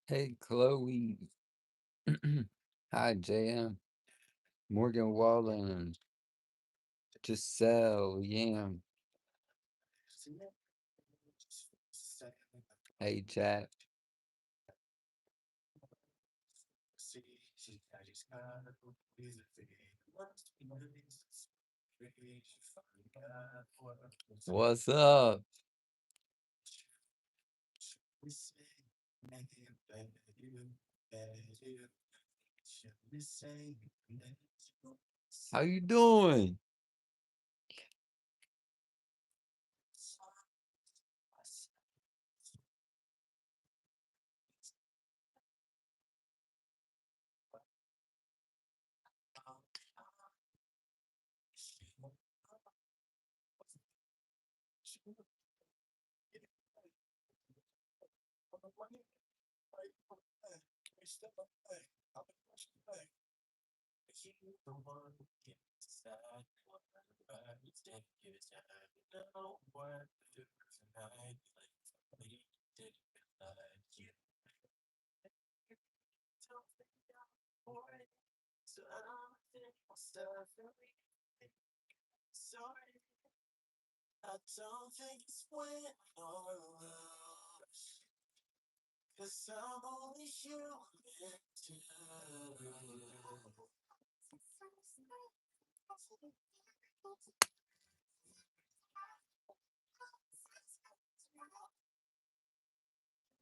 Hey, Chloe. Hi, JM. Morgan Wallen. Giselle. Yam. Hey, chat. What's up? How you doing?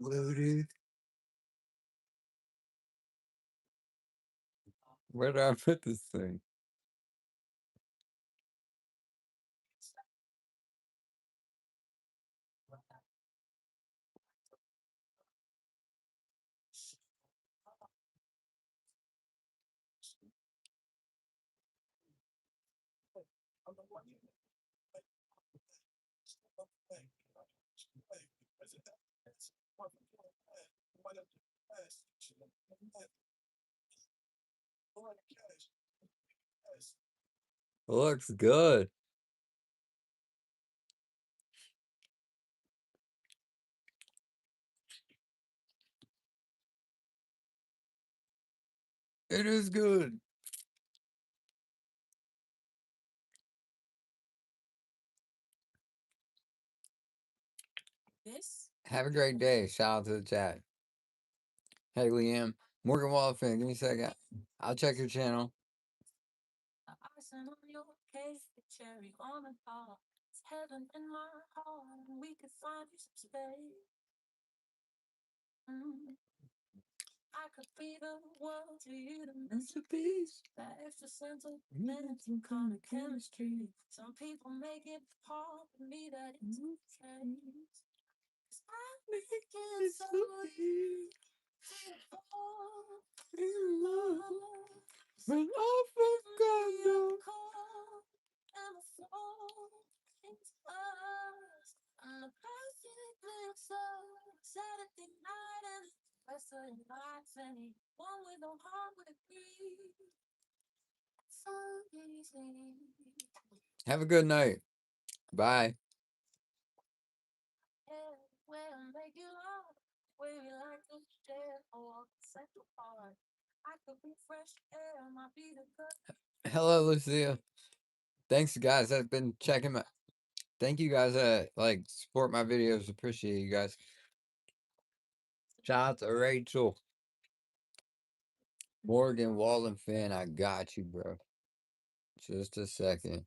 Loaded. Where do I put this thing? Looks good. It is good. Have a great day. Shout out to the chat. Hey, Liam. Morgan Wallen fan, give me a second. I'll check your channel. Masterpiece. When I forgot Have a good night. Bye. Hello, Lucia. Thanks, guys. I've been checking my. Thank you guys that like support my videos. Appreciate you guys. Shout out to Rachel. Morgan Wallen fan, I got you, bro. Just a second.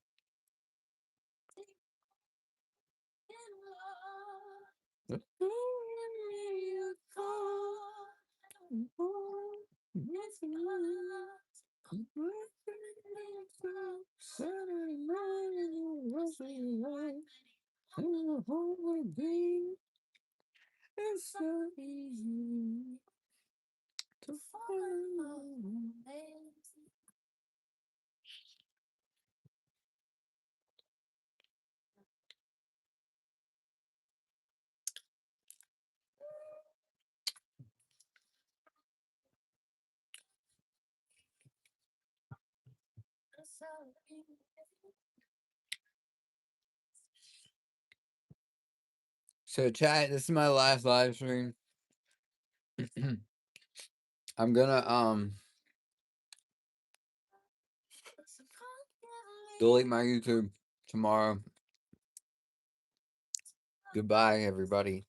It's so easy to follow. So, chat, this is my last live stream. I'm gonna delete my YouTube tomorrow. Goodbye, everybody.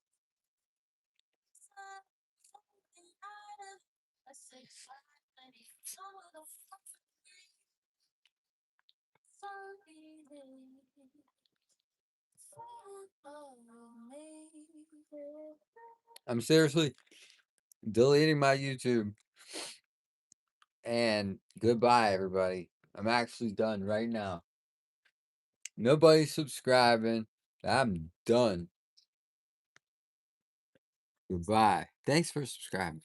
I'm seriously deleting my YouTube. And goodbye, everybody. I'm actually done right now. Nobody's subscribing. I'm done. Goodbye. Thanks for subscribing.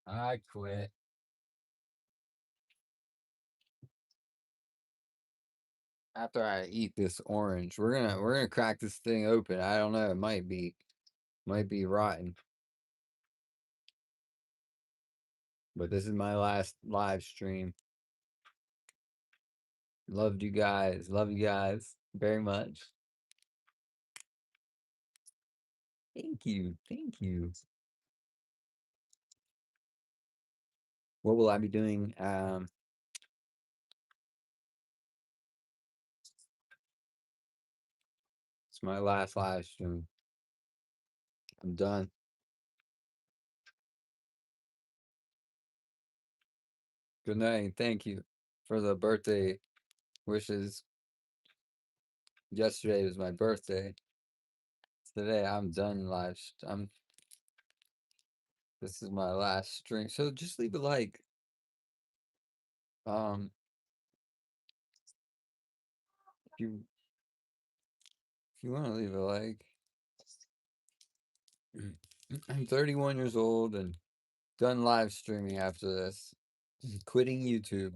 I quit. After I eat this orange, we're gonna crack this thing open. I don't know. It might be rotten. But this is my last live stream. Loved you guys. Love you guys very much. Thank you. Thank you. What will I be doing? It's my last live stream. I'm done. Good night. Thank you for the birthday wishes. Yesterday was my birthday. Today I'm done live. This is my last stream. So just leave a like. Um, if you want to leave a like. I'm 31 years old and done live streaming after this. Quitting YouTube.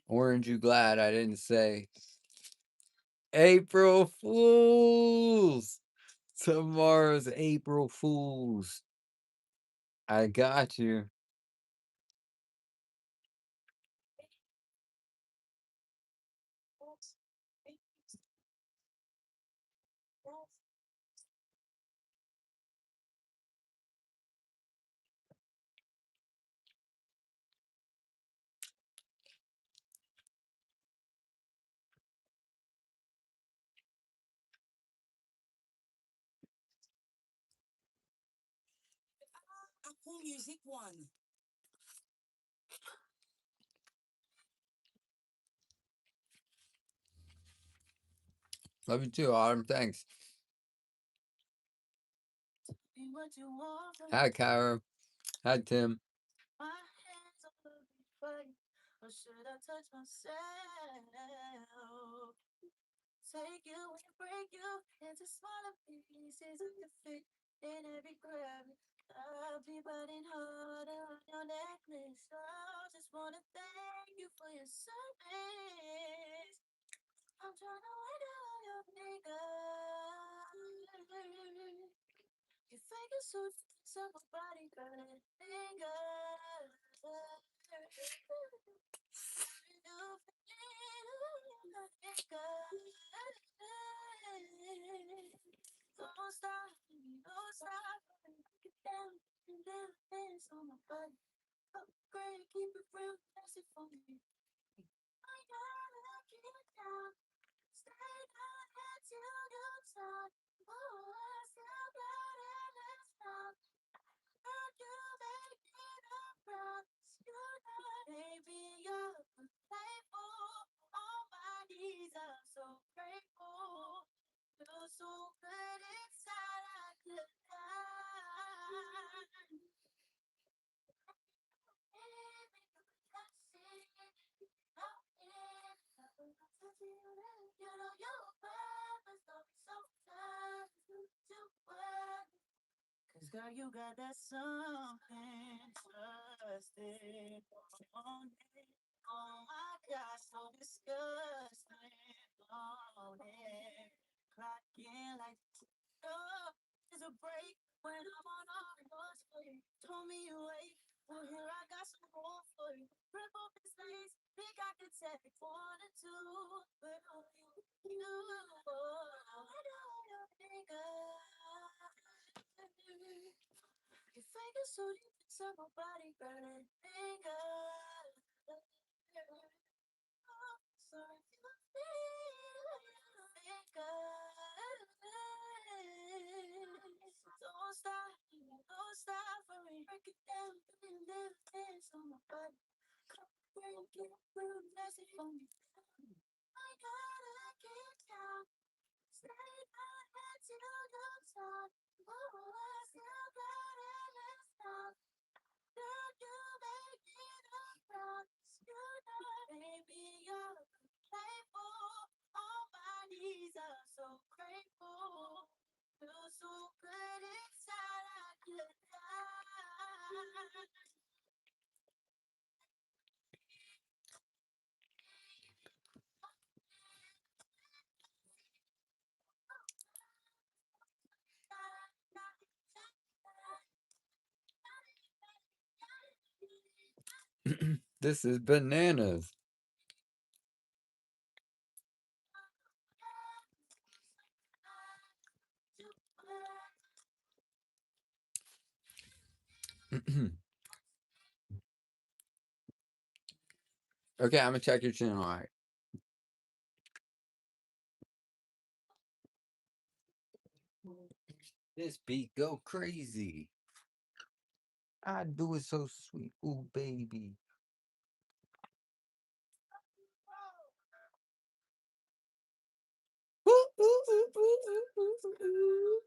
Orange, you glad I didn't say April Fools? Tomorrow's April Fools. I got you. Love you too, Autumn. Thanks. Hi, Kyra. Hi, Tim. This is bananas. Okay, I'm gonna check your channel. All right. This beat go crazy. I do it so sweet. Ooh, baby. Ooh, ooh, ooh, ooh, ooh, ooh, ooh.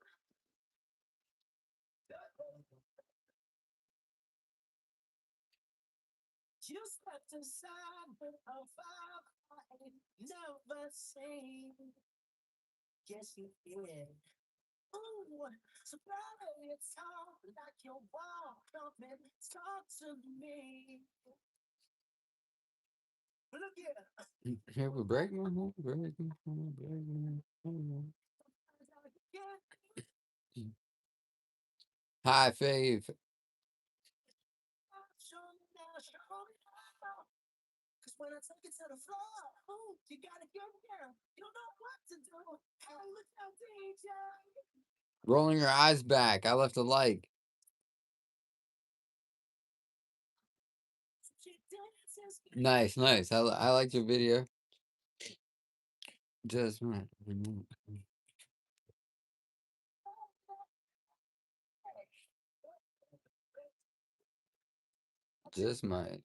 Here we break my heart, break my heart, break my heart. Hi, Fave. Rolling your eyes back. I left a like. Nice, nice. I liked your video. Just might. Just might.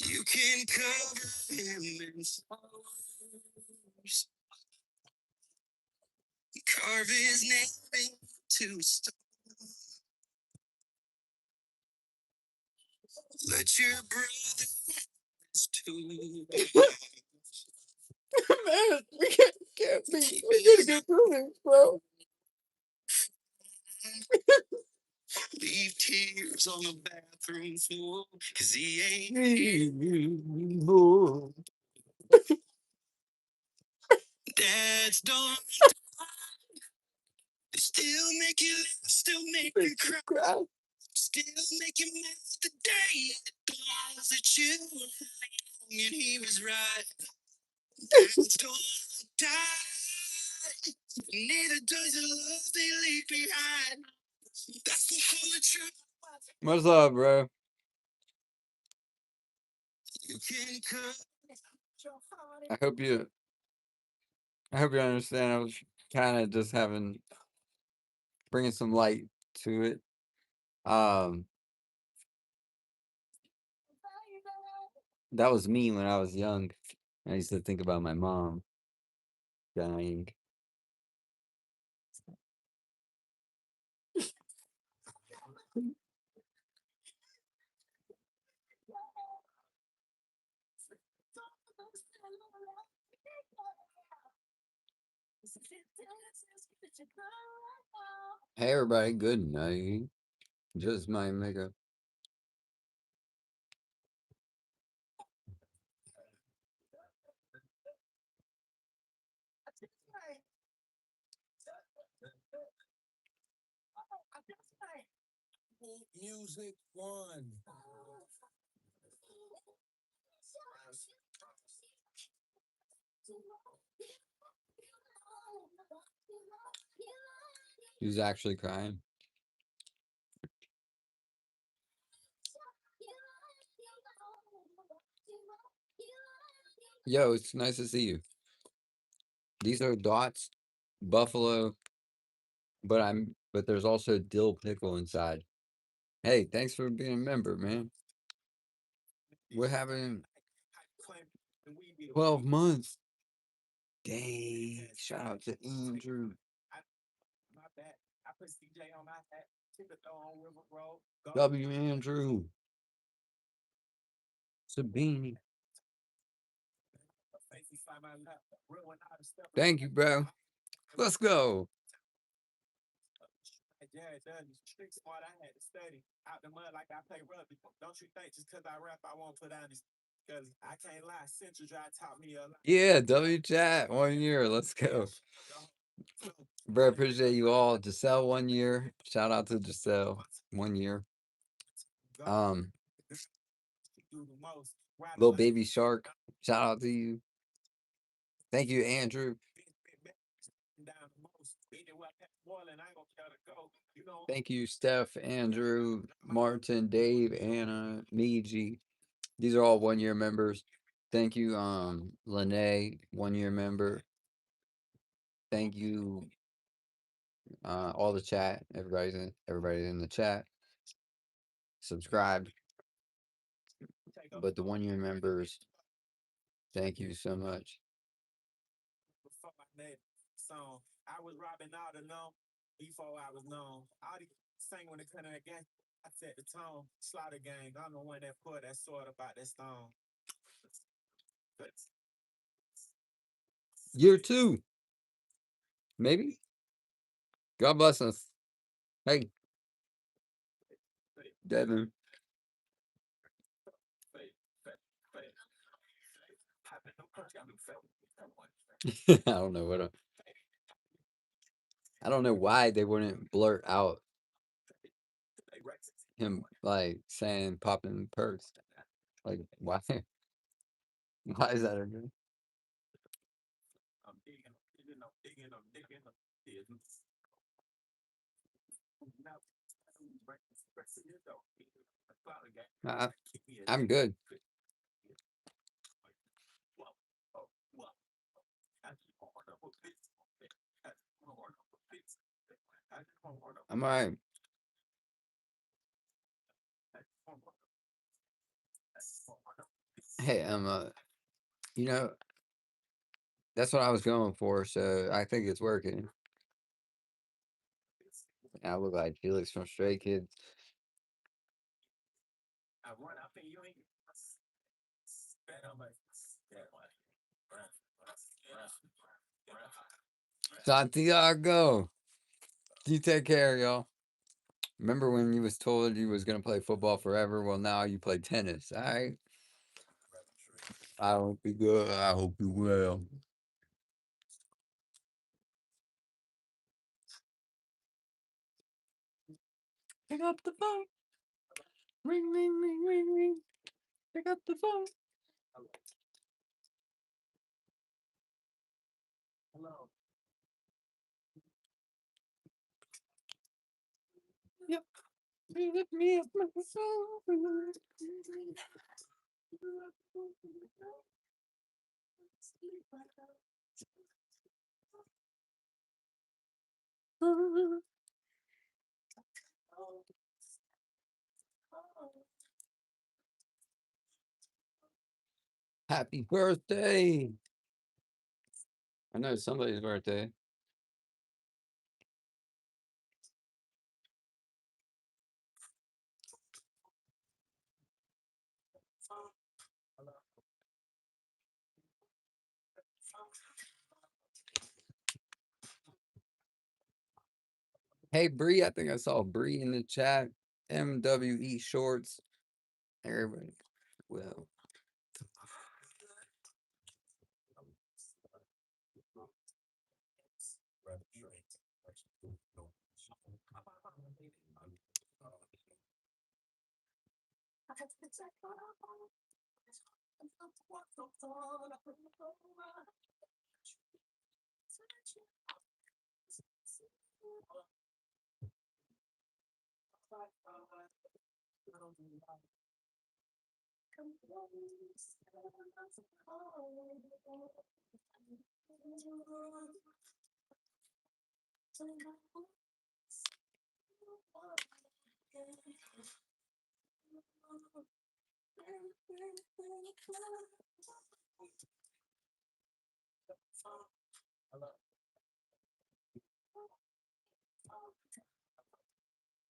You can cover him in flowers, carve his name into stone. Let your brothers too. Man, we gotta get through this, bro. Leave tears on the bathroom floor, cause he ain't dad's done. They still make you laugh, still make you cry, still make you mad the day it dawns that you were wrong and he was right. Dads don't die, neither does the love they leave behind. That's the whole truth. What's up, bro? You can cut. I hope you I hope you understand. I was kind of just bringing some light to it. Um, that was me when I was young. I used to think about my mom dying. Hey everybody, good night. Just my makeup. Music one. He's actually crying. Yo, it's nice to see you. These are dots, buffalo, but there's also dill pickle inside. Hey, thanks for being a member, man. We're having 12 months. Dang, shout out to Andrew. W. Andrew. Sabini. Thank you, bro. Let's go. Yeah, it does. Street smart, I had to study out the mud like I play rugby. Don't you think just because I rap, I won't put on this? Because I can't lie, Central Drive taught me a lot. Yeah, W chat 1 year. Let's go. Bro, appreciate you all. Giselle 1 year. Shout out to Giselle 1 year. Little baby shark. Shout out to you. Thank you, Andrew. Thank you, Steph, Andrew, Martin, Dave, Anna, Miji. These are all 1 year members. Thank you, Lene, 1 year member. Thank you, all the chat. Everybody's in the chat. Subscribed. But the 1 year members, thank you so much. Song. I was robbing all the known before I was known. All the sang when it come again. I set the tone. Slaughter gang. I'm the one that put that sword about that stone. Year 2. Maybe. God bless us. Hey, Devin. I don't know why they wouldn't blurt out him like saying popping perks. Like why? Why is that a good? Uh, I'm good. I'm all right. Hey, you know, that's what I was going for, so I think it's working. I look like Felix from Stray Kids. Santiago, you take care, y'all. Remember when you was told you was gonna play football forever? Well, now you play tennis. All right. I hope you good. I hope you will. Pick up the phone. Ring, ring, ring, ring, ring. Pick up the phone. Hello. Yep. You lift me up, my soul. Happy birthday. I know it's somebody's birthday. Hey, Bree, I think I saw Bree in the chat. MWE Shorts. Everybody. Well,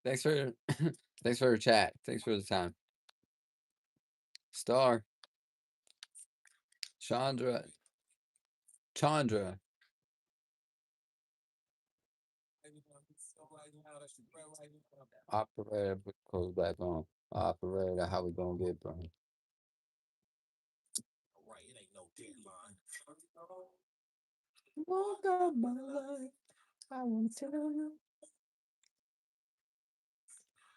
thanks for thanks for the chat. Thanks for the time. Star. Chandra. Operator, close back on. Operator, how we gonna get bro? Walk out my life. I wanna tell you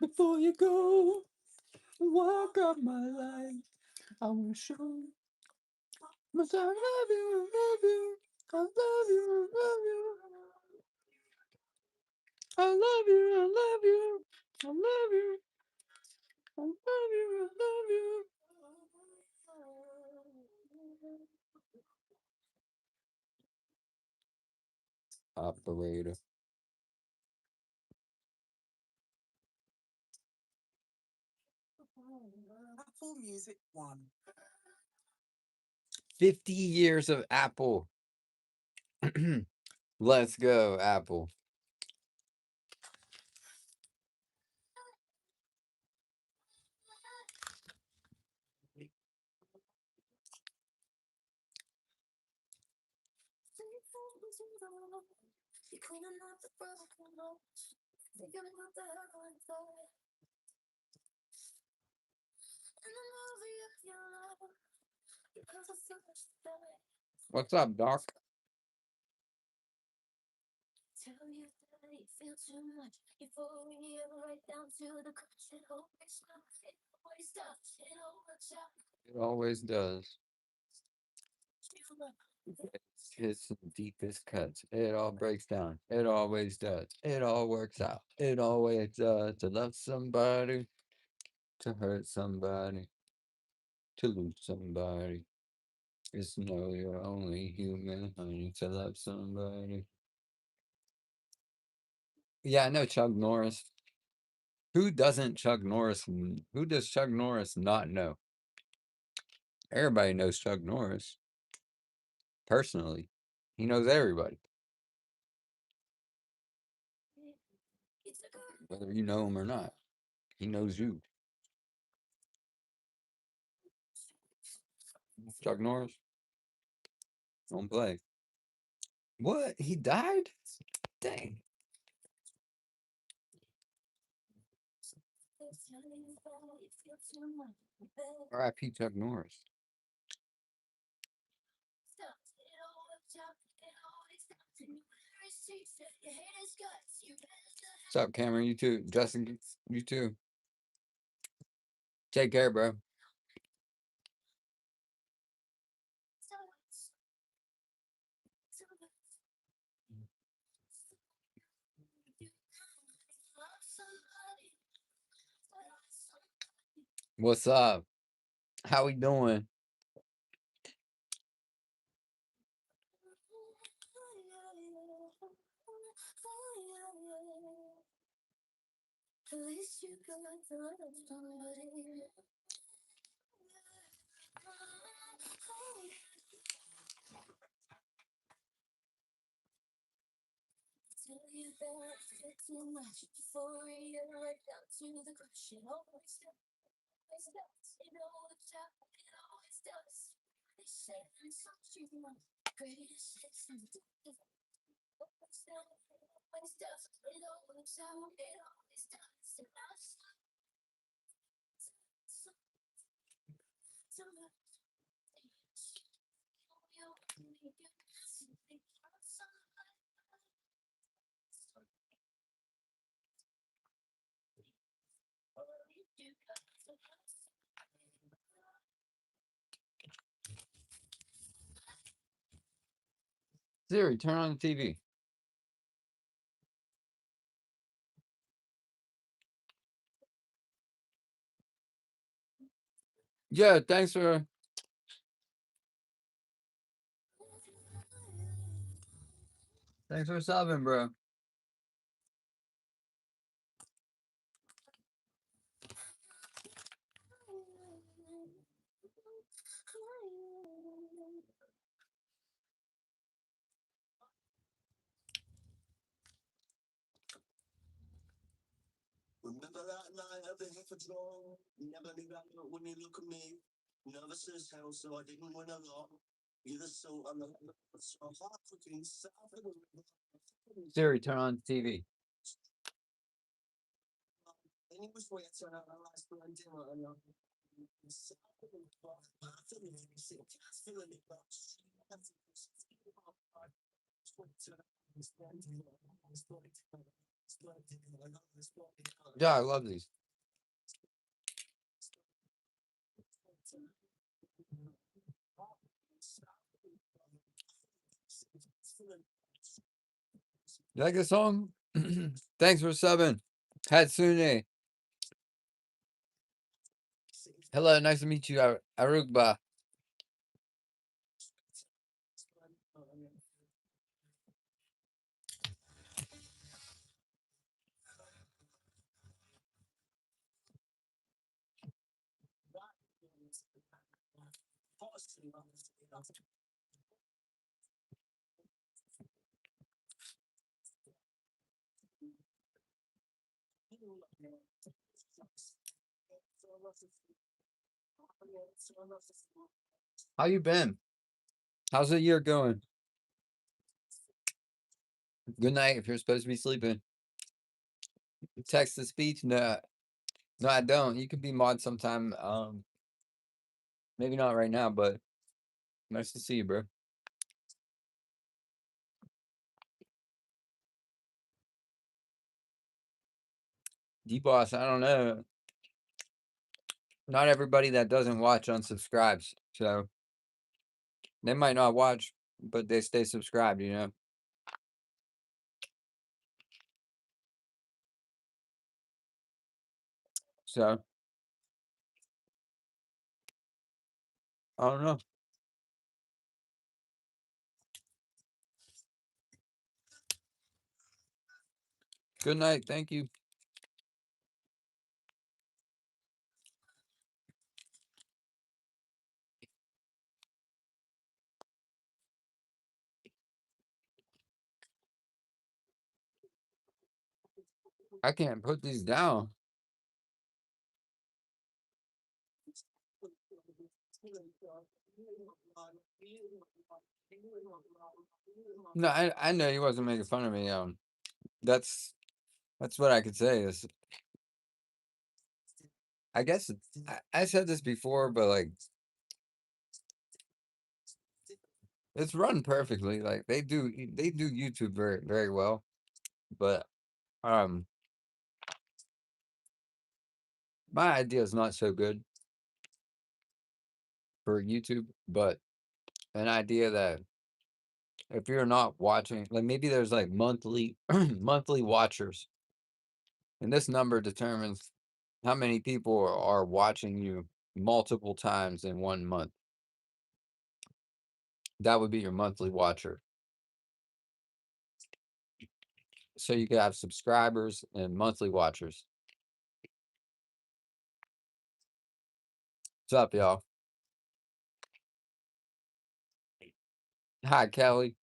before you go. Walk out my life. I wanna show you. But I love you, I love you. I love you, I love you. I love you, I love you. I love you. I love you, I love you. Operator. Apple Music 1. 50 years of Apple. Let's go, Apple. What's up, Doc? Tell you that you feel too much euphoria right down to the crutch. It always stops. It always does. It all works out. It always does. It's the deepest cuts. It all breaks down. It always does. It all works out. It always does. To love somebody, to hurt somebody, to lose somebody. Just know you're only human, honey, to love somebody. Yeah, I know Chuck Norris. Who doesn't Chuck Norris? Who does Chuck Norris not know? Everybody knows Chuck Norris personally. He knows everybody, whether you know him or not. He knows you. Chuck Norris, don't play. What? He died? Dang. R.I.P. Chuck Norris. What's up, Cameron? You too. Justin, you too. Take care, bro. What's up? How we doing? Siri, turn on the TV. Yeah, thanks for subbing, bro. Remember that night I've been here for draw. Never knew that look when you look at me. Nervous as hell, so I didn't win a lot. You're the salt I'm so hard cooking south of the river. Siri, turn on the TV. And he was waiting to our last blind dinner and south of the river. After me, sitting cats filling it up. Yeah, I love these. You like the song? Thanks for subbing. Hatsune. Hello, nice to meet you, Arugba. How you been? How's the year going? Good night if you're supposed to be sleeping. Text to speech? No. No, I don't. You could be mod sometime. Maybe not right now, but nice to see you, bro. D-Boss, I don't know. Not everybody that doesn't watch unsubscribes. So they might not watch, but they stay subscribed, you know? So I don't know. Good night. Thank you. I can't put these down. No, I know he wasn't making fun of me. That's what I could say is I guess I said this before, but like it's run perfectly. Like they do YouTube very very well, but um my idea is not so good for YouTube, but an idea that if you're not watching, like maybe there's like monthly monthly watchers, and this number determines how many people are watching you multiple times in 1 month. That would be your monthly watcher. So you could have subscribers and monthly watchers. What's up, y'all? Hi, Kelly.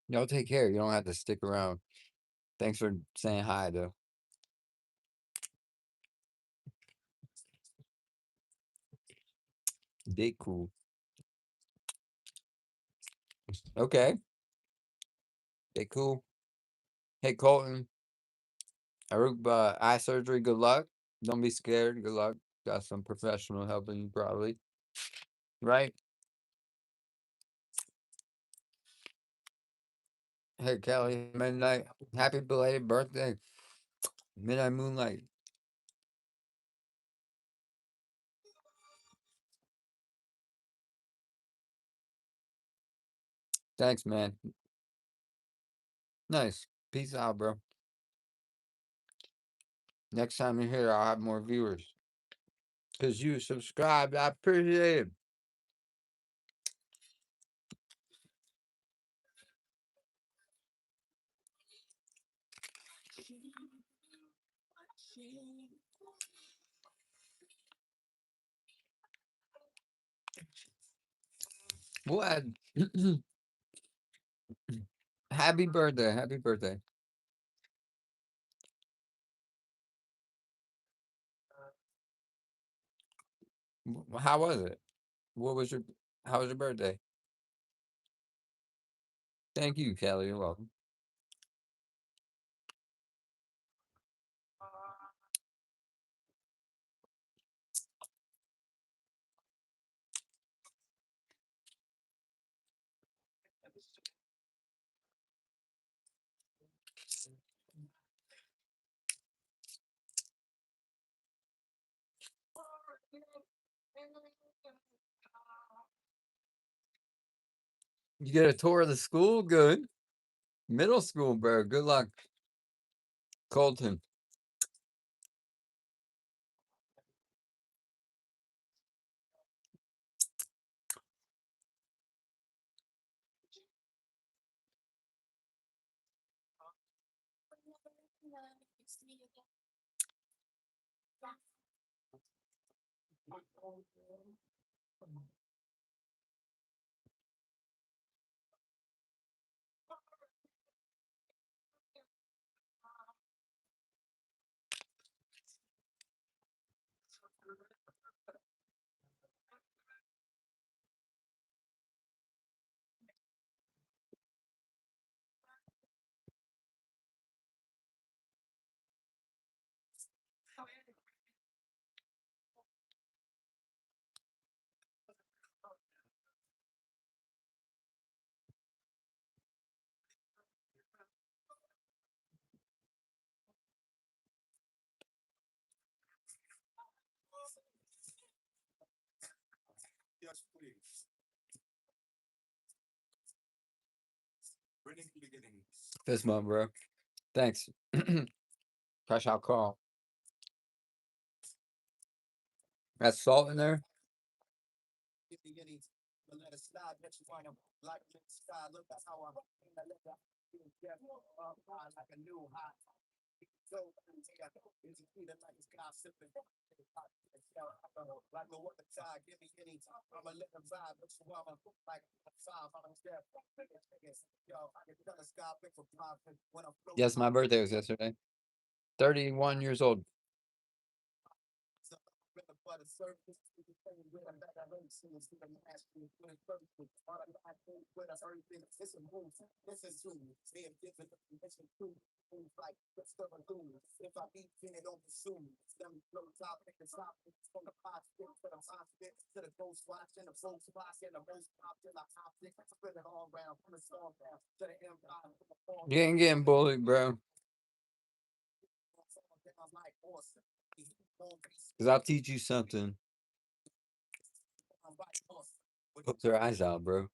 Y'all take care. You don't have to stick around. Thanks for saying hi, though. Dick cool. Okay. They cool. Hey, Colton, Aruba eye surgery. Good luck. Don't be scared. Good luck. Got some professional helping you probably. Right? Hey, Kelly, midnight. Happy belated birthday. Midnight Moonlight. Thanks, man. Nice. Peace out, bro. Next time you're here, I'll have more viewers. Because you subscribed. I appreciate it. What? Happy birthday. Happy birthday. How was it? What was your How was your birthday? Thank you, Kelly. You're welcome. You get a tour of the school? Good. Middle school, bro. Good luck. Colton. Fist bump, bro. Thanks. Crash out call. That's salt in there? Yes, my birthday was yesterday. 31 years old. You ain't getting bullied, bro. Because I'll teach you something. Poke their eyes out, bro.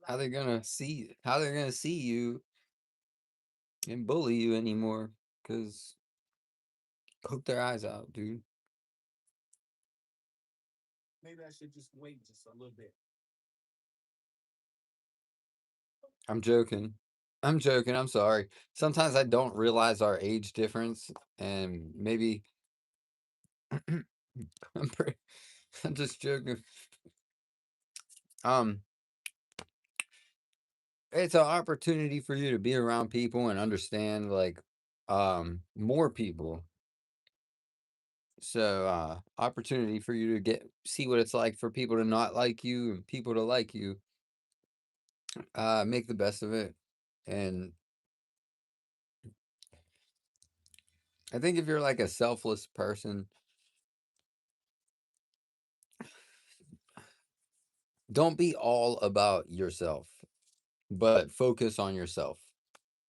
How they're gonna see you and bully you anymore? Because poke their eyes out, dude. I'm joking. I'm joking. I'm sorry. Sometimes I don't realize our age difference, and maybe I'm pretty, I'm just joking. Um, it's an opportunity for you to be around people and understand like more people. So opportunity for you to get see what it's like for people to not like you and people to like you. Make the best of it. And I think if you're like a selfless person, don't be all about yourself, but focus on yourself.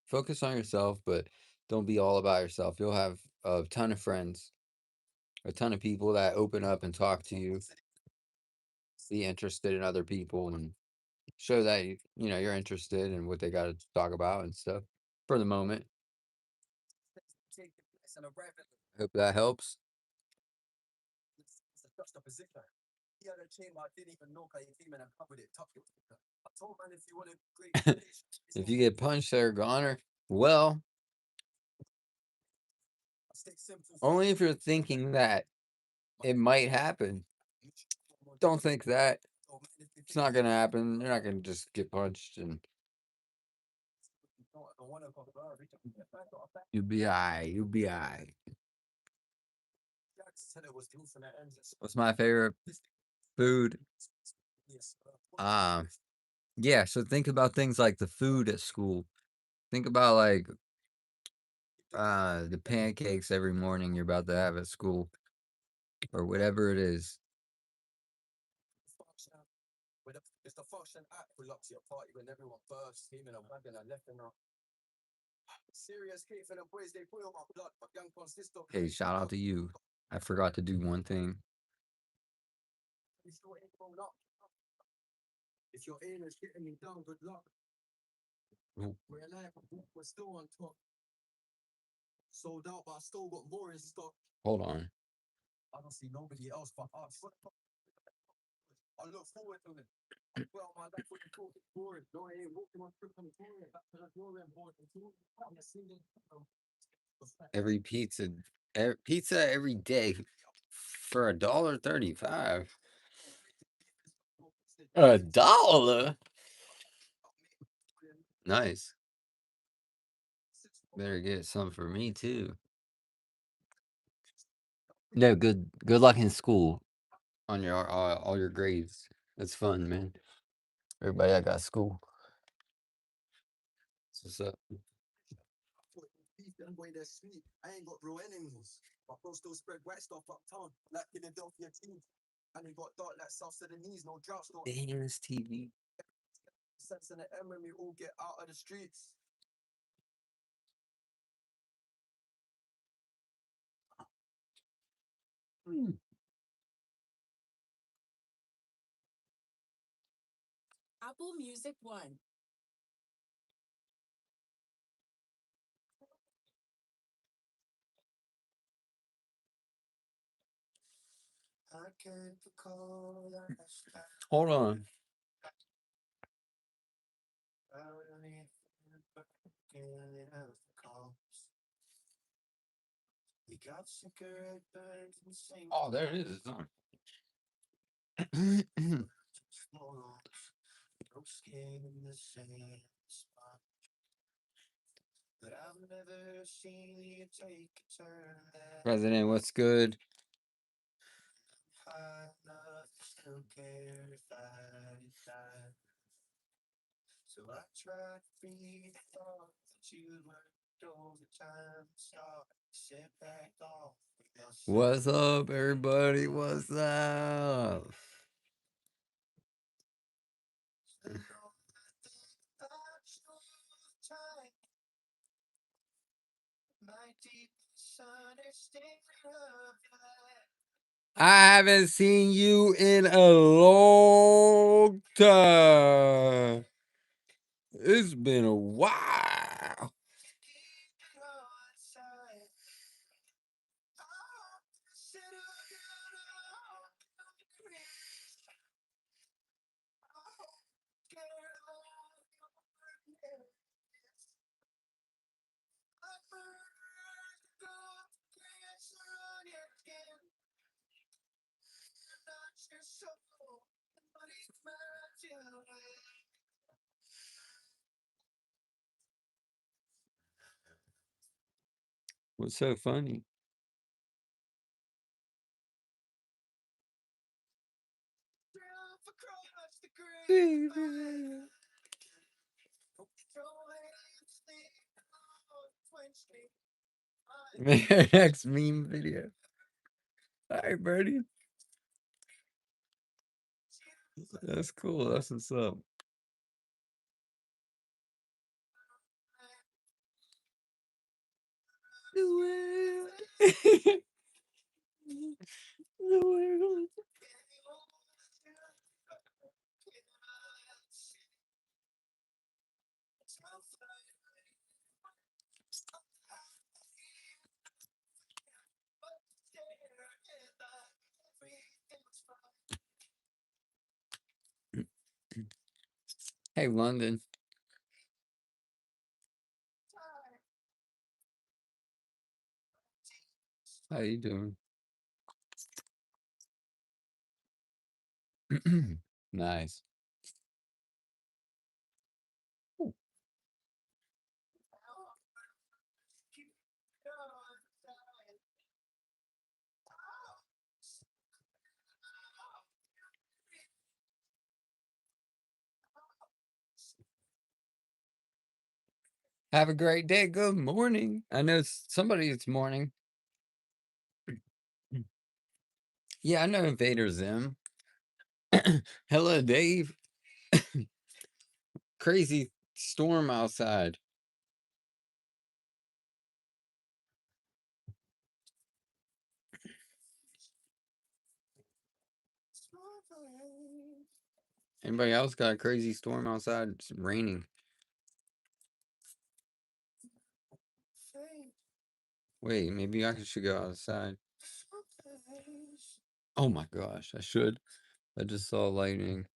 Focus on yourself, but don't be all about yourself. You'll have a ton of friends, a ton of people that open up and talk to you, be interested in other people, and show that you're interested in what they got to talk about and stuff for the moment. Hope that helps. If you get punched there, goner, well, only if you're thinking that it might happen. Don't think that. It's not gonna happen. You're not gonna just get punched and you'll be alright. You'll be alright. What's my favorite food? Um, yeah, so think about things like the food at school. Think about like the pancakes every morning you're about to have at school or whatever it is. Hey, shout out to you. I forgot to do one thing. Oh, hold on. Every pizza every day for $1.35. $1? Nice. Better get some for me too. No, good luck in school on your all your grades. That's fun, man. Everybody I got school. What's up? Dance TV. Hmm. Apple Music One. Hold on. Oh, there it is. It's on. President, what's good? What's up, everybody? What's up? I haven't seen you in a long time. It's been a while. What's so funny? Next meme video. All right, buddy. That's cool. That's what's up. The world. The world. Hey, London. How you doing? Nice. Have a great day. Good morning. I know somebody it's morning. Yeah, I know Invader Zim. Hello, Dave. Crazy storm outside. Anybody else got a crazy storm outside? It's raining. Wait, maybe I should go outside. Oh my gosh, I should. I just saw lightning.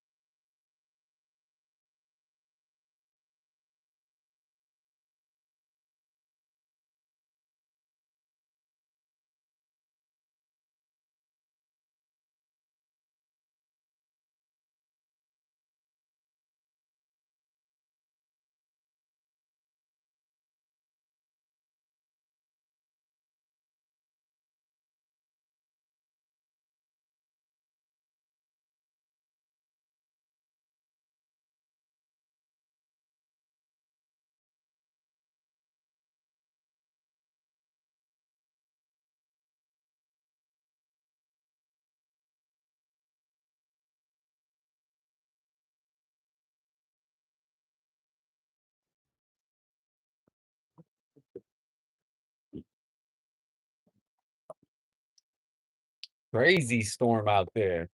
Crazy storm out there.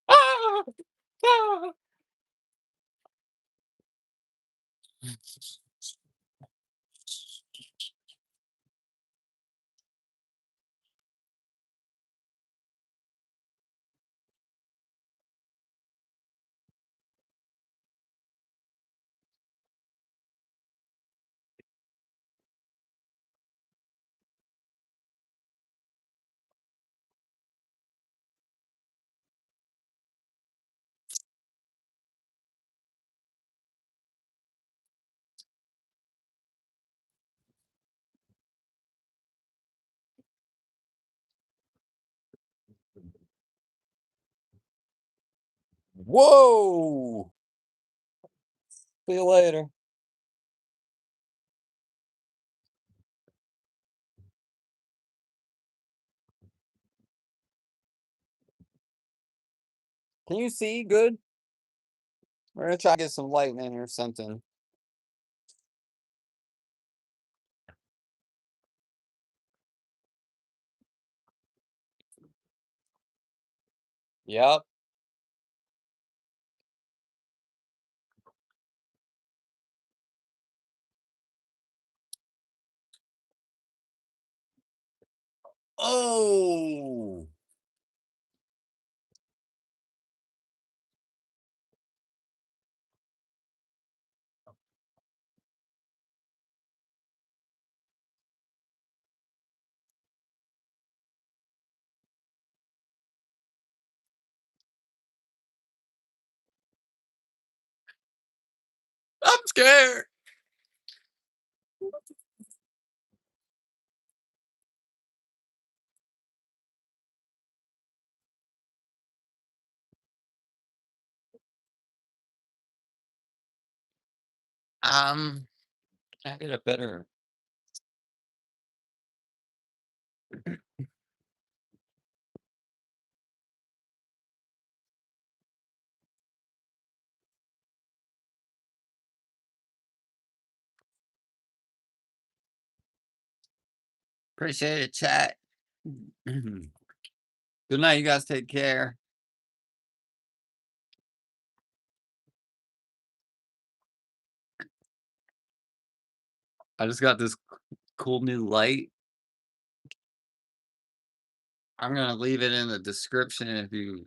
Ah! Ah! Whoa! See you later. Can you see good? We're gonna try to get some lightning or something. Yep. Oh! I'm scared. Um, I get a better. Appreciate it, chat. Good night. You guys take care. I just got this cool new light. I'm gonna leave it in the description if you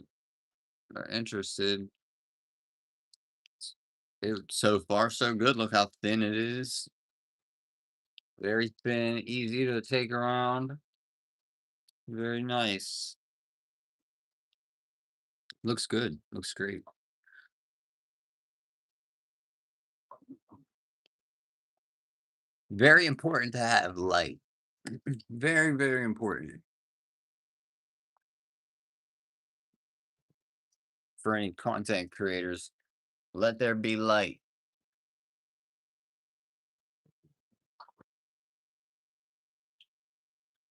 are interested. So far, so good. Look how thin it is. Very thin, easy to take around. Very nice. Looks good. Looks great. Very important to have light. Very, very important for any content creators. Let there be light.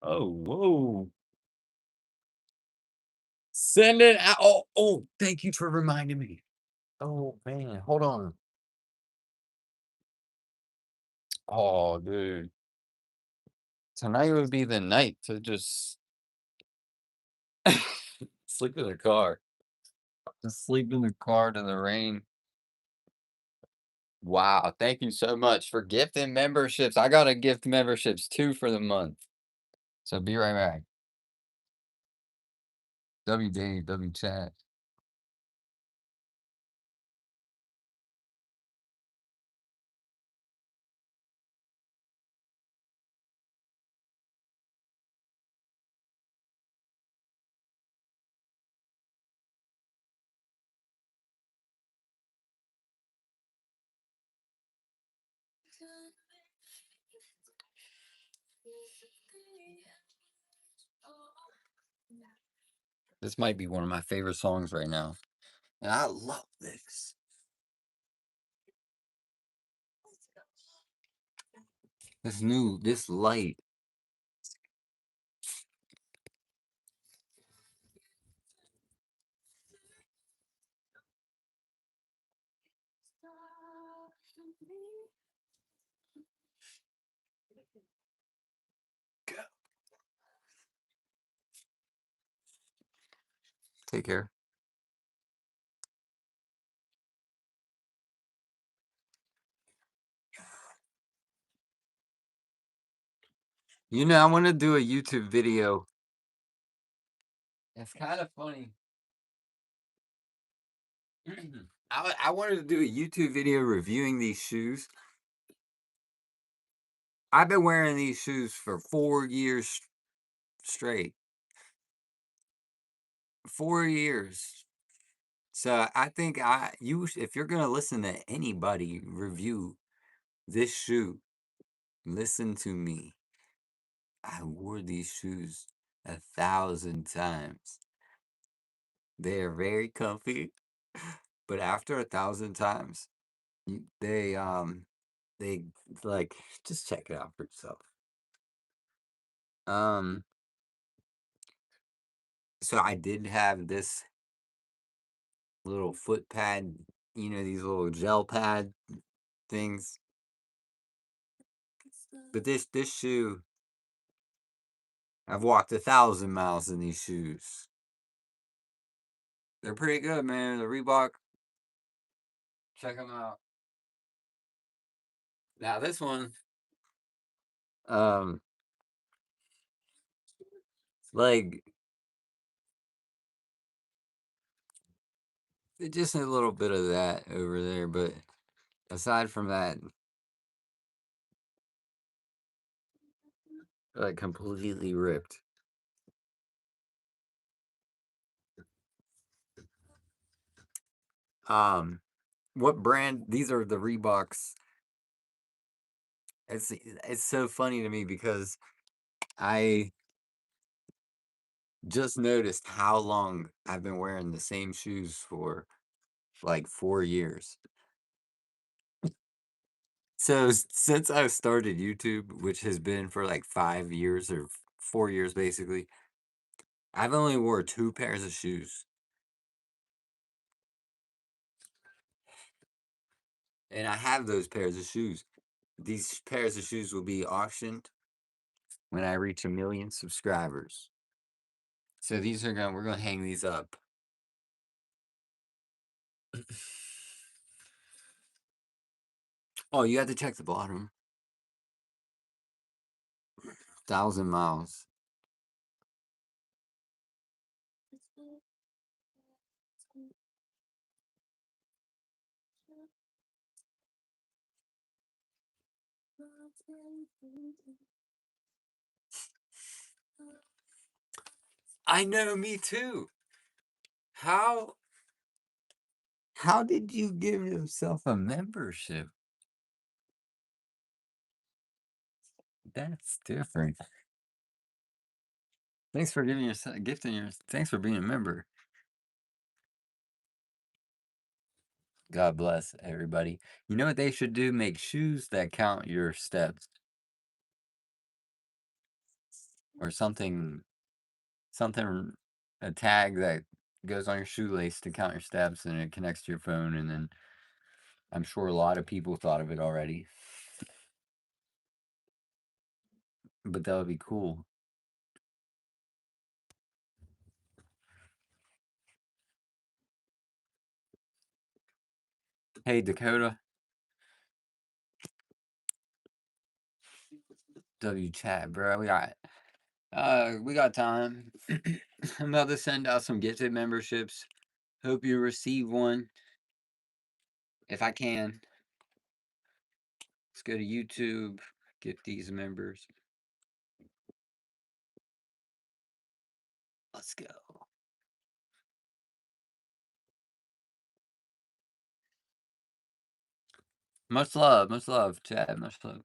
Oh, whoa. Send it out. Oh, thank you for reminding me. Oh, man. Hold on. Oh, dude. Tonight would be the night to just sleep in the car. Just sleep in the car to the rain. Wow. Thank you so much for gifting memberships. I got to gift memberships too for the month. So be right back. W Dave, W chat. This might be one of my favorite songs right now. And I love this. This light. Take care. I want to do a YouTube video. It's kind of funny. I wanted to do a YouTube video reviewing these shoes. I've been wearing these shoes for 4 years straight. 4 years. So I think if you're gonna listen to anybody review this shoe, listen to me. I wore these shoes 1,000 times. They are very comfy, but after 1,000 times, they like just check it out for yourself. Um, so I did have this little foot pad, these little gel pad things. But this shoe, I've walked 1,000 miles in these shoes. They're pretty good, man. The Reebok, check them out. Now this one, um, like just a little bit of that over there, but aside from that, like completely ripped. Um, what brand? These are the Reeboks. It's so funny to me because I just noticed how long I've been wearing the same shoes for like 4 years. So since I started YouTube, which has been for like 5 years or 4 years basically, I've only wore 2 pairs of shoes. And I have those pairs of shoes. These pairs of shoes will be auctioned when I reach 1 million subscribers. So we're gonna hang these up. Oh, you have to check the bottom. 1,000 miles. I know, me too. How how did you give yourself a membership? That's different. Thanks for thanks for being a member. God bless everybody. You know what they should do? Make shoes that count your steps or something a tag that goes on your shoelace to count your steps and it connects to your phone, and then I'm sure a lot of people thought of it already. But that would be cool. Hey Dakota. W chat, bro. We got time. I'm about to send out some gifted memberships. Hope you receive one. If I can. Let's go to YouTube. Get these members. Let's go. Much love, chat, much love.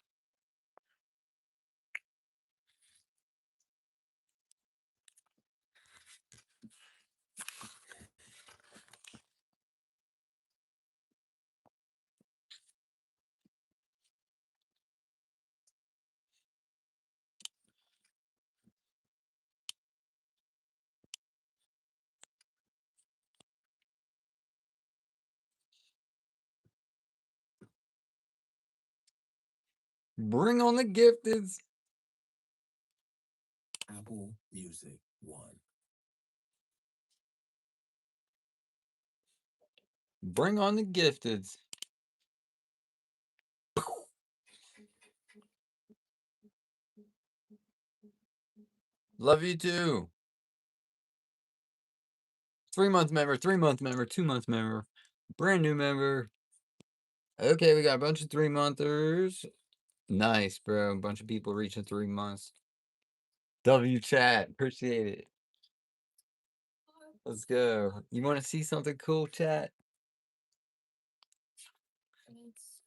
Bring on the gifteds. Apple Music 1. Bring on the gifteds. Love you too. 3-month member, 3-month member, 2-month member, brand new member. Okay, we got a bunch of 3-monthers. Nice, bro. A bunch of people reaching 3 months. W chat, appreciate it. Let's go. You want to see something cool, chat?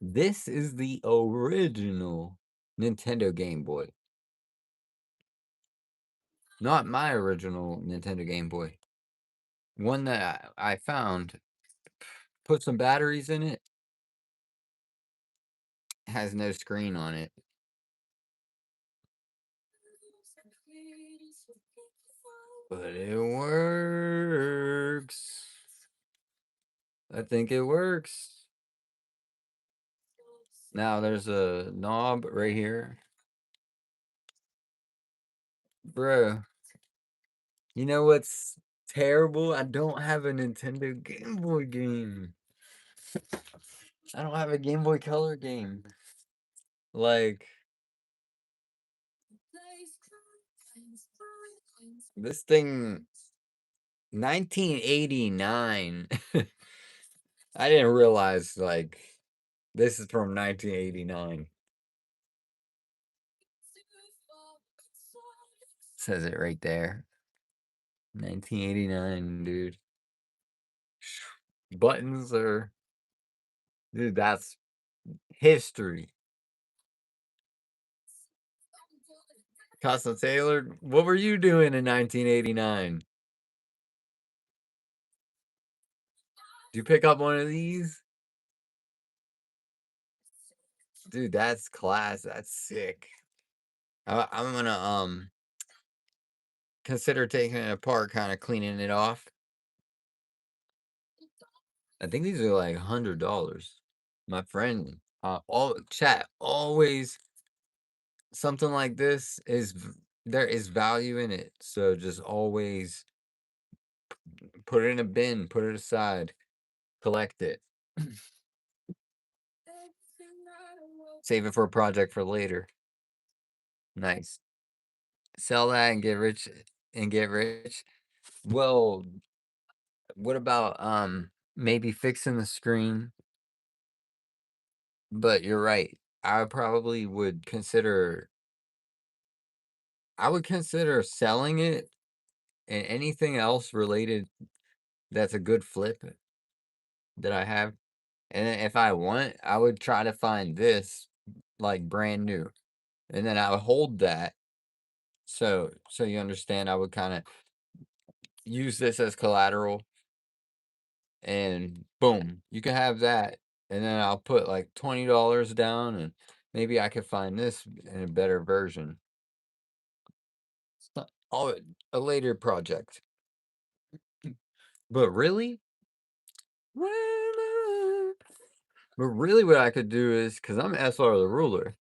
This is the original Nintendo Game Boy. Not my original Nintendo Game Boy. One that I found, put some batteries in it, has no screen on it. But it works. I think it works. Now there's a knob right here. Bro, you know what's terrible? I don't have a Nintendo Game Boy game. I don't have a Game Boy Color game. Like, this thing, 1989. I didn't realize, like, this is from 1989. Says it right there. 1989, dude. Buttons are, dude, that's history. Casa Taylor, what were you doing in 1989? Did you pick up one of these? Dude, that's class. That's sick. I'm gonna consider taking it apart, kind of cleaning it off. I think these are like $100. My friend, all chat always something like this there is value in it. So just always put it in a bin, put it aside, collect it, save it for a project for later. Nice. Sell that and get rich and get rich. Well, what about maybe fixing the screen? But you're right. I probably would consider I would consider selling it and anything else related that's a good flip that I have. And then if I want, I would try to find this like brand new. And then I would hold that. So you understand I would kind of use this as collateral and boom, you can have that. And then I'll put like $20 down and maybe I could find this in a better version. All a later project. But really? But really what I could do is because I'm SR the ruler.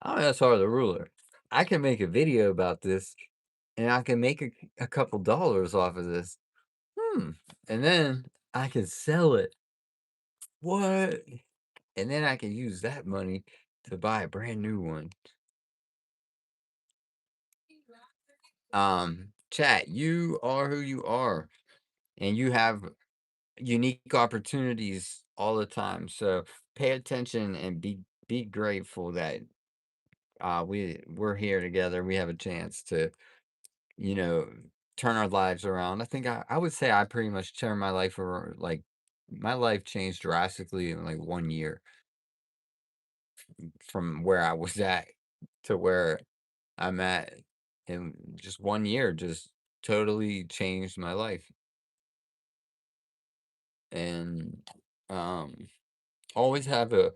I'm SR the ruler. I can make a video about this and I can make a couple dollars off of this. And then I can sell it. What? And then I can use that money to buy a brand new one. Chat, you are who you are, and you have unique opportunities all the time. So pay attention and be grateful that we're here together. We have a chance to, you know, turn our lives around. I think I would say I pretty much turned my life around. Like my life changed drastically in like 1 year from where I was at to where I'm at in just 1 year. Just totally changed my life. And um always have a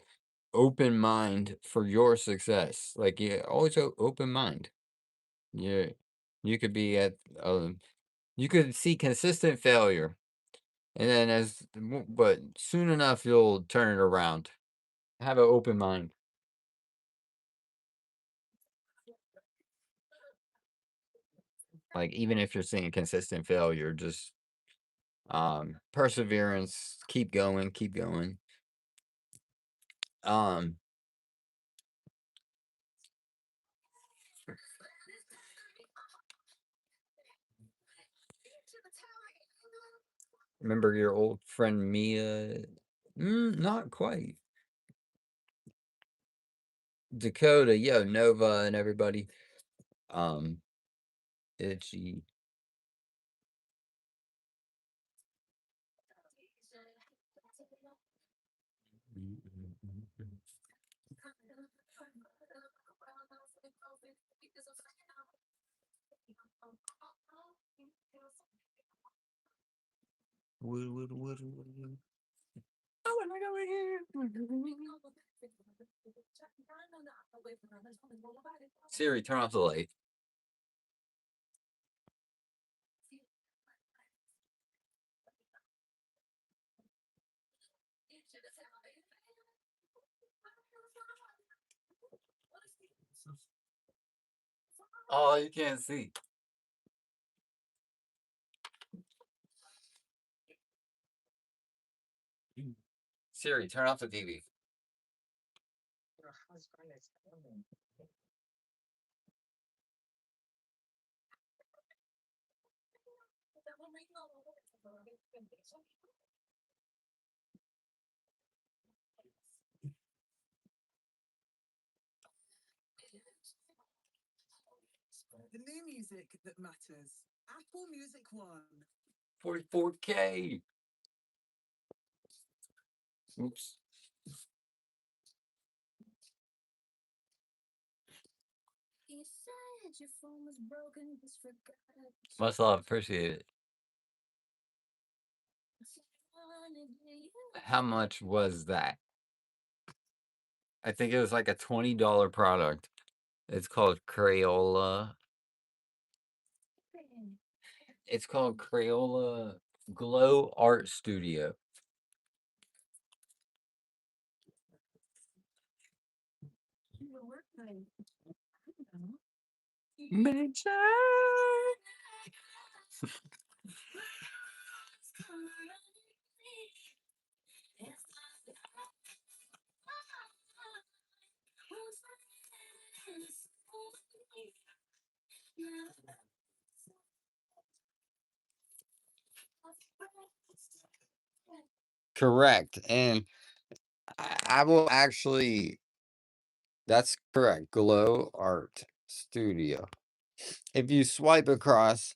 open mind for your success. Like yeah, always open mind. You you could be at you could see consistent failure, and then but soon enough you'll turn it around. Have an open mind. Like even if you're seeing consistent failure, just perseverance, keep going, keep going. Um Remember your old friend Mia? Not quite. Dakota, yo, Nova, and everybody. Um, Itchy. Wood. Oh, and I go in here. Siri, turn off the light. Oh, you can't see. Siri, turn off the TV. The new music that matters. Apple Music One. 44K. Oops. Must love, appreciate it. How much was that? I think it was like a $20 product. It's called Crayola. It's called Crayola Glow Art Studio. Mention. Correct. And I will actually, that's correct. Glow Art Studio. If you swipe across,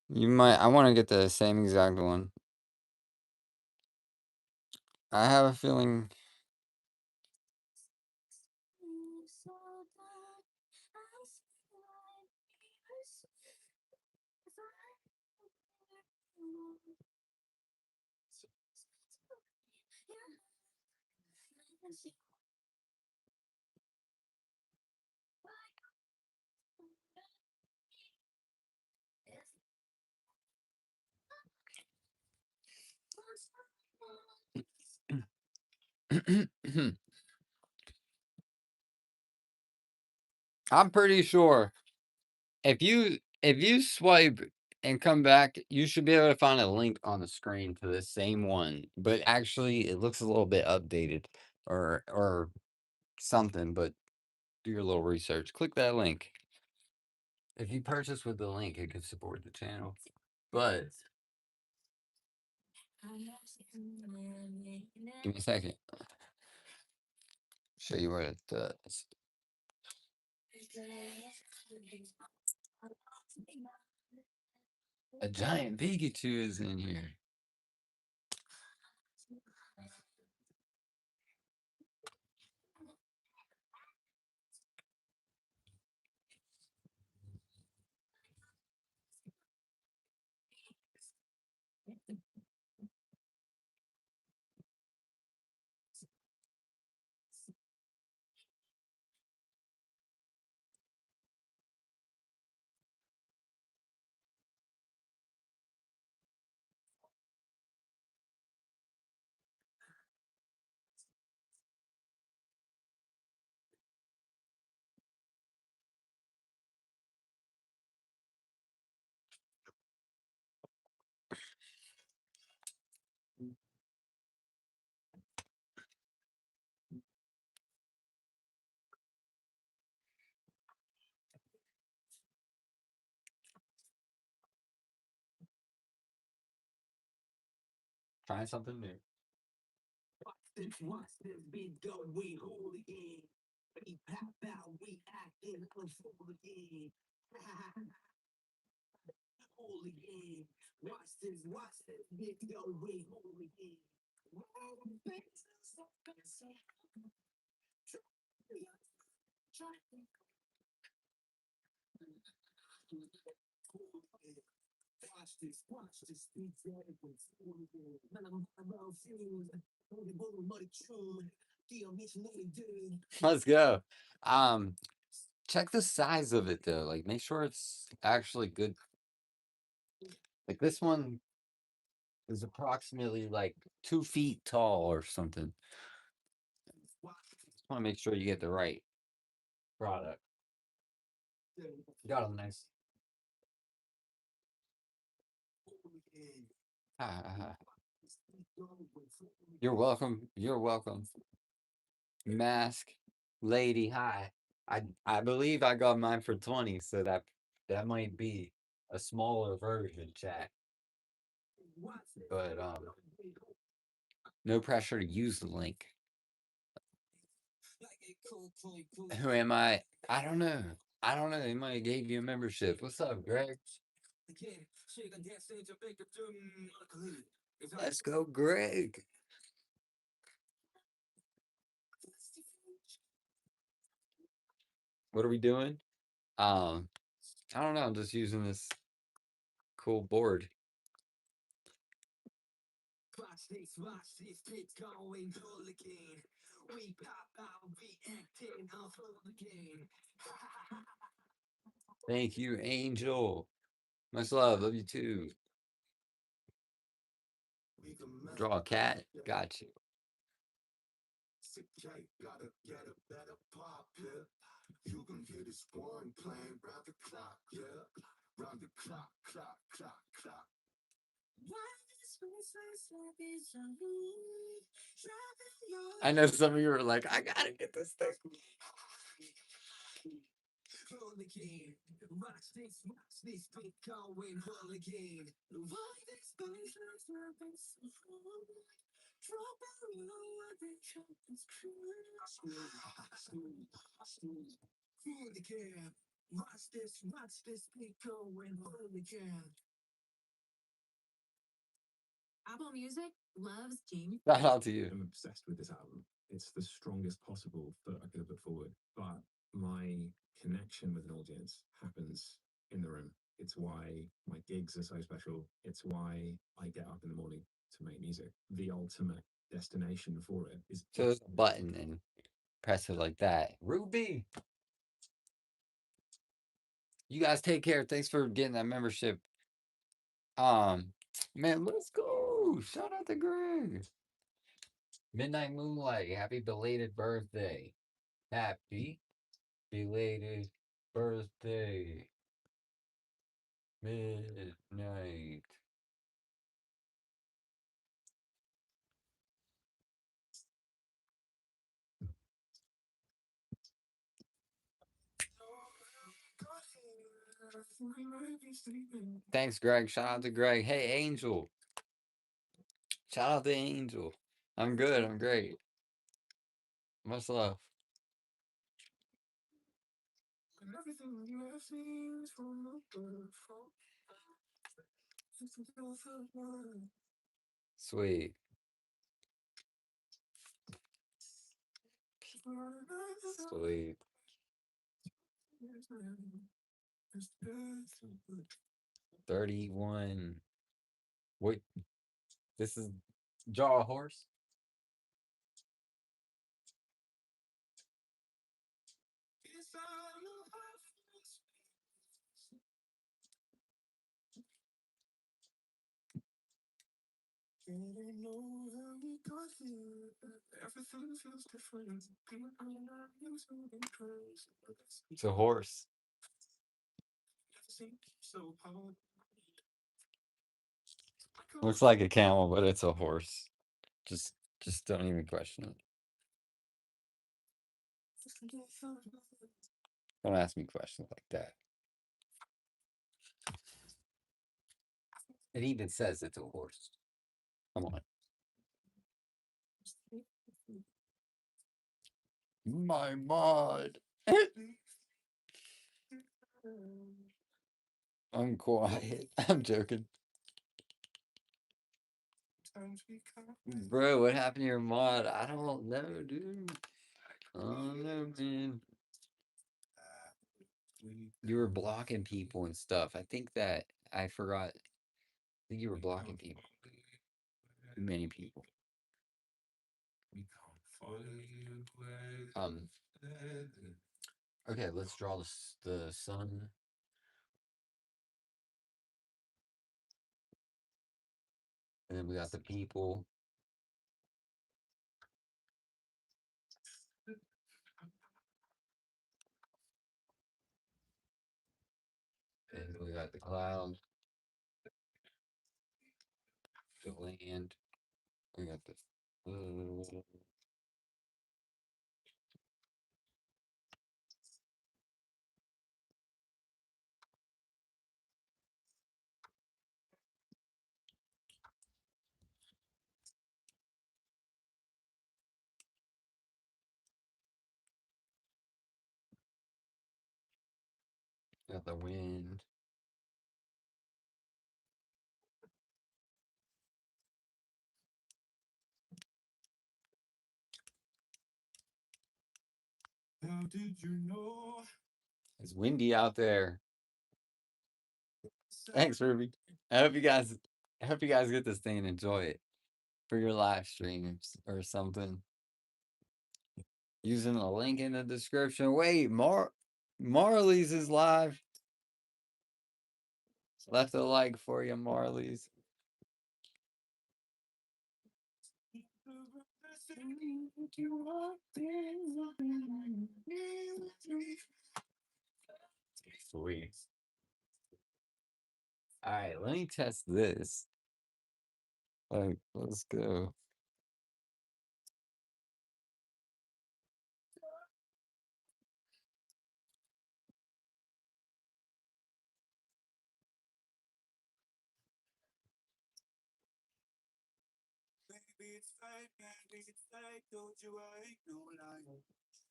you might, I want to get the same exact one. I have a feeling. I'm pretty sure if you swipe and come back, you should be able to find a link on the screen to the same one. But actually, it looks a little bit updated or something. But do your little research. Click that link. If you purchase with the link, it could support the channel. But give me a second. Show you what it does. A giant Pikachu is in here. Trying something new. Let's go. Um, check the size of it though. Like, make sure it's actually good. Like this one is approximately like 2 feet tall or something. Just want to make sure you get the right product. Got a nice. Ah, you're welcome. You're welcome. Mask lady, hi. I believe I got mine for 20, so that might be a smaller version, chat. But no pressure to use the link. Who am I? I don't know. I don't know. They might have gave you a membership. What's up, Greg? Let's go, Greg. What are we doing? I don't know. I'm just using this cool board. Thank you, Angel. Much love. Love you too. Draw a cat. Got you. I know some of you are like, I gotta get this thing. Shout out to you. I'm obsessed with this album. It's the strongest possible that I could have put forward. But my connection with an audience happens in the room. It's why my gigs are so special. It's why I get up in the morning to make music. The ultimate destination for it is So there's a button and press it like that. Ruby. You guys take care. Thanks for getting that membership. Man, let's go. Shout out to Greg. Midnight Moonlight. Happy belated birthday. Happy belated birthday. Midnight. Thanks, Greg. Shout out to Greg. Hey, Angel. Shout out to Angel. I'm good. I'm great. Much love. Sweet. Sweet. 31. Wait, this is draw a horse? It's a horse. Looks like a camel, but it's a horse. Just just don't even question it. Don't ask me questions like that. It even says it's a horse. Come on. My mod. I'm quiet. I'm joking. Bro, what happened to your mod? I don't know, dude. I don't know, man. You were blocking people and stuff. I think that I forgot. I think you were blocking people. Many people. Um. Okay, let's draw the sun. And then we got the people. And we got the clouds. The land. We got the got the wind. How did you know? It's windy out there. Thanks, Ruby. I hope you guys get this thing and enjoy it for your live streams or something. using the link in the description. Wait, Marley's is live. Left a like for you, Marley's. Sweet. All right, let me test this. Like, let's go. Baby, it's fake, baby, it's fake. Told you I ain't no lie.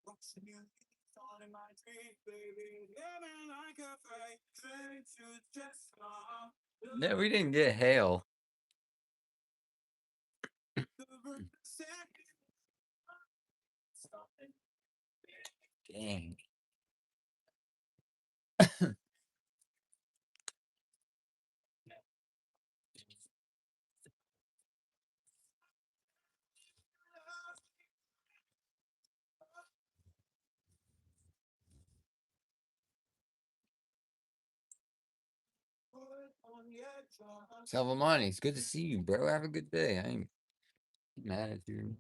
Watching you, it's all in my dreams, baby. Yeah, man, like a fake, fake to just stop. No, we didn't get hail. Dang. Salvamani, it's good to see you, bro. Have a good day. I ain't mad at you.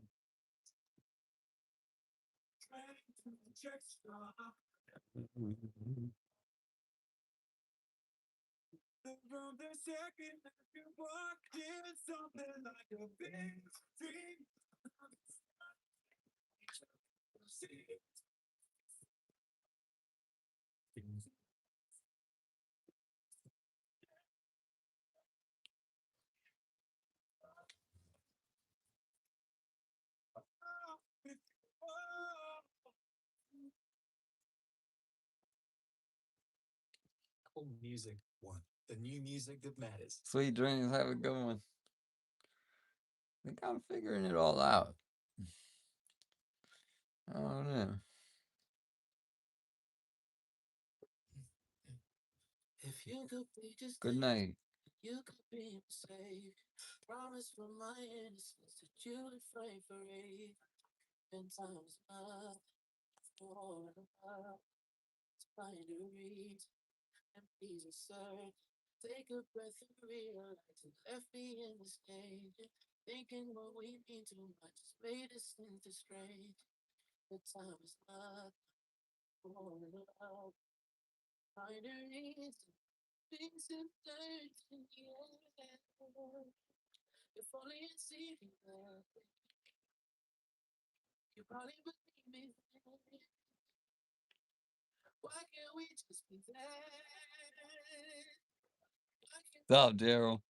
The second that you walked in, something like a big dream. Cool music one. The new music that matters. Sweet dreams. Have a good one. I think I'm figuring it all out. I don't know. If you could be just Good night. you could be safe. Promise from my innocence that you would fight for it. And time's up for love. To find a read and please assert. Take a breath and realize you left me in this stage. Thinking what we mean too much has made us into strange. The time is up for love. Find a reason. Things have turned in the air. If only you'd see me there, you probably believe me then. Why can't we just be there? What's up, Daryl?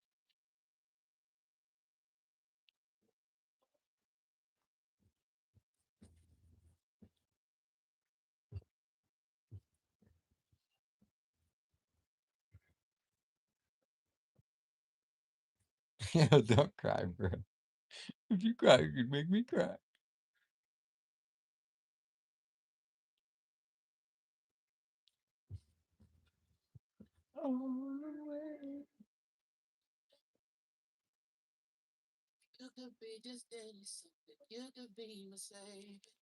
Yo, don't cry, bro. If you cry, you could make me cry. All the way. You could be just any something. You could be my savior.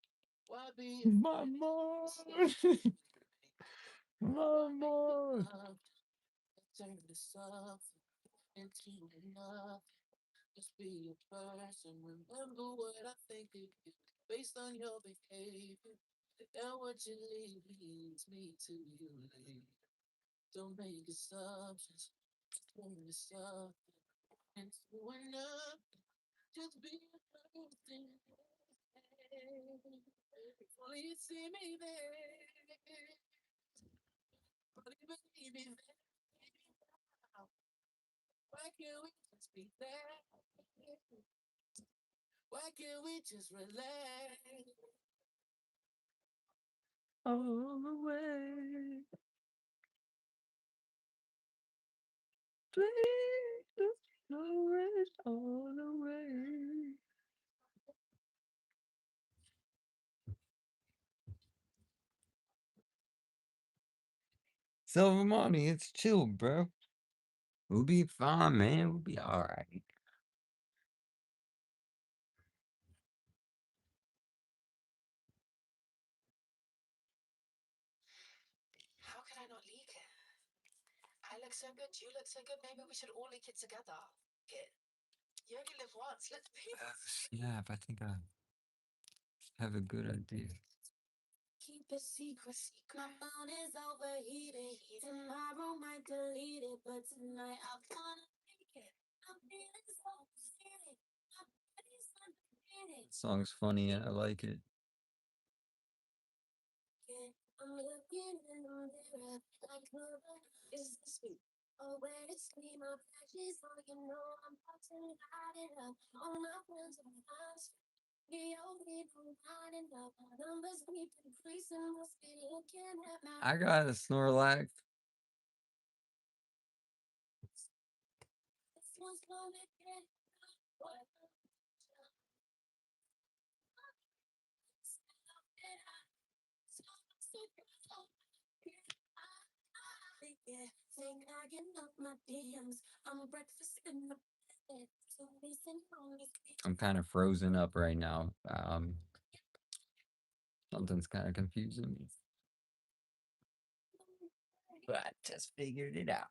Why be My mom. My mom. loved? Turn this off into enough. Just be a person. Remember what I think of you based on your behavior. And what you leave leads me to you. Don't make assumptions. Turn this off into enough. Just be a person. If only you see me there. Only believe me there. Why can't we just be there? Why can't we just relax? All the way. Please, no rest all the way. Silver Money, it's chill, bro. We'll be fine, man. We'll be all right. Yeah, I think I have a good idea. Song's funny and I like it. I got a Snorlax. I'm kind of frozen up right now. Something's kind of confusing me. But I just figured it out.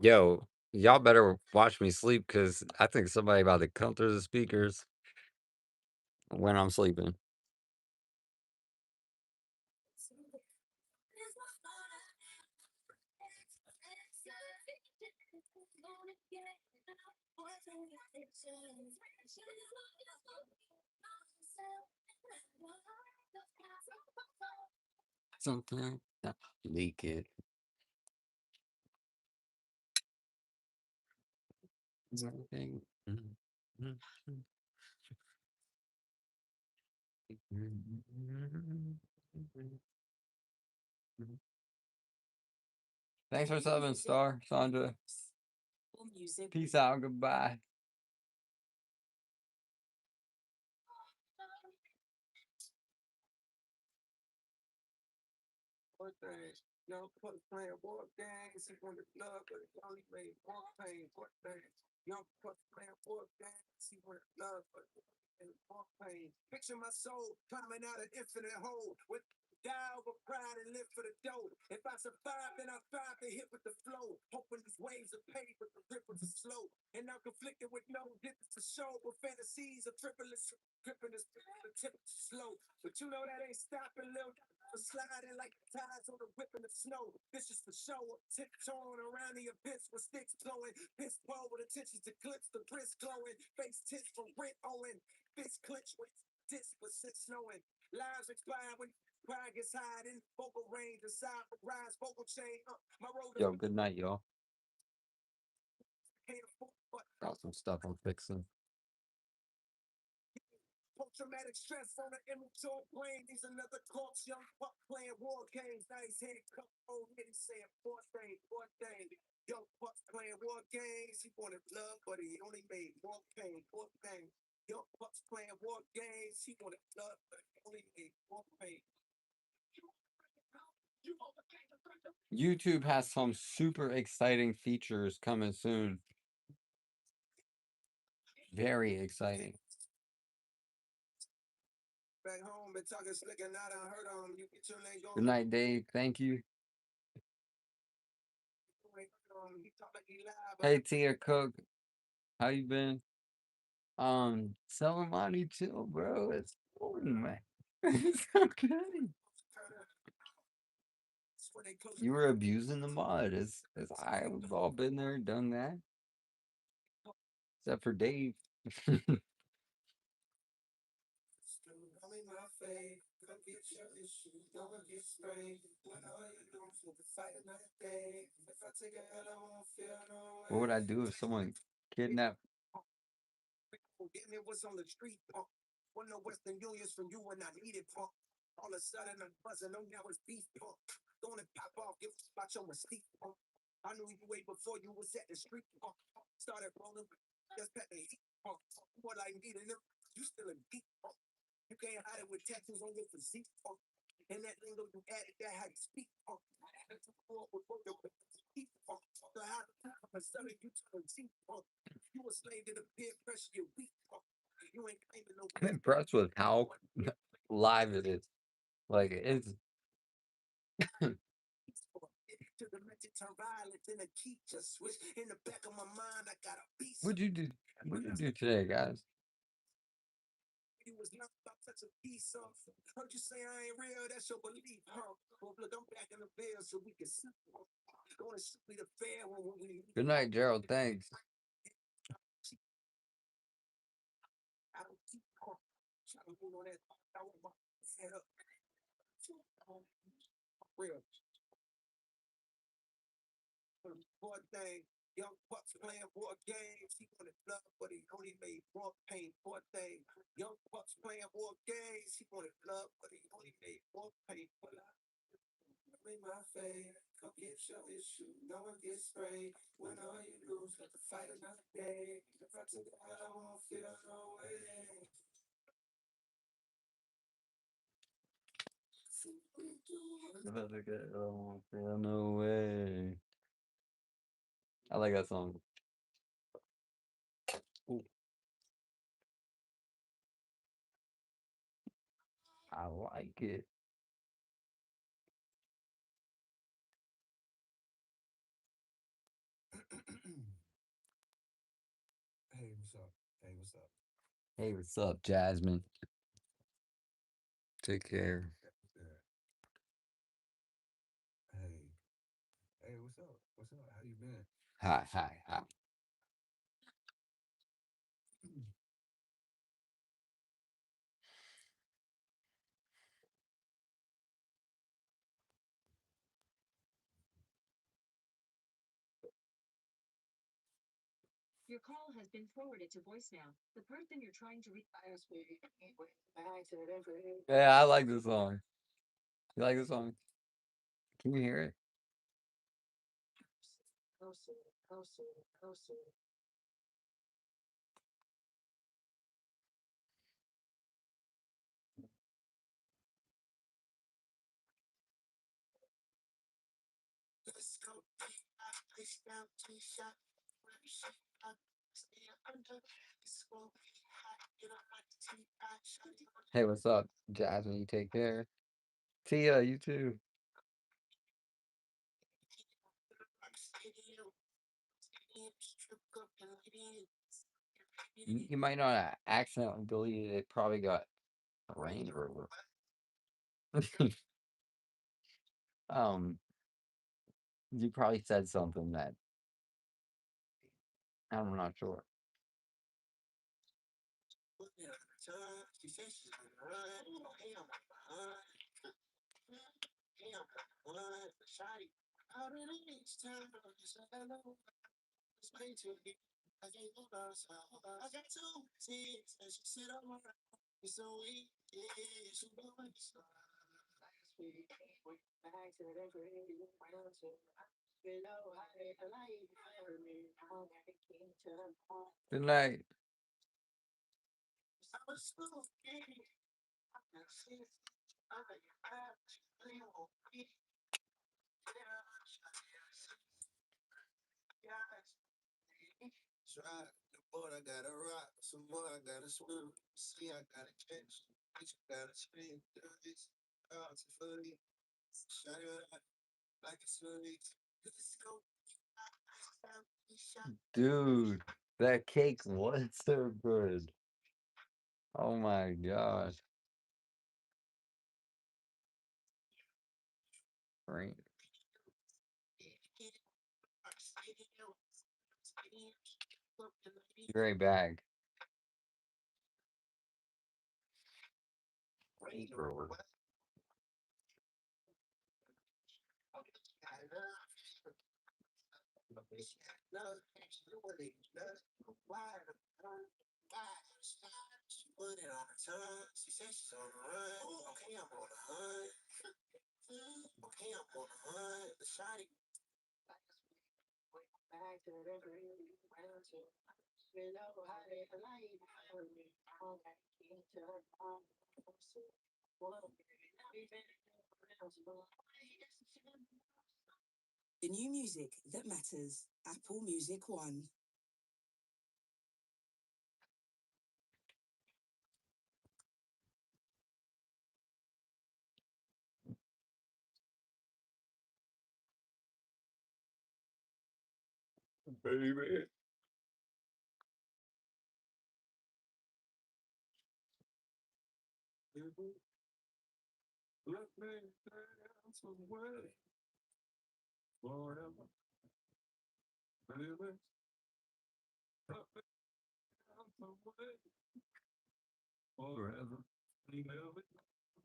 Yo, y'all better watch me sleep because I think somebody about to come through the speakers when I'm sleeping. Something leak it. Is everything? Thanks for subbing, Star Sandra. Peace out. Goodbye. What thing? Young pup playing war games. He wanted love, but it only made more pain. What thing? Young pup playing war games. He wanted love, but it only made more pain. Picture my soul climbing out an infinite hole with die over pride and live for the dough. If I survive, then I thrive to hit with the flow. Hoping these waves are paid, but the ripples are slow. And I'm conflicted with no difference to show. But fantasies are triplets, gripping the tip slow. But you know that ain't stopping, little. Sliding like tides on the whip in the snow. This is for show. Tiptoeing around the abyss with sticks blowing. Piss pole with intentions to clips the wrist glowing. Face tits for rent owing. Fist clench with disc with snowing. Lives expire when pride gets hiding. Vocal range, aside for rise, vocal chain. My road. Yo, good night, y'all. Got some stuff I'm fixing. Post-traumatic stress on an immature brain. He's another corpse, young pup playing war games. Now he's handcuffed, old nigga saying poor thing, poor thing. Young pup playing war games. He wanted love, but he only made more pain, poor thing. Young pups playing war games. He wanted love, but he only made more pain. YouTube has some super exciting features coming soon. Very exciting. Back home, been talking slick and I done heard on you. Get your name going. Good night, Dave. Thank you. Hey, Tia Cook. How you been? Selling money too, bro. It's fun, man. It's okay. You were abusing the mod. It's I We've all been there, done that. Except for Dave. What would I do if someone kidnapped? It was on the street, one no Western Unions from you when I needed punk. All of a sudden I'm buzzing, oh now it's beef punk. Don't it pop off, give about your mystique punk. I knew you way before you was at the street punk. Started rolling, just pat the heat punk. What I needed them, you still a deep punk. You can't hide it with tattoos on your physique punk. And that lingo you added, that how you speak punk. So how the sudden you turn cheap punk. You a slave to the peer pressure, you weak punk. You ain't claiming no I'm impressed with how live it is. Like it's to the message turn violent, then a key just switch. In the back of my mind, I got a beast. what'd you do? What'd you do today, guys? You was not about such a piece of. Heard you say I ain't real, that's your belief, huh? Well, look, I'm back in the bill so we can sleep. Going to sleep the fair when we. Good night, Gerald. Thanks. I don't keep trying to move on that. I want my head up. Real. Poor thing. Young pups playing board games. He wanted love, but he only made more pain. Poor thing. Young pups playing board games. He wanted love, but he only made more pain. Well, I in my face. Come get your issue. No one gets sprayed. When all you lose, let the fight another day. If I took it out, I won't feel no way. No way. I like that song. Ooh, I like it. Hey, what's up? Hey, what's up? Hey, what's up, Jasmine? Take care. Yeah. Hey, hey, what's up? What's up? How you been? Hi, hi, hi. Your call has been forwarded to voicemail. The person you're trying to reach. Yeah, I like this song. You like this song? Can you hear it? Let's go. Ice down, T-shot. Stay under. It's gonna be hot. Get on my T-I. Hey, what's up, Jasmine? You take care. Tia, you too. You might not have accidentally deleted it. Probably got rained over. um, you probably said something that I'm not sure. Good night. Try the board, I gotta rock. Some more, I gotta swim. See, I gotta catch. Bitch, you gotta spin. This out to fully. Shut it up like it's fully. Let's go. Dude, that cake was so good. Oh my gosh. Right. Gray bag. The new music that matters. Apple Music One. Baby. Let me dance away forever, baby. Let me dance away forever,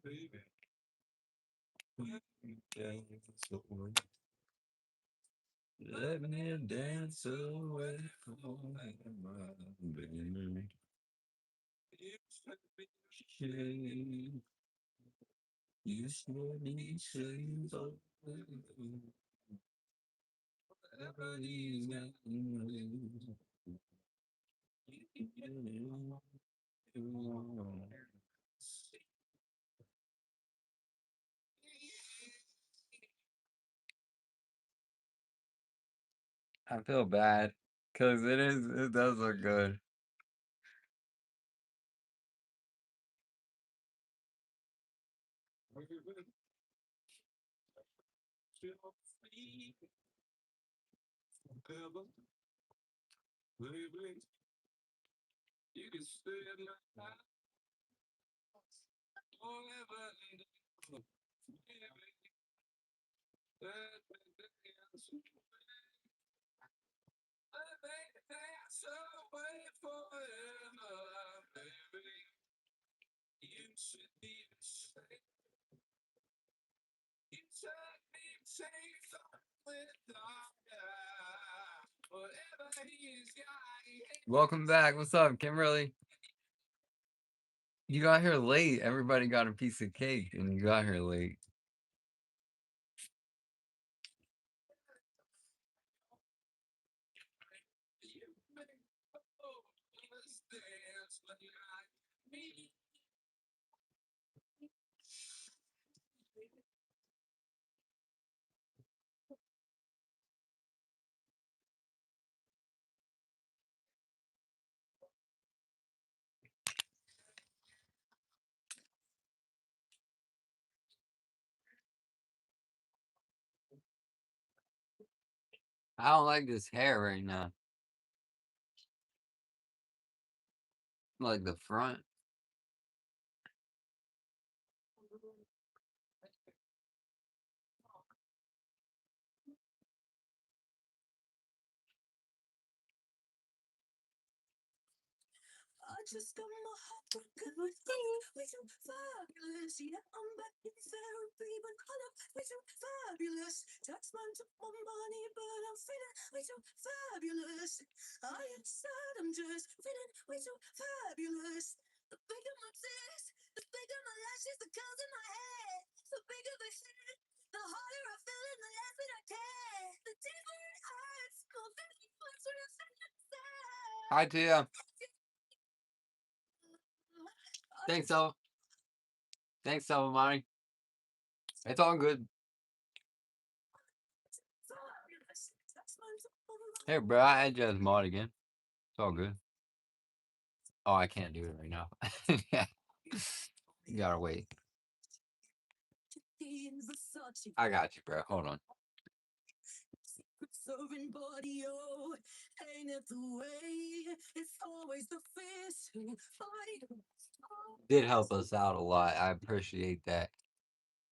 baby. Let me dance away. Let me dance away forever, baby. You should be ashamed. You should be ashamed of whatever he's got in you. I feel bad because it does look good. You can stay in my house forever and ever. Let me dance away forever, baby. You should be ashamed. You should be ashamed with whatever he's got. Welcome back. What's up, Kimberly? You got here late. Everybody got a piece of cake, and you got here late. I don't like this hair right now. Like the front. I just got my heart broken with you. Way too fabulous. Yeah, I'm back in therapy, but I love way too fabulous. Tax man took my money, but I'm feeling way too fabulous. I ain't sad, I'm just feeling way too fabulous. The bigger my tits, the bigger my lashes, the curls in my hair. The bigger the shit, the harder I feel and the less that I care. The deeper it hurts, more than it hurts when I'm sad. Hi, Tia. Thanks, so. Thanks, so, Monty. It's all good. Hey, bro, I add you as mod again. It's all good. Oh, I can't do it right now. Yeah. You gotta wait. I got you, bro. Hold on. Serving body, oh, ain't it the way? It's always the fist who fight. Did help us out a lot. I appreciate that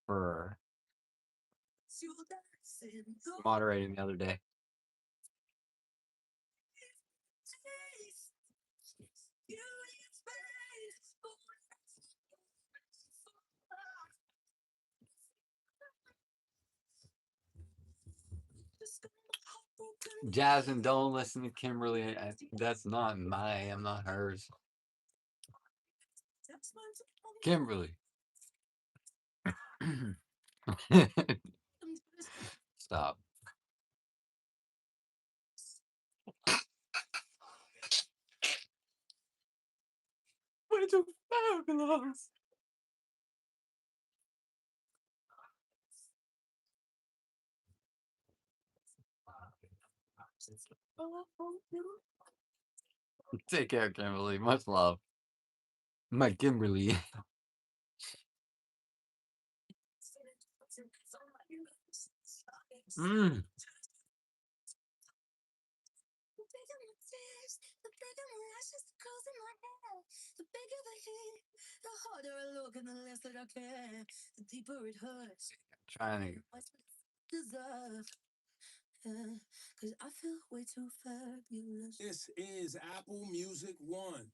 for moderating the other day. Jasmine, don't listen to Kimberly. That's not I'm not hers. Kimberly. Stop. What is a fabulous? Take care, Kimberly. Much love. My Kimberly. Mm. Trying This is Apple Music One.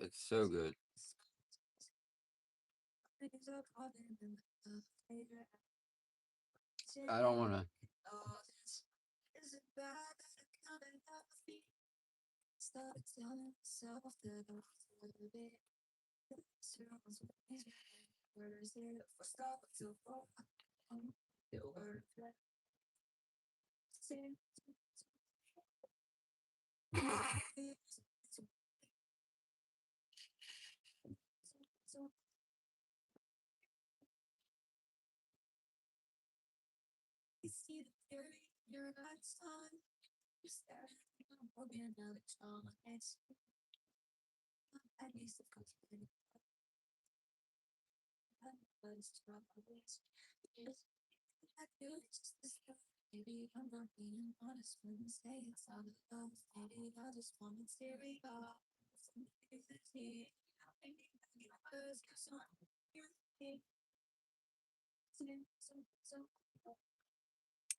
it's so good. I don't want to.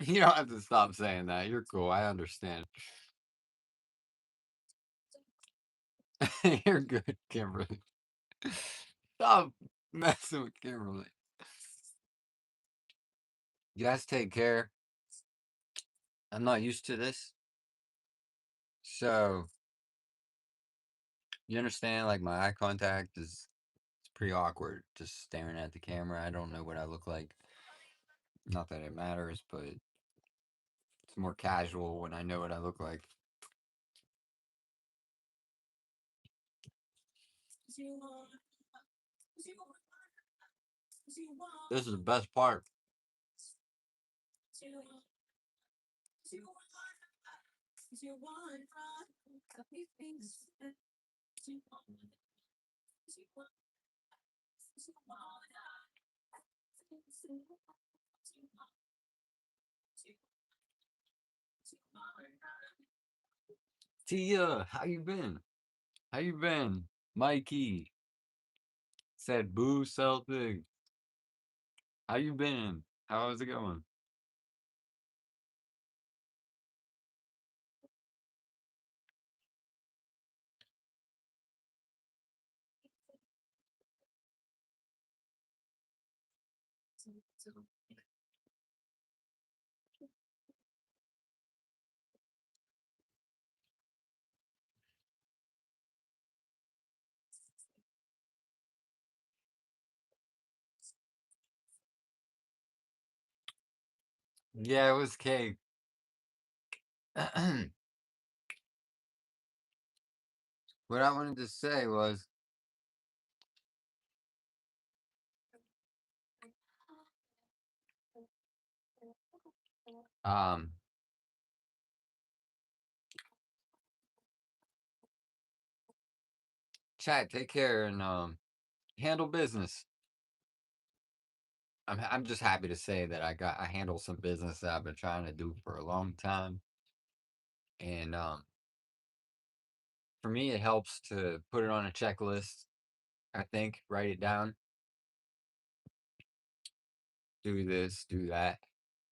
You don't have to stop saying that. You're cool. I understand. You're good, Kimberly. Stop messing with Kimberly. You guys take care. I'm not used to this. So, you understand, like, my eye contact is it's pretty awkward just staring at the camera. I don't know what I look like. Not that it matters, but it's more casual when I know what I look like. This is the best part. Tia, how you been? How you been? Mikey said, "Boo, Celtic." How you been? How's it going? Yeah, it was cake. What I wanted to say was, um, chat, take care and handle business. I'm just happy to say that I handle some business that I've been trying to do for a long time, and for me it helps to put it on a checklist. I think write it down do this, do that,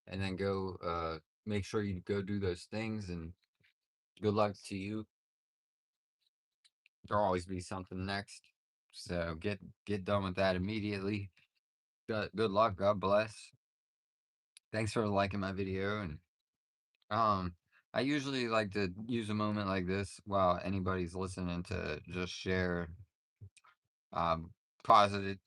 and then go make sure you go do those things, and good luck to you. There'll always be something next. So get done with that immediately. Good luck. God bless. Thanks for liking my video. And um I usually like to use a moment like this while anybody's listening to just share um positive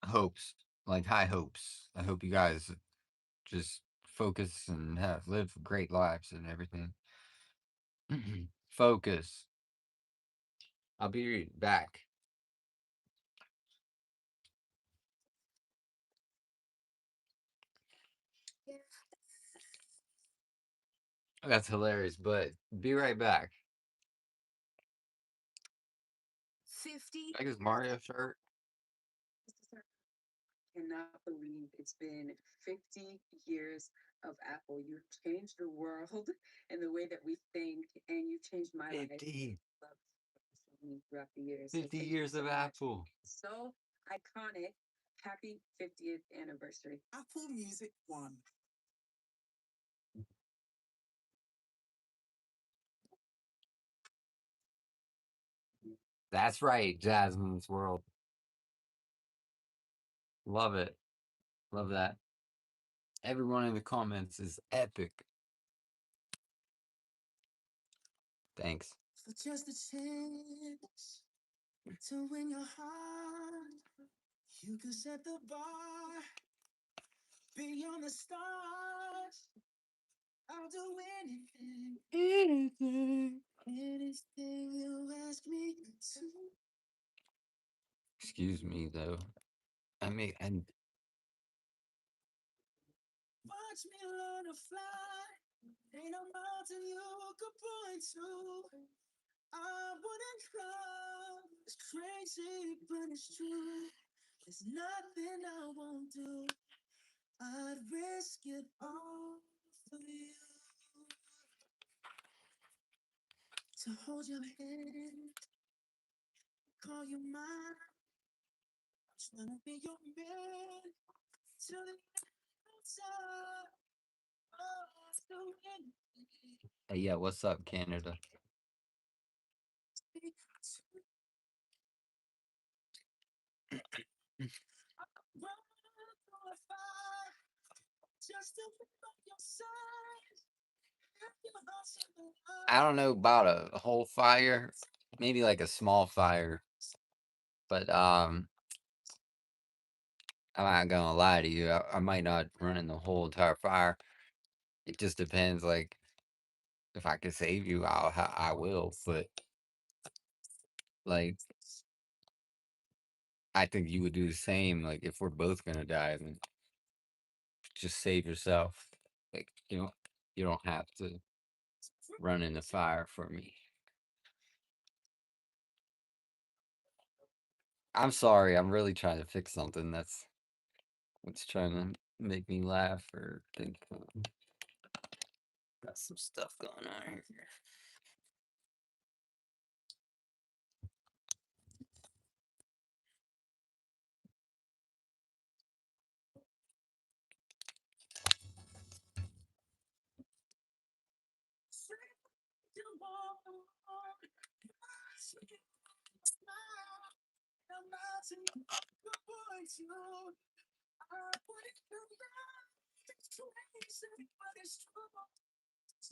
hopes, like high hopes. I hope you guys just focus and have live great lives and everything. Focus. I'll be back. That's hilarious, but be right back. 50. I guess Mario shirt. Cannot believe it's been 50 years of Apple. You've changed the world and the way that we think, and you've changed my life. 50. Throughout the years. So 50 thank you years so of much. Apple. So iconic. Happy 50th anniversary. Apple Music One. That's right, Jasmine's World. Love it. Love that. Everyone in the comments is epic. Thanks. For just a chance to win your heart, you could set the bar beyond the stars. I'll do anything, anything you ask me to. Excuse me, though. I mean, and Watch me learn to fly. Ain't a mountain you could point to. I wouldn't come. It's crazy, but it's true. There's nothing I won't do. I'd risk it all for you. To hold your hand, call you mine. I'm trying to be your man till the outside. Oh, still anything. hey, yeah, what's up, Canada? Just to be by your side. I don't know about a whole fire, maybe like a small fire, but I'm not gonna lie to you. I might not run in the whole entire fire. It just depends. Like if I can save you, I will. But like I think you would do the same. Like if we're both gonna die, then just save yourself. Like you don't have to run in the fire for me. I'm sorry. I'm really trying to fix something that's what's trying to make me laugh or think. Got some stuff going on here.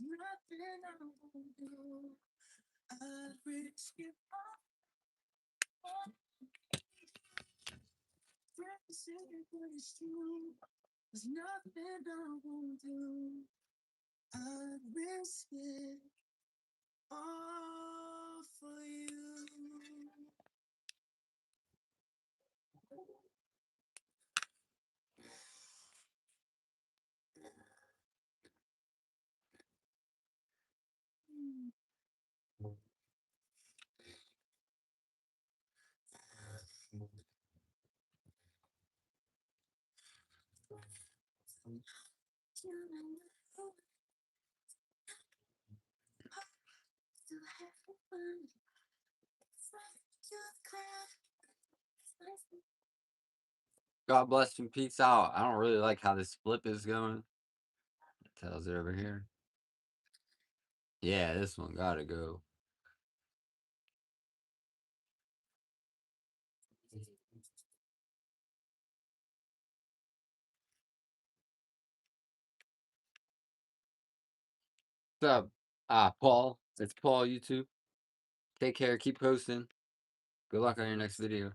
Nothing I won't do. I'd risk it all. Friends say that it's true. There's nothing I won't do. I'd risk it all for you. Still having fun. It's like you're the crowd. God bless and peace out. I don't really like how this flip is going. It tells it over here. Yeah, this one gotta go. What's up? Paul. It's Paul, YouTube. Take care. Keep posting. Good luck on your next video.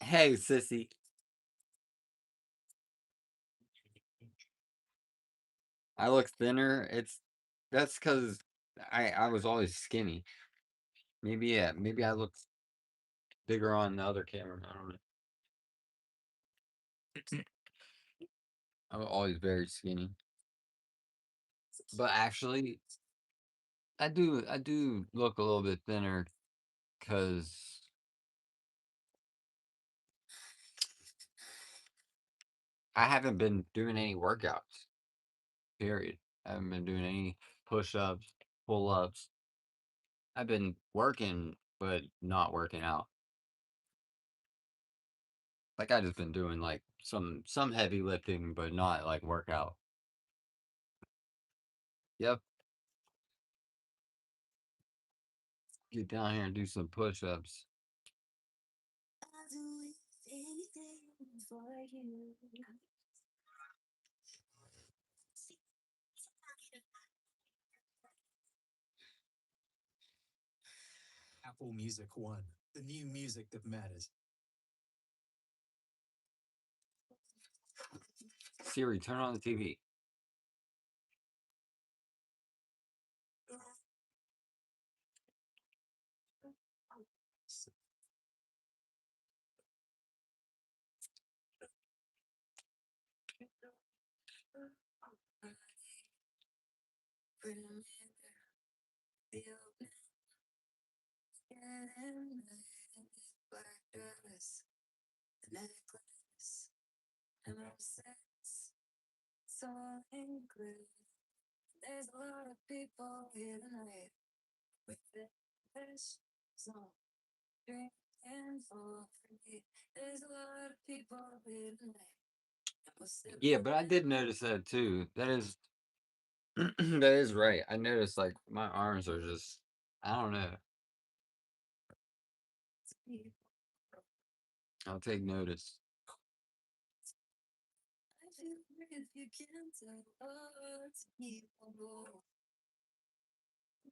Hey, sissy. I look thinner. That's because I was always skinny. Maybe yeah. Maybe I look bigger on the other camera. I don't know. I was always very skinny. But actually, I do look a little bit thinner because I haven't been doing any workouts. Period. I haven't been doing any push-ups, pull-ups. I've been working, but not working out. Like I just been doing like some heavy lifting, but not like workout. Yep. Get down here and do some push-ups. Apple Music One, the new music that matters. Siri, turn on the TV. Yeah, but I did notice that too. That is that is right. I noticed like my arms are just I don't know. I'll take notice.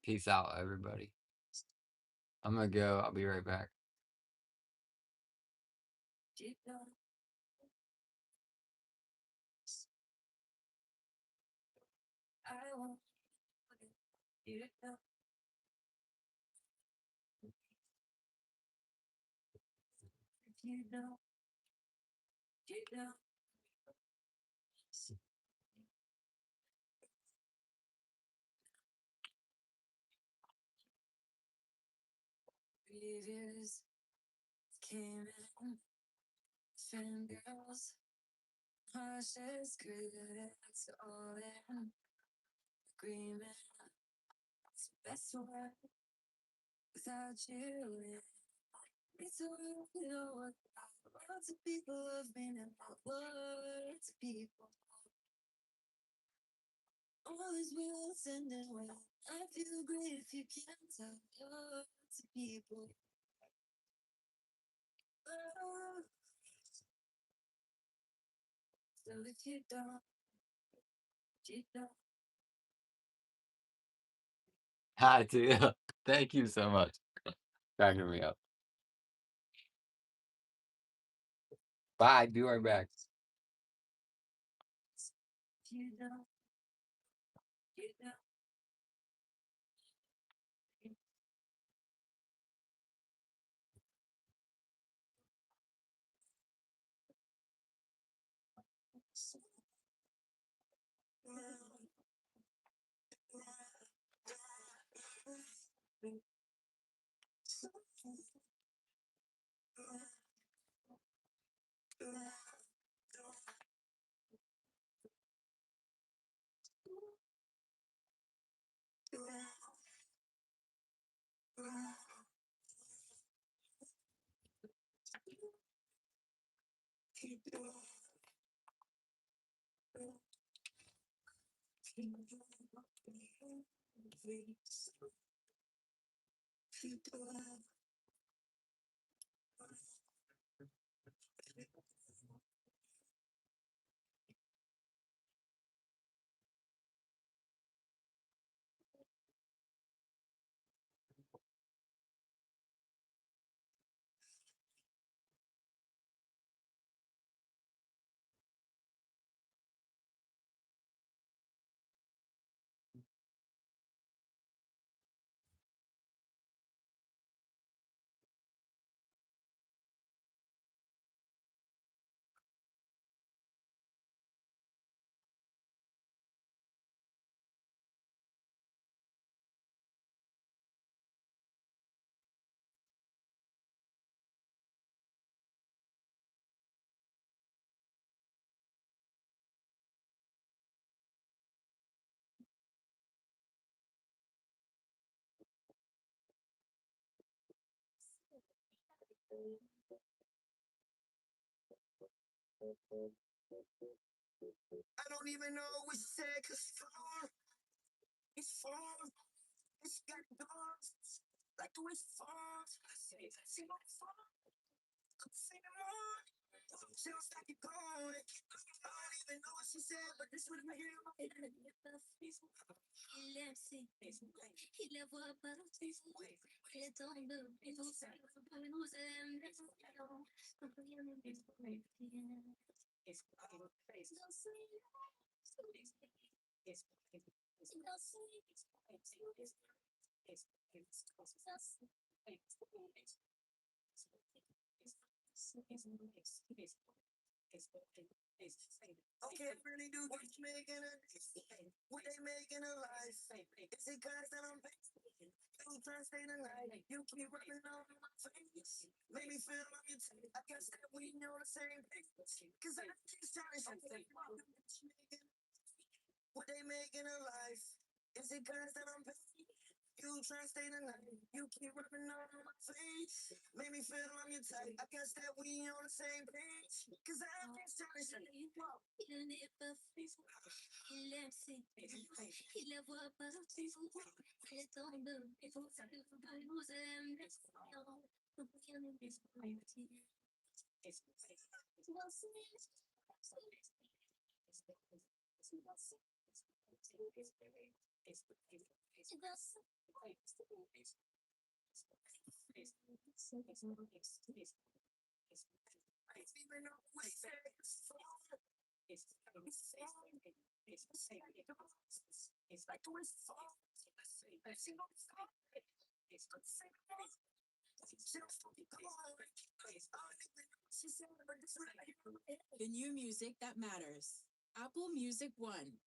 Peace out, everybody. I'm gonna go. I'll be right back. Hi, too. Thank you so much. Backing me up. Bye. Be right back. I don't even know what she said, cause it's far, it's got dogs, like the way she falls. She don't fall, could sing along. She don't stop you going. I don't even know what she said, but this was my hero. Okay, I really do what you making a what they making a life. Is it cause that I'm you trying to stay the night? You keep rubbing on my face. Make me feel like it's I guess that we know the same thing. Cause I just trying to say what they making a life. Is it cause that I'm you try to stay the night. You keep rubbing on my face. Make me feel on your tight. I guess that we on the same page. Cause I'm just trying to say I don't even know what to say. It's like the way it's fall. She don't stop. It's good to say she don't stop you going. I don't even know what she said, but this is like The new music that matters. Apple Music One.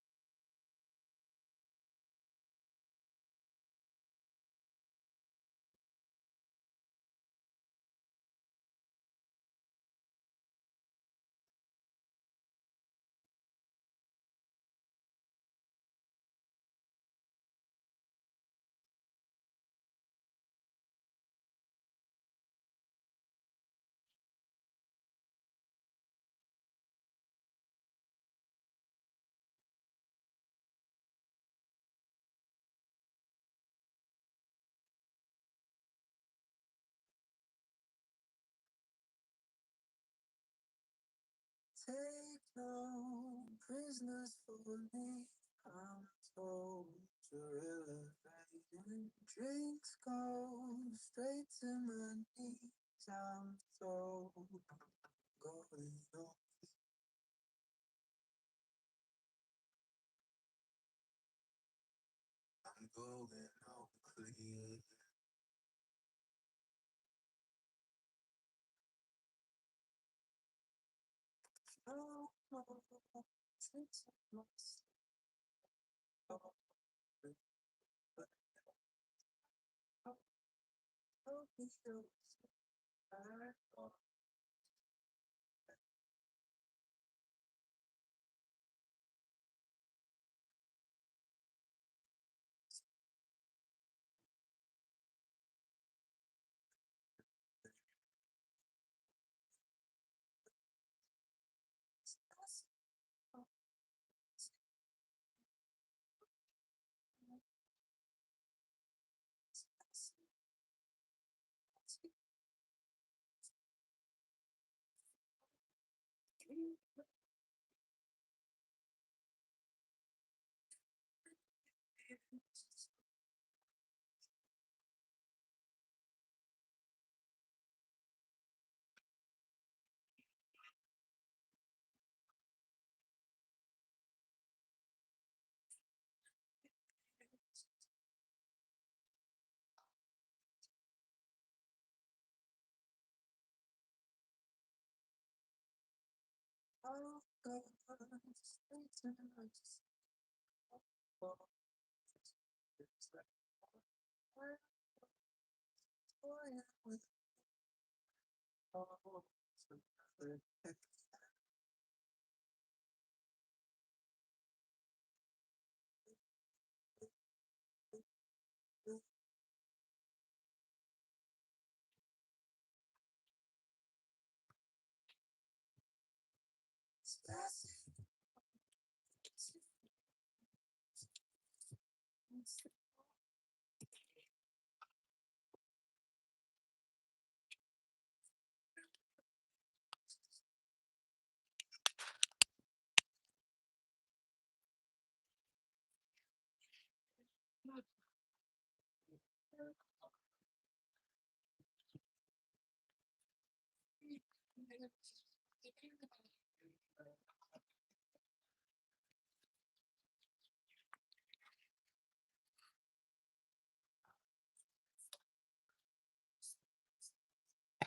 take no prisoners for me. I'm told to really drinks go straight to my knees. I'm told going on.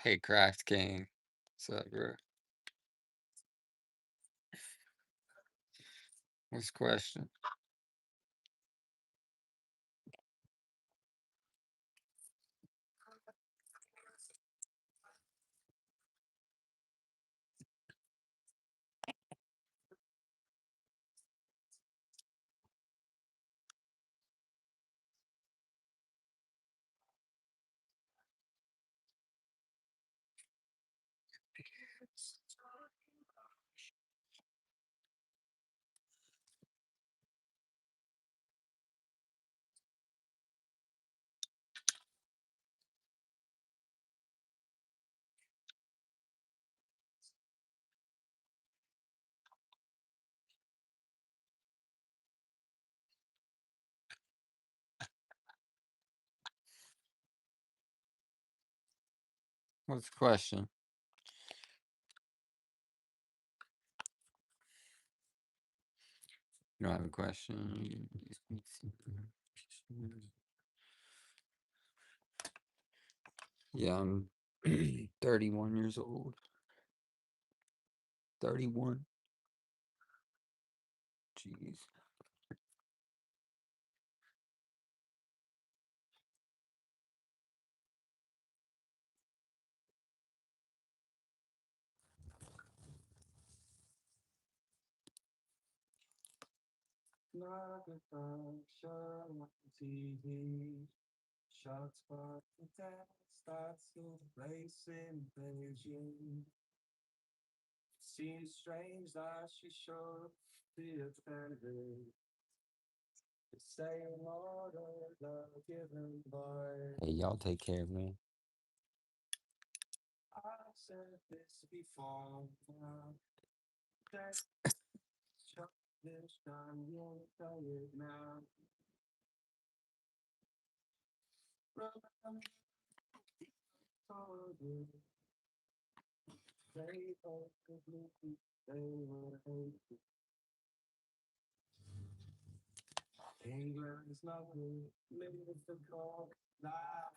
Hey, Craft King. What's up, bro? What's the question? What's the question? You don't have a question? Yeah, I'm 31 years old. 31. Jeez. Hey, y'all take care, man. Anger is not good. Maybe it's the cold life.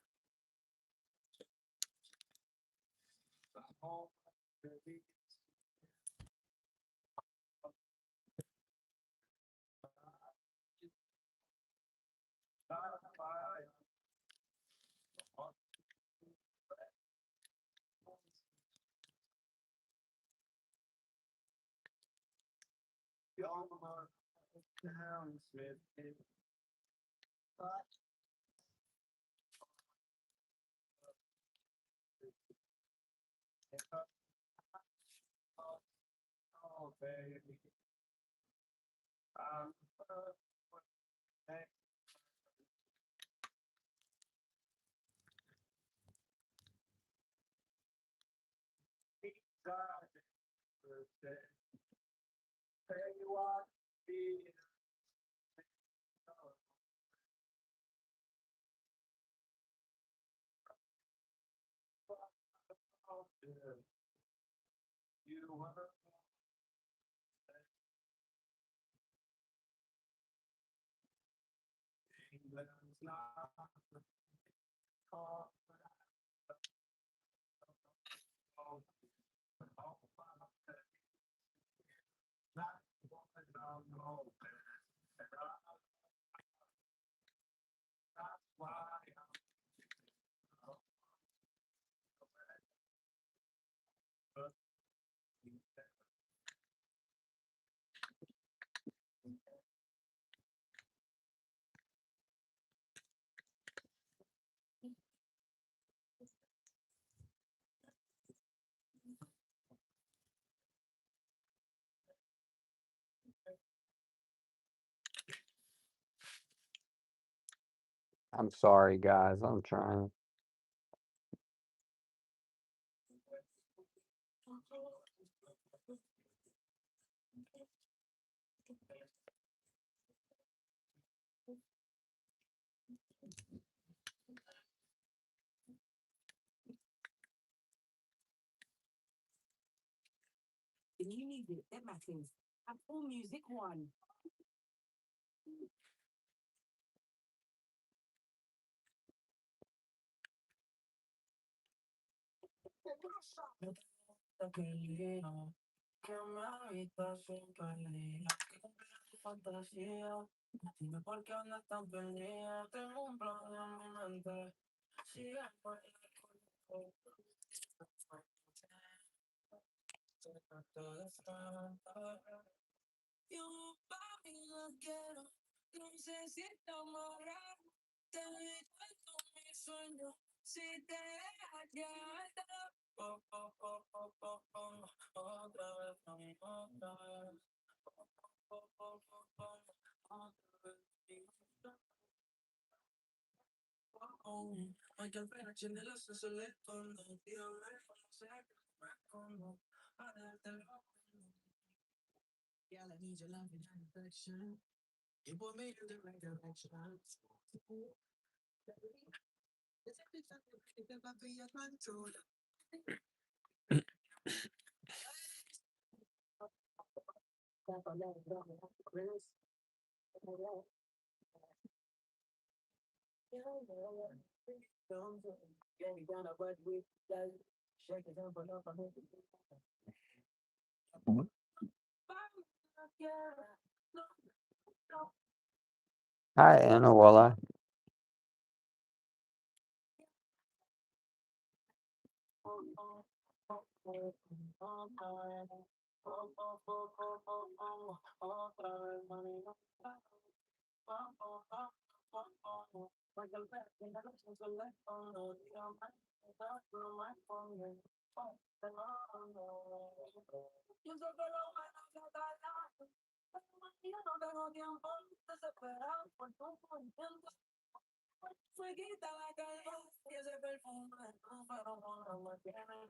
Home, baby. Down, Smith. Oh, baby. I'm Tell you what, you were England's not called. That's why I'm sorry, guys. I'm trying. you need it. That matters. Apple Music One. Que me habitas sin pelea, que cumple tu fantasía. Dime por qué andas tan perdida. Tengo un plan en mi mente. Sigue por el yo papi lo quiero, no sé si enamorar, te cuento mi sueño, si te dejas llevar, otra vez, mami, otra vez, hay que esperar que le hace selecto, no quiero ver cómo se como, a darte yeah, I need your love and affection. You put me in the right direction. Hi, Anna Walla. Fueguita la calma y ese perfume, pero no me tiene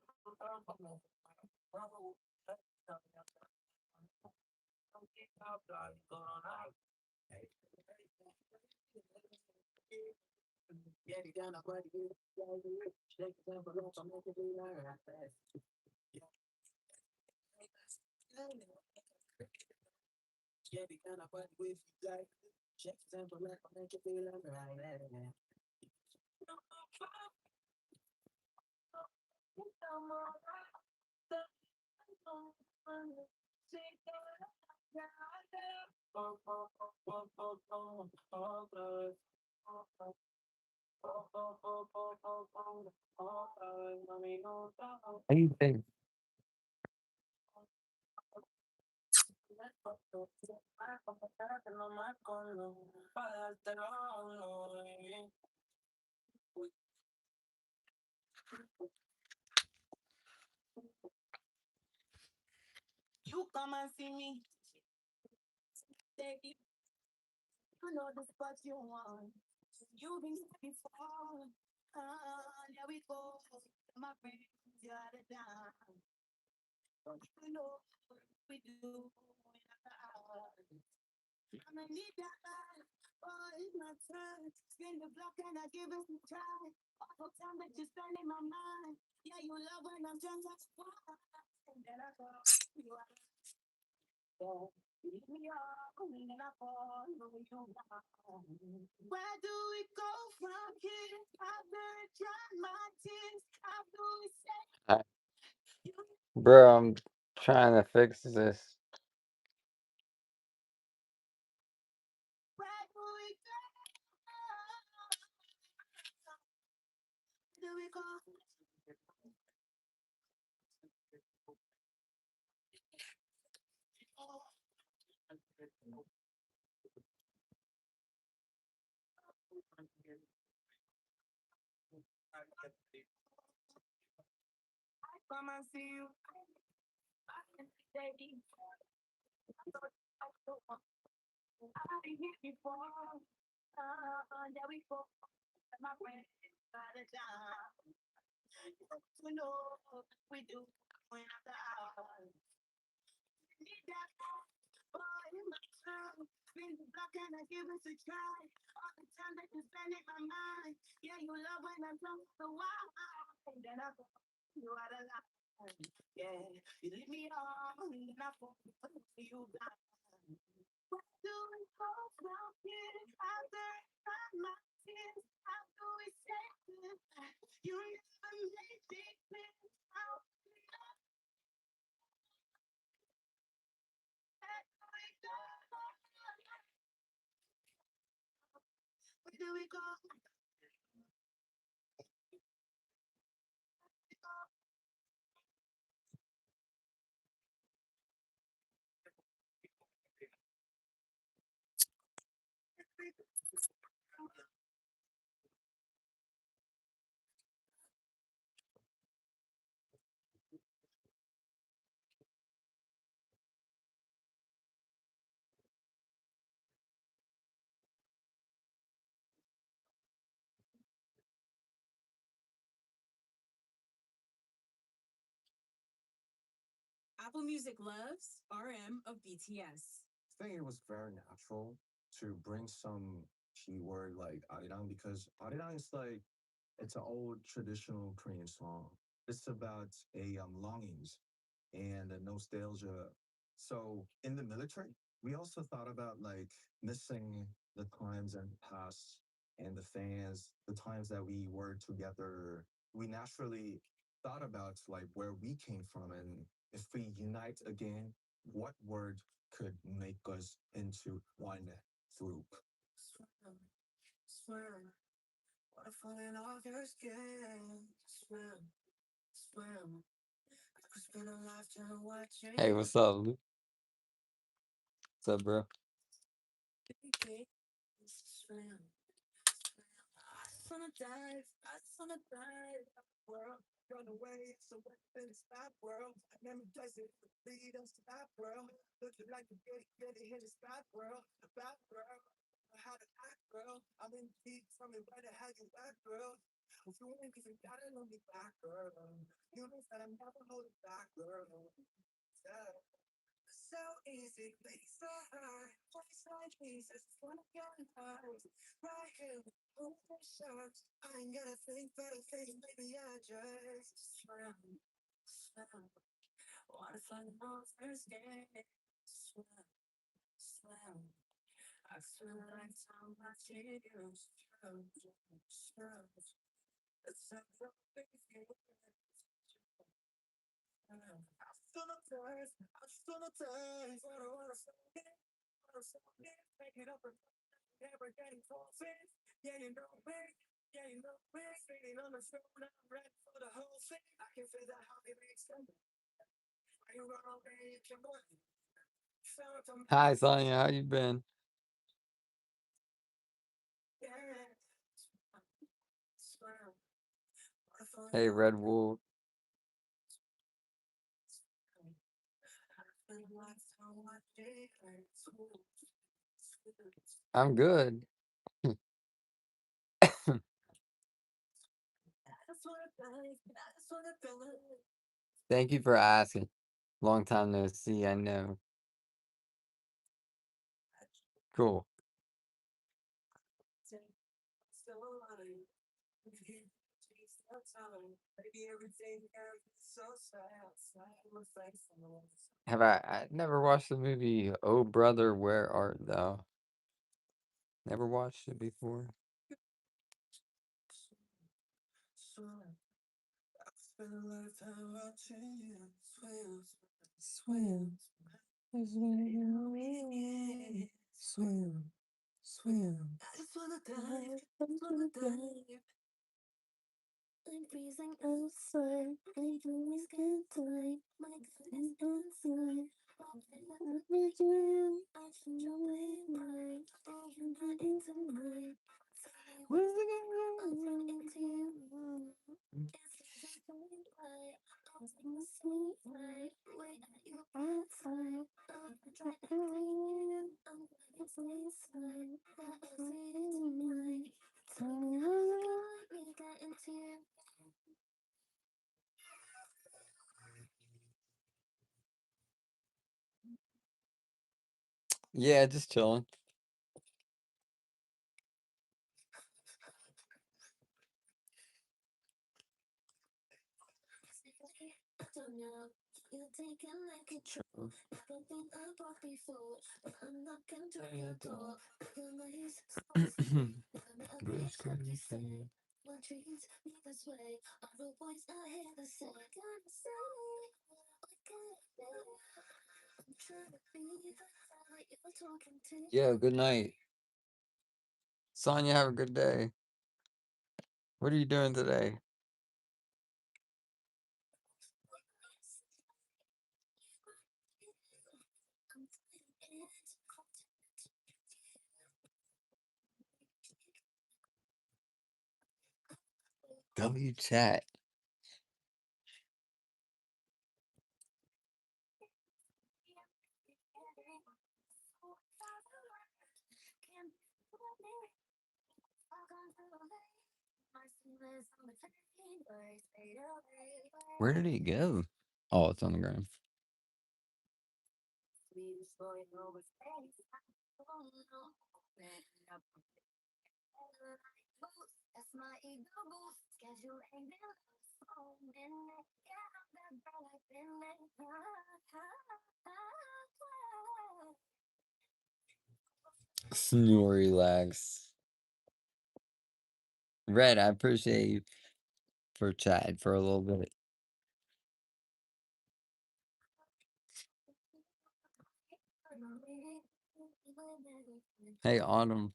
yeah, you gonna put you, shake it up, I'll make it be like that. Yeah, you gonna put with you, Check the temperament, make you feel alright. How you think? You come and see me, baby. You know the spot you want. You've been here before. There we go. My friends, you're the down. You know we do. I'ma need that man. Oh, it's my turn. Spin the block and I give it some time. All the time that you spend in my mind. Yeah, you love when I'm drunk, that's why. And then I go, you are there. You leave me up, and then I fall, no, you don't. Where do we go from here? After I dry my tears, how do we say you? Bro, I'm trying to fix this. Where do we go? Where do we go? Come and see you. Baby. I didn't hit before. There we go. My friend, by the time. You know, we do when after hours. Need that boy in my tongue. Spin the block and I give it a try. All the time that you spend in my mind. Yeah, you love when I'm drunk, so why? And then I go, you out of line. Yeah, you leave me on, and then I fall for you back. What do we go from here? After I my tears, how do we say this? You never made me clear. How do we go? Where do we go? Apple Music loves RM of BTS. I think it was very natural to bring some keyword like Arirang because Arirang is like it's an old traditional Korean song. It's about a longings and a nostalgia. So in the military, we also thought about like missing the times and past and the fans, the times that we were together. We naturally thought about like where we came from and if we unite again, what word could make us into one group? Swim, swim, water falling off your skin. Swim, swim. I could spend a lifetime watching Hey, you what's up, Luke? What's up, bro? swim. I just wanna dive. I just wanna dive. World, run away. So what in stop world? I never does it. Lead us to that world. Looking like a getty hit a spot world. A bad world. I had a act, girl. I'm in deep from it right ahead you back, girl. If you ain't cause you gotta love me back, girl. You know that I'm never holding back, girl. Yeah. So easy, but so hard. Just like Jesus, wanna get hard. Right here, with the shots. I ain't gotta think, but I think maybe I just swim, swim. Wanna find the monster's game. Swim, swim. Hi, Sonya. How you been? Hey, Red Wolf. I'm good. Thank you for asking. Long time no see, I know. Cool. I never watched the movie Oh Brother, Where Art Thou? Never watched it before. Swim, swim, swim. I'm freezing outside. I'm doing skin tight. My gun is inside. I'm with you. I should jump in right. Oh, you're not into mine. I'm running to you. It's just something right. I'm taking a sweet right. Wait at you outside. I'm trying to you. I'm going to inside. I'm sitting tonight. Tell me how we got into. Yeah, just chilling. You take it like a troll. Everything I bought before, but I'm knocking through your door. Your nice, spicy. I'm what you say. My trees me this way. All the boys out here the same. Gotta say, what can I do? I'm trying to be the guy you're talking to. Yeah, good night. Sonya, have a good day. What are you doing today? W chat. Where did he go? Oh, it's on the ground. Snorlax. Red, I appreciate you for chatting for a little bit. Hey, Autumn.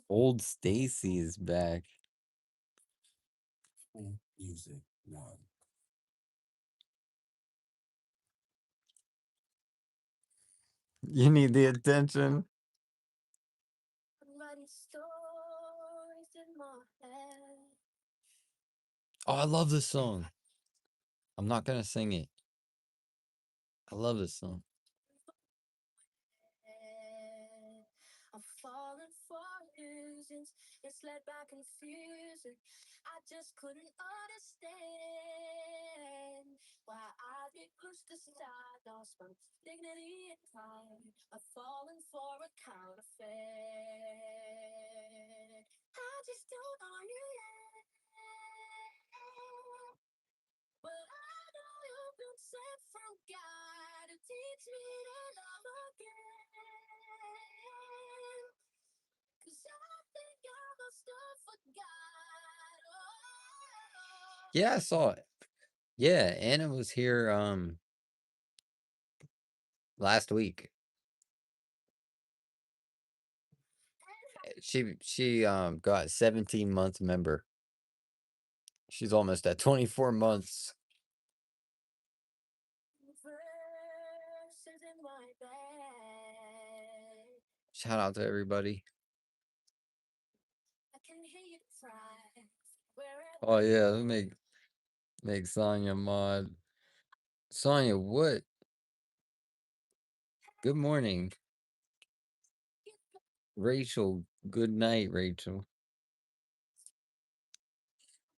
Old Stacy is back. Music one. You need the attention. Oh, I love this song. I'm not gonna sing it. I love this song. It's led by confusion. I just couldn't understand why I get pushed aside, lost my dignity and pride. I've fallen for a counterfeit. I just don't know you yet. But I know you've been sent from God to teach me to love again. 'Cause I think I must have forgot. Oh. Yeah, I saw it. Yeah, Anna was here last week. She got 17 month member. She's almost at 24 months. Verses in my bag. Shout out to everybody. I can hear you cry. Wherever Oh yeah, let me make Sonya mod. Sonya, what? Good morning. you go, Rachel, good night, Rachel.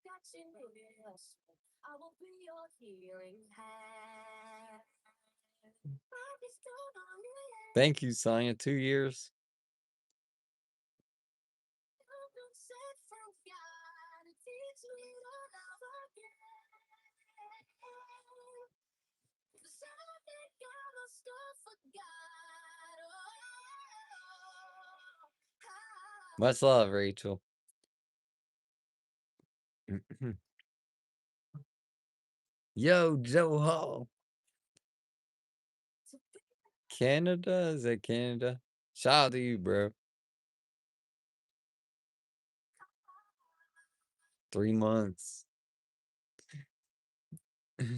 got you near us. I will be your healing hand. I just don't know you yet. Thank you, Sonya. 2 years. You've been sent from God to teach me to love again. 'Cause I think I must have forgot. Oh, Much love, Rachel. Yo, Joe Hall. to be Canada? Is that Canada? Shout out to you, bro. 3 months.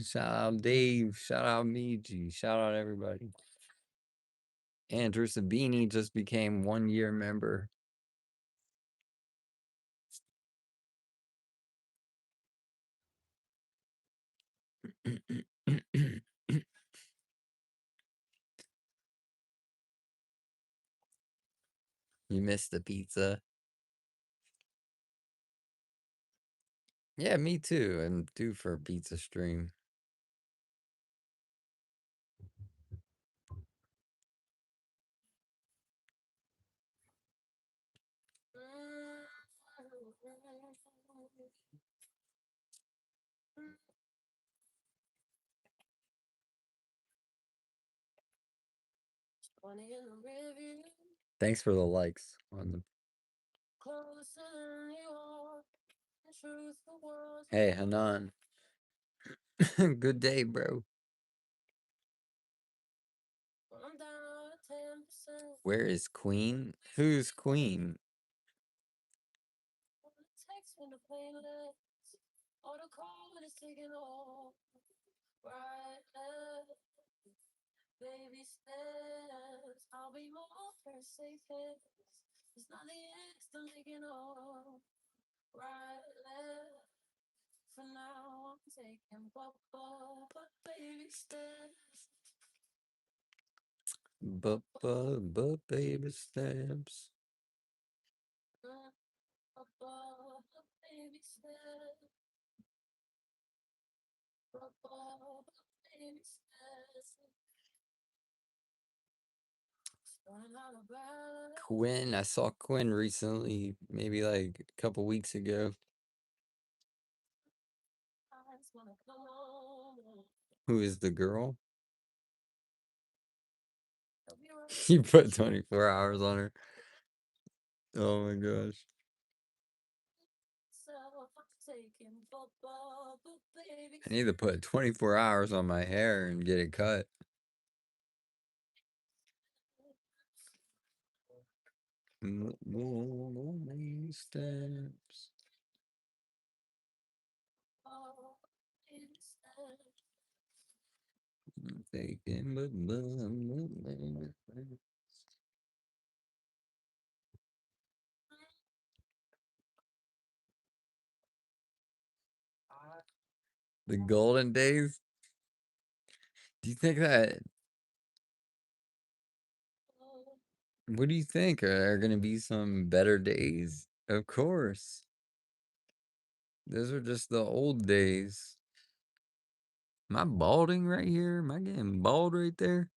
Shout out Dave. Shout out Miji. Shout out everybody. Andrew Sabini just became 1 year member. You missed the pizza. Yeah, me too. I'm due for a pizza stream. funny in the review. Thanks for the likes on the. Closer than you are. The truth the world's Hey, Hanan. Good day, bro. I'm down to 10%. Where is Queen? Who's Queen? What it takes when the pain lifts. Or the call when it's taking off. Right left. Baby steps. I'll be more first safest. It's not the end, still making off. Right left. For now, I'm taking but baby steps. But baby steps. But baby steps. But baby steps. Running out of balance. Quinn, I saw Quinn recently, maybe like a couple weeks ago. I just wanna come home. Who is the girl? I'll be right You put 24 hours on her. Oh my gosh. myself. I'm taking but baby I need to put 24 hours on my hair and get it cut. Baby steps. baby steps. Taking but the golden days. Do you think that? What do you think? Are there gonna be some better days? Of course. Those are just the old days. Am I balding right here? Am I getting bald right there?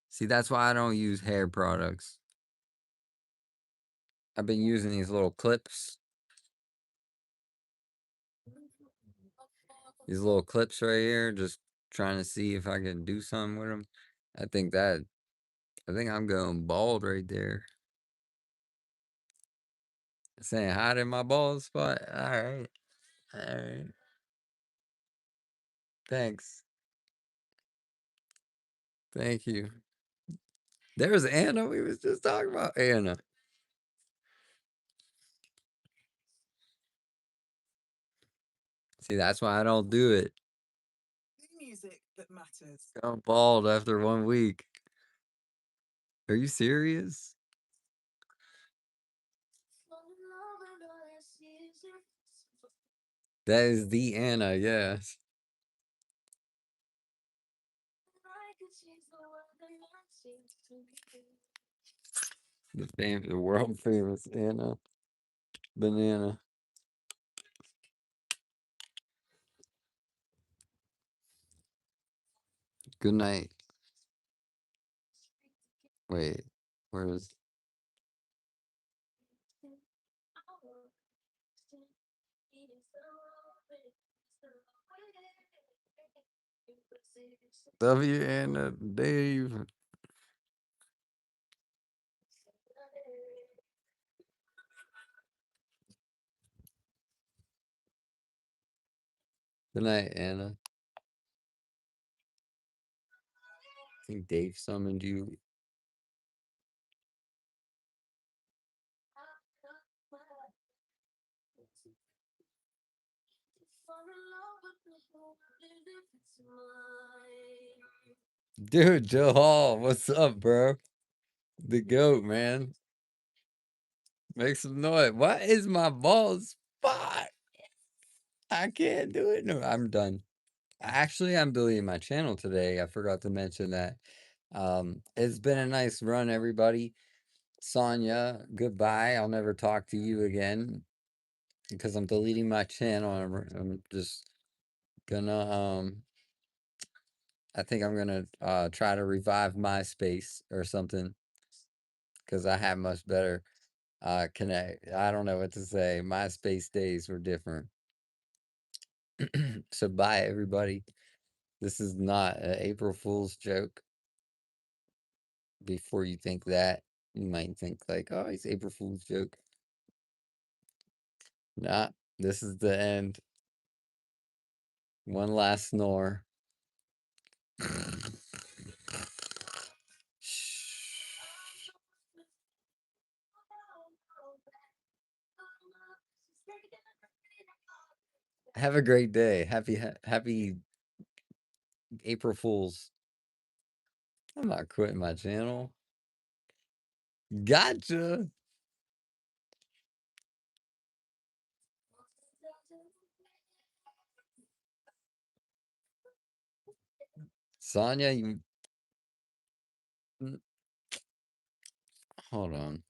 See, that's why I don't use hair products. I've been using these little clips. These little clips right here, just trying to see if I can do something with them. I think that, I think I'm going bald right there. Saying hi to my bald spot. All right. All right. Thanks. Thank you. There's Anna. We was just talking about Anna. See, that's why I don't do it. Music that matters. I'm bald after 1 week. Are you serious? That is the Anna, yes. The world famous Anna banana. Good night. Wait, where's W Anna Dave? Good night, Anna. I think Dave summoned you. Dude, Joe Hall, what's up, bro? The goat, man. Make some noise. What is my bald spot? I can't do it. No, I'm done. Actually, I'm deleting my channel today. I forgot to mention that. It's been a nice run, everybody. Sonia, goodbye. I'll never talk to you again because I'm deleting my channel. I'm just gonna I think I'm gonna try to revive MySpace or something because I have much better connect. I don't know what to say. MySpace days were different. So bye, everybody. This is not an April Fool's joke. Before you think that, you might think like, oh, it's April Fool's joke. Nah, this is the end. One last snore. Have a great day. Happy April Fools. I'm not quitting my channel. Gotcha. Sonia, you hold on.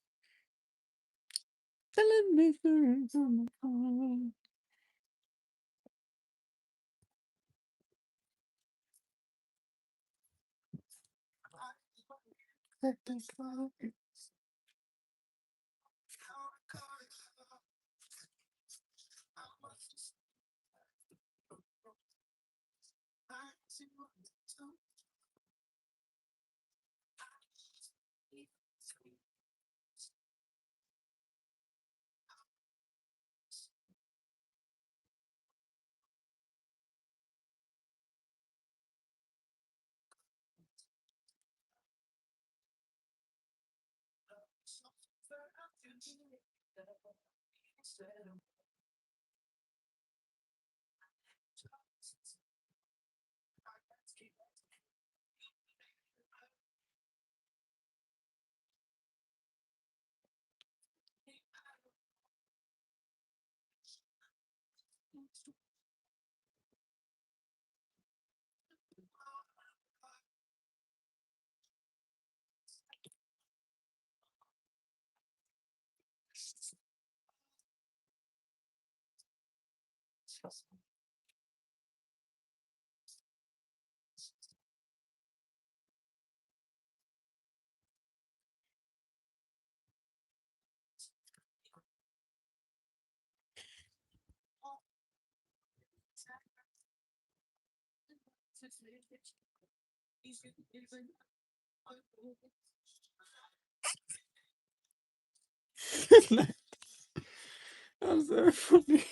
I'm so funny.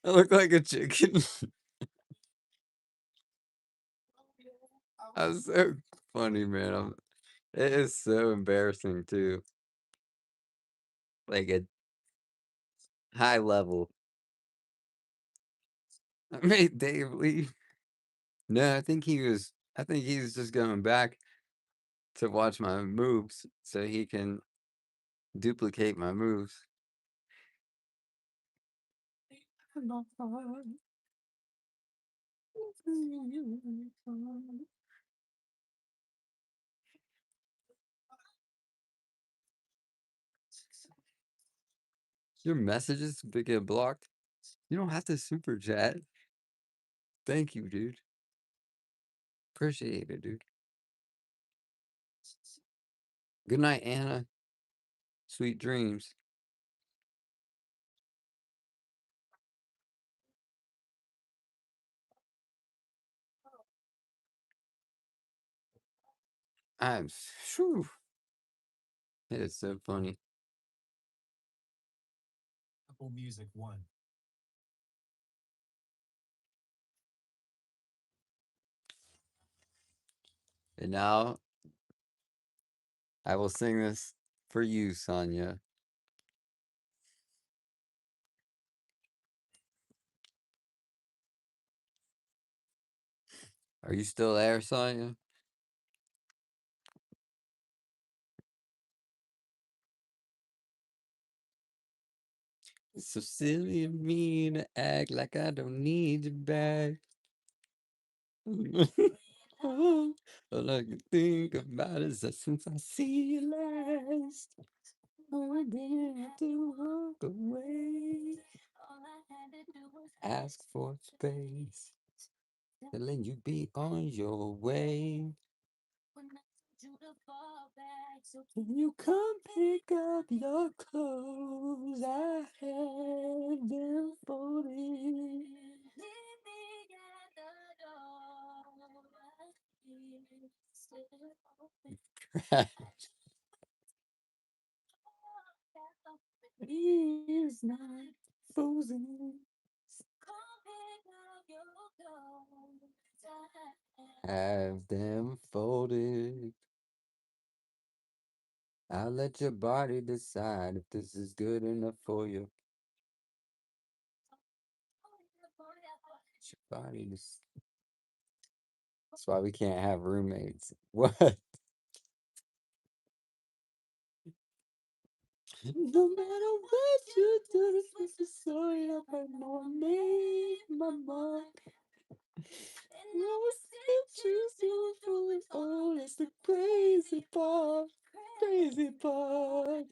I look like a chicken. I'm so funny, man. It is so embarrassing too. Like a high level. I made Dave leave. No, I think he was just going back to watch my moves so he can duplicate my moves. Your messages get blocked. You don't have to super chat. Thank you, dude. Appreciate it, dude. Good night, Anna. Sweet dreams. I'm Whew. It is so funny. Apple Music 1. And now I will sing this for you, Sonia. Are you still there, Sonia? It's so silly of me to act like I don't need you back. All I can think about is that since I see you last, I didn't have to walk away. Ask for space, telling you be on your way. Can you come pick up your clothes? I had them folded. He's not frozen. Have them folded. I'll let your body decide if this is good enough for you. It's your body That's why we can't have roommates. What? No matter what you do, this is sorry. I know I made my mark. And I will still choose you for it all. It's the crazy part. Crazy part.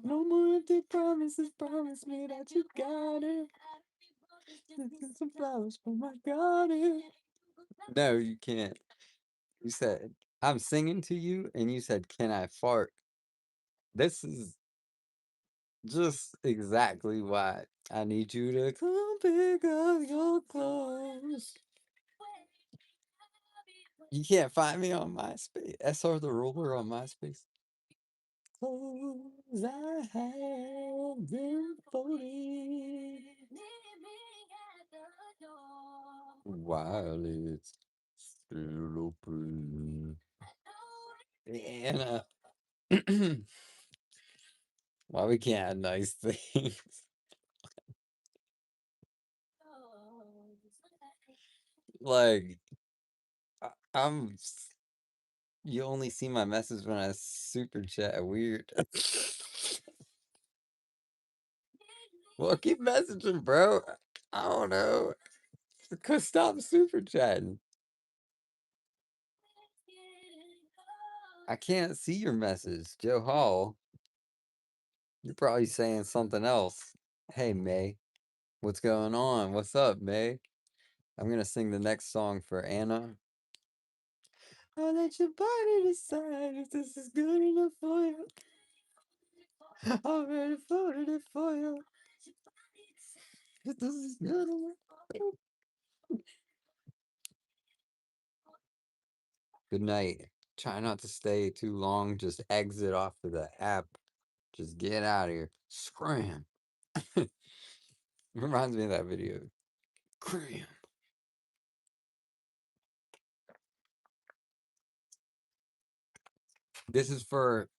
No more empty promises. Promise me that you got it. Get some flowers for my garden. No, you can't. You said, I'm singing to you, and you said, can I fart? This is just exactly why I need you to come pick up your clothes. You can't find me on MySpace. SRtheRuler on MySpace. Clothes I have them folded while it's still open. Anna, why we can't have nice things? Like, I'm. You only see my message when I super chat. Weird. Well, keep messaging, bro. I don't know. Cause stop super chatting. I can't see your message, Joe Hall. You're probably saying something else. Hey, May. What's going on? What's up, May? I'm gonna sing the next song for Anna. I'll let your body decide if this is good enough for you. I already voted it for you. If this is good enough for you. Good night. Try not to stay too long. Just exit off of the app. Just get out of here. Scram. Reminds me of that video. Scram. This is for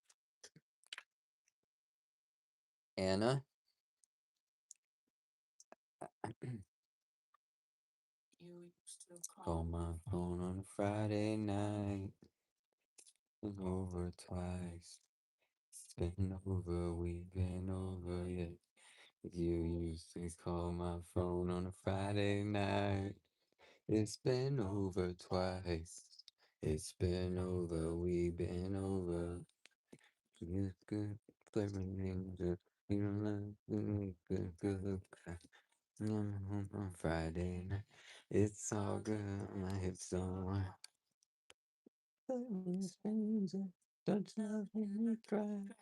Anna. Call my phone on a Friday night. Been over twice. It's been over, we've been over, yeah. You used to call my phone on a Friday night. It's been over twice. It's been over, we've been over. It's good, flipping good. You don't love good, good. On Friday night. It's all good, my hips don't want. Don't love me cry.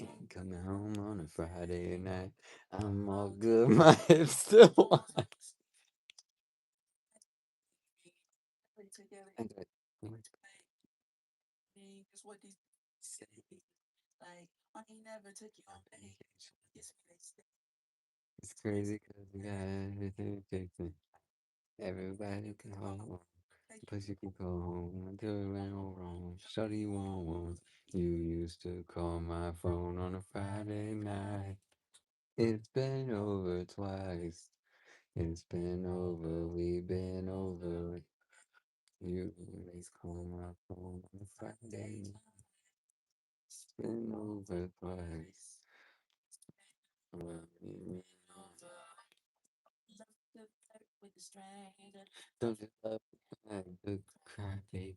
Ain't coming home on a Friday night. I'm all good, my hips still want. It's crazy because we got everything fixing. Everybody can home. Place you can go home until it went all wrong. Shawty won't want. You used to call my phone on a Friday night. It's been over twice. It's been over. We've been over. You always call my phone on a Friday night. It's been over twice. Well, don't you love a good cry, babe?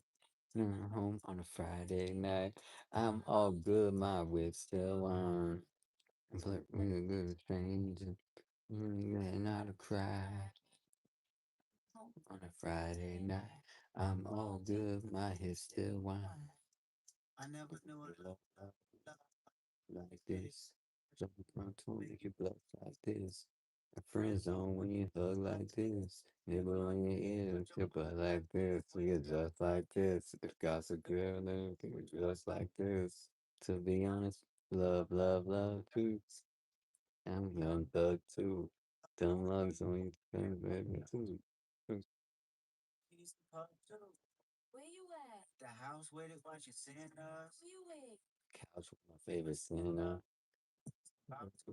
Home on a Friday night. I'm all good, my whip still on. But we're good stranger. Not a cry on a Friday night. I'm all good, my hips still whine. I never knew a love like this. Jumping on to make you bluff like this. A friend zone when you hug like this. Nibble on your ear, your butt like this. We get just like this. If God's a girl, then we can just like this. To be honest, love, love, love, too. I'm young thug too. Dumb lugs on you, baby, too. Where you at? The house where they watch your Santa. Where you at? Couch with my favorite Santa.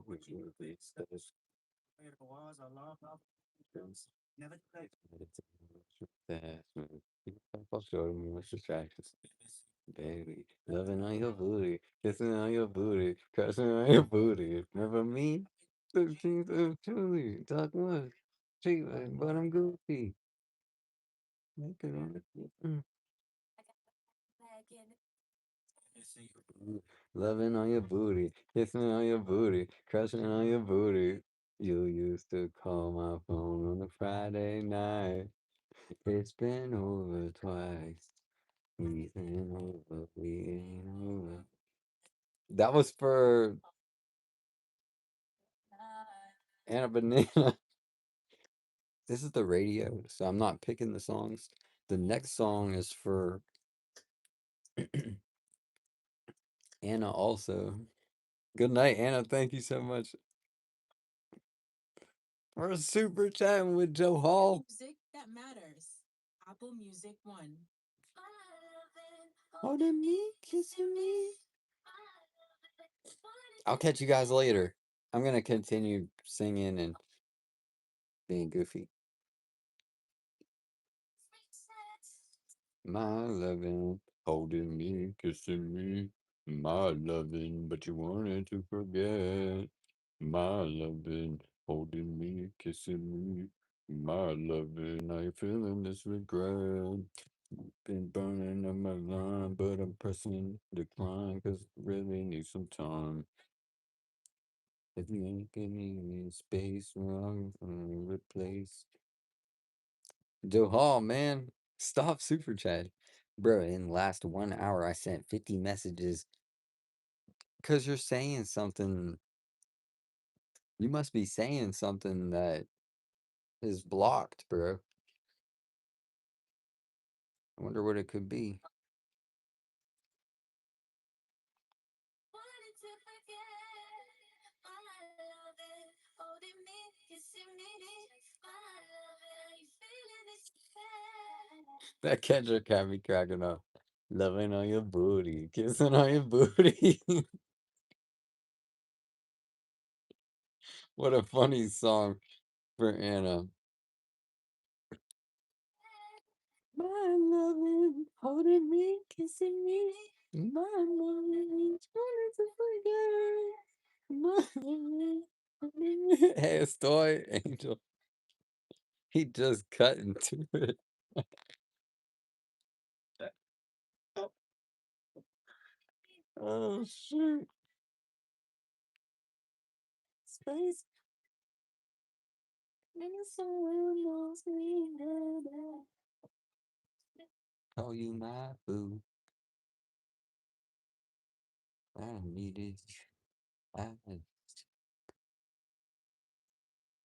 Which you be special. The walls are long off. Never played. Fast, man. I'll show me what's distractions. Baby, loving on your booty, kissing on your booty, crushing on your booty. Remember me? 13th of Julie, talk much. Cheap, but I'm goofy. Make it on it. Loving on your booty, kissing on your booty, crushing on your booty. You used to call my phone on a Friday night. It's been over twice. We ain't over, we ain't over. That was for Anna Banana. This is the radio, so I'm not picking the songs. The next song is for Anna also. Good night, Anna. Thank you so much for super chatting with Joe Hall. Music that matters. Apple Music 1. Holding me, kissing me. I'll catch you guys later. I'm gonna continue singing and being goofy. My loving, holding me, kissing me. My loving, but you wanted to forget. My loving, holding me, kissing me. My loving, now you're feeling this regret. Been burning up my line, but I'm pressing decline, cause really need some time. If you ain't giving me space, wrong, replace. Johal, man, stop super chat. Bro, in the last 1 hour, I sent 50 messages because you're saying something. You must be saying something that is blocked, bro. I wonder what it could be. That Kendrick had me cracking up. Loving on your booty, kissing on your booty. What a funny song for Anna. My loving, holding me, kissing me. My loving, trying to forget. My loving, holding me. Hey, Estoy, Angel. He just cut into it. Oh, shoot. Space. Call you my boo. I needed. Do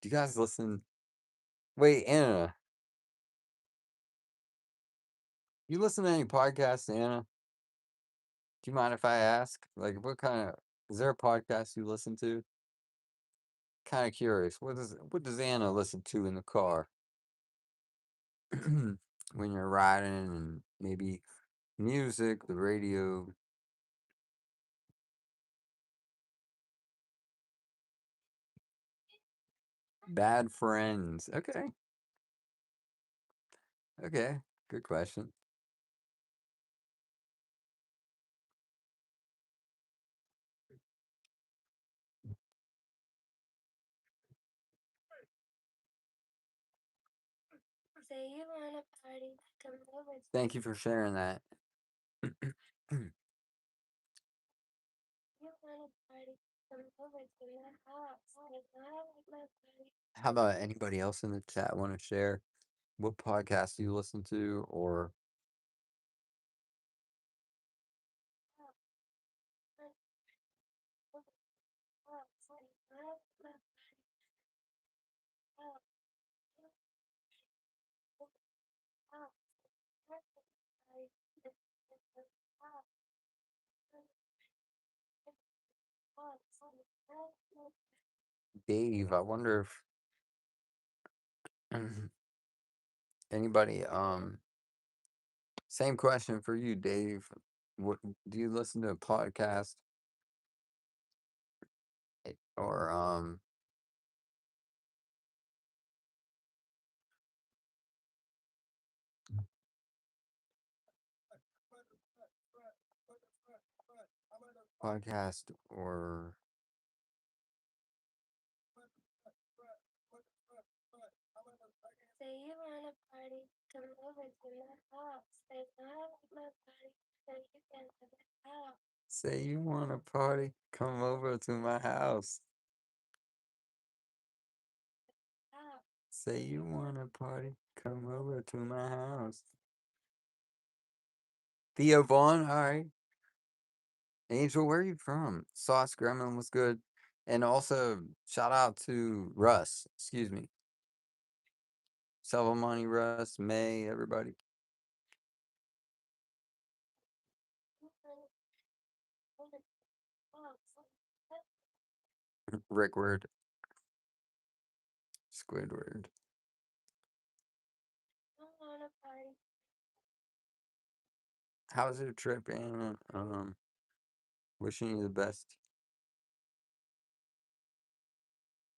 you guys listen? Wait, Anna, you listen to any podcasts, Anna? Do you mind if I ask? Like, what kind of is there a podcast you listen to? Kind of curious. What does Anna listen to in the car when you're riding and maybe music, the radio, bad friends. Okay, okay, good question. Thank you for sharing that. How about anybody else in the chat want to share what podcast you listen to or Dave? I wonder if anybody same question for you, Dave. What do you listen to a podcast or podcast or say you want a party, come over to my house. Say you want a party, come over to my house. Theo Vaughn, all right. Angel, where are you from? Sauce Gremlin was good. And also, shout out to Russ. Excuse me. Money, Russ, May, everybody. Rickward, Squidward. How's your trip, Anna? Wishing you the best.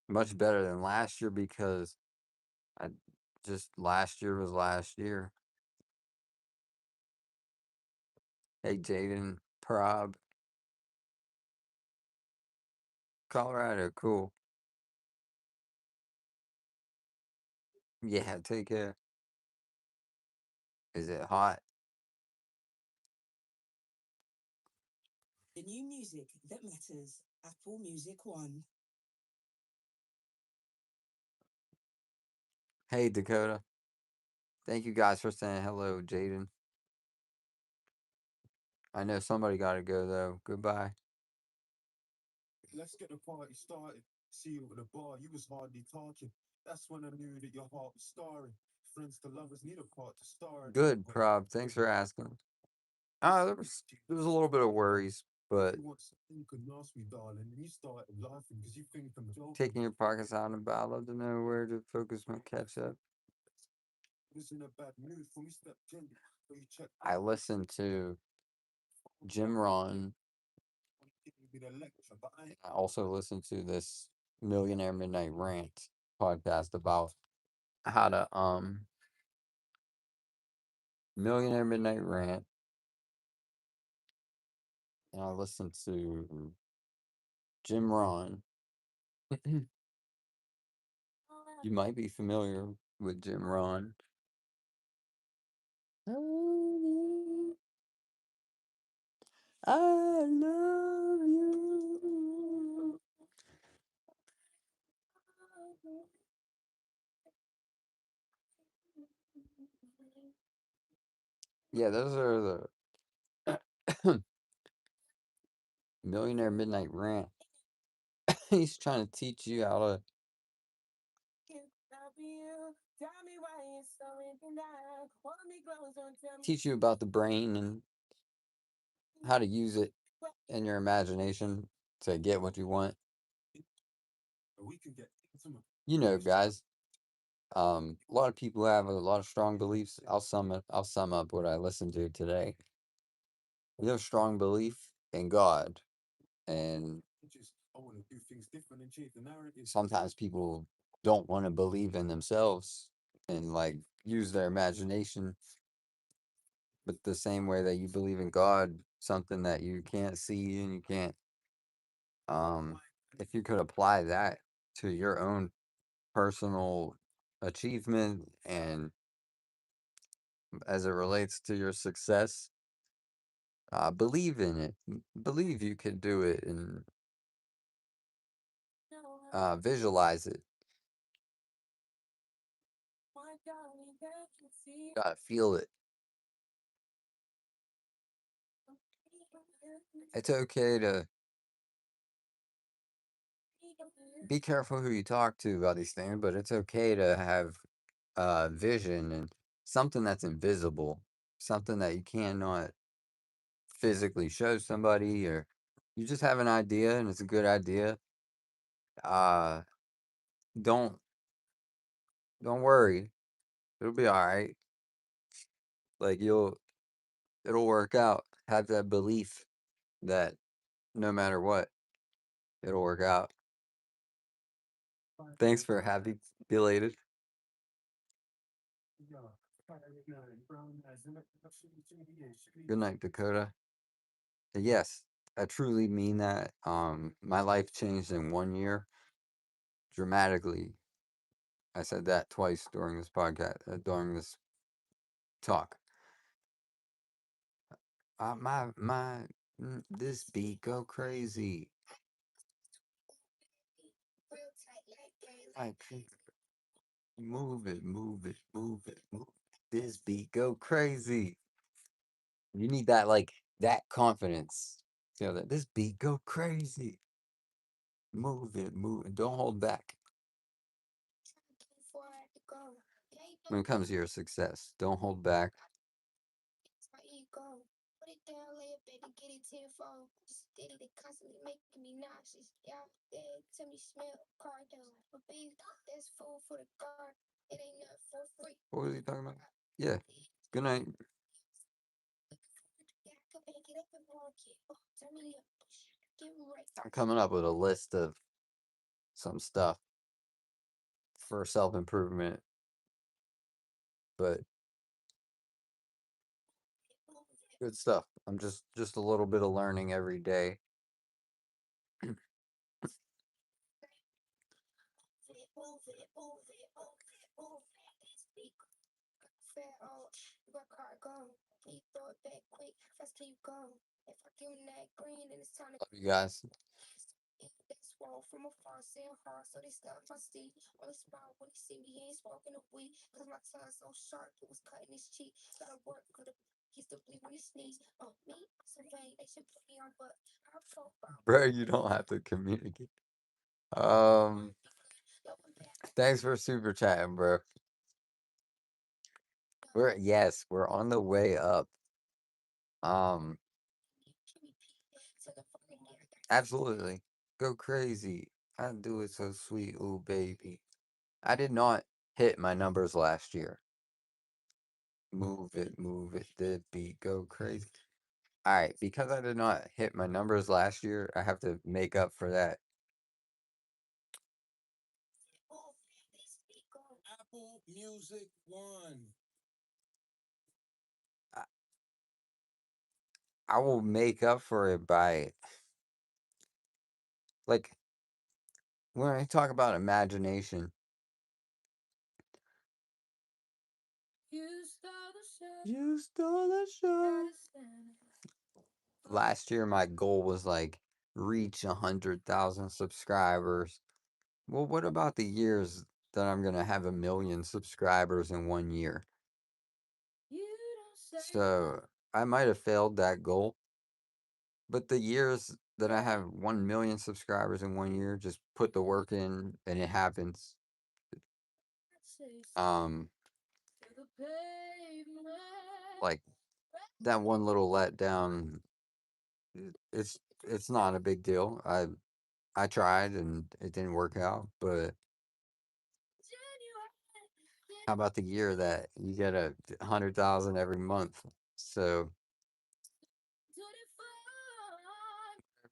Much better than last year because I just last year was last year. Hey, Jaden, Prob, Colorado, cool. Yeah, take care. Is it hot? The new music that matters. Apple Music One. Hey, Dakota. Thank you guys for saying hello, Jaden. I know somebody got to go, though. Goodbye. Let's get the party started. See you at the bar, you was hardly talking. That's when I knew that your heart was starring. Friends to lovers need a part to star in. Good, Prob. Thanks for asking. There was a little bit of worries, but You want something you could ask me, darling, and you started laughing because you think I'm joking. taking your pockets out and about, I'd love to know where to focus my catch up. Was in a bad mood for me, step in. So you check. I listened to Jim Ron. Be the lecture, but I ain't. I also listened to this Millionaire Midnight Rant podcast about how to Millionaire Midnight Rant, and I listened to Jim Ron. You might be familiar with Jim Ron. I love you. Yeah, those are the Millionaire Midnight Rant. He's trying to teach you how to teach you about the brain and how to use it in your imagination to get what you want. We can get intimate. You know, guys. A lot of people have a lot of strong beliefs. I'll sum up what I listened to today. We have a strong belief in God, and Just, I want to do things different and change the narrative. sometimes people don't want to believe in themselves and like use their imagination. But the same way that you believe in God, something that you can't see and you can't, if you could apply that to your own personal achievement and as it relates to your success, believe in it. Believe you can do it and visualize it. Gotta feel it. It's okay to be careful who you talk to about these things, but it's okay to have vision and something that's invisible, something that you cannot physically show somebody, or you just have an idea and it's a good idea. Uh, don't don't worry, it'll be all right. Like it'll work out. Have that belief that no matter what, it'll work out. Thanks for happy belated. Good night, Dakota. Yes, I truly mean that. My life changed in 1 year dramatically. I said that twice during this podcast, during this talk. This beat go crazy. Like, move it, move it, move it, move. This beat go crazy. You need that, like, that confidence. You know, that this beat go crazy. Move it, move it. Don't hold back. When it comes to your success, don't hold back. What was he talking about? Yeah. Good night. I'm coming up with a list of some stuff for self improvement, but good stuff. I'm just a little bit of learning every day. Love you guys. swole from afar, saying hard, so they stuck my seat. Only smile when they see me, he ain't smoking a weed. Cause my tongue so sharp, it was cutting his cheek. Gotta work, could have used to bleed when he sneeze. Oh, me, some vain, they should put me on, but our profile. Bro, you don't have to communicate. Um, thanks for super chatting, bro. We're on the way up. Um, absolutely. Go crazy. I do it so sweet, ooh baby. I did not hit my numbers last year. Move it, the beat, go crazy. Alright, because I did not hit my numbers last year, I have to make up for that. Apple Music One. I, I will make up for it by, like, when I talk about imagination, you stole the show. Last year, my goal was like reach 100,000 subscribers. Well, what about the years that I'm gonna have 1 million subscribers in 1 year? So I might have failed that goal, but the years that I have 1 million subscribers in 1 year, just put the work in and it happens. Um, like that one little letdown, it's not a big deal. I tried and it didn't work out, but how about the year that you get 100,000 every month? So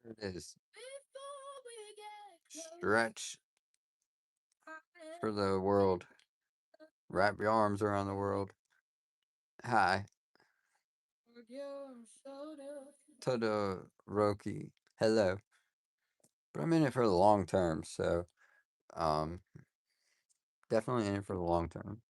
whatever it is, stretch for the world, wrap your arms around the world. Hi, Todoroki. Hello, but I'm in it for the long term, so um, definitely in it for the long term.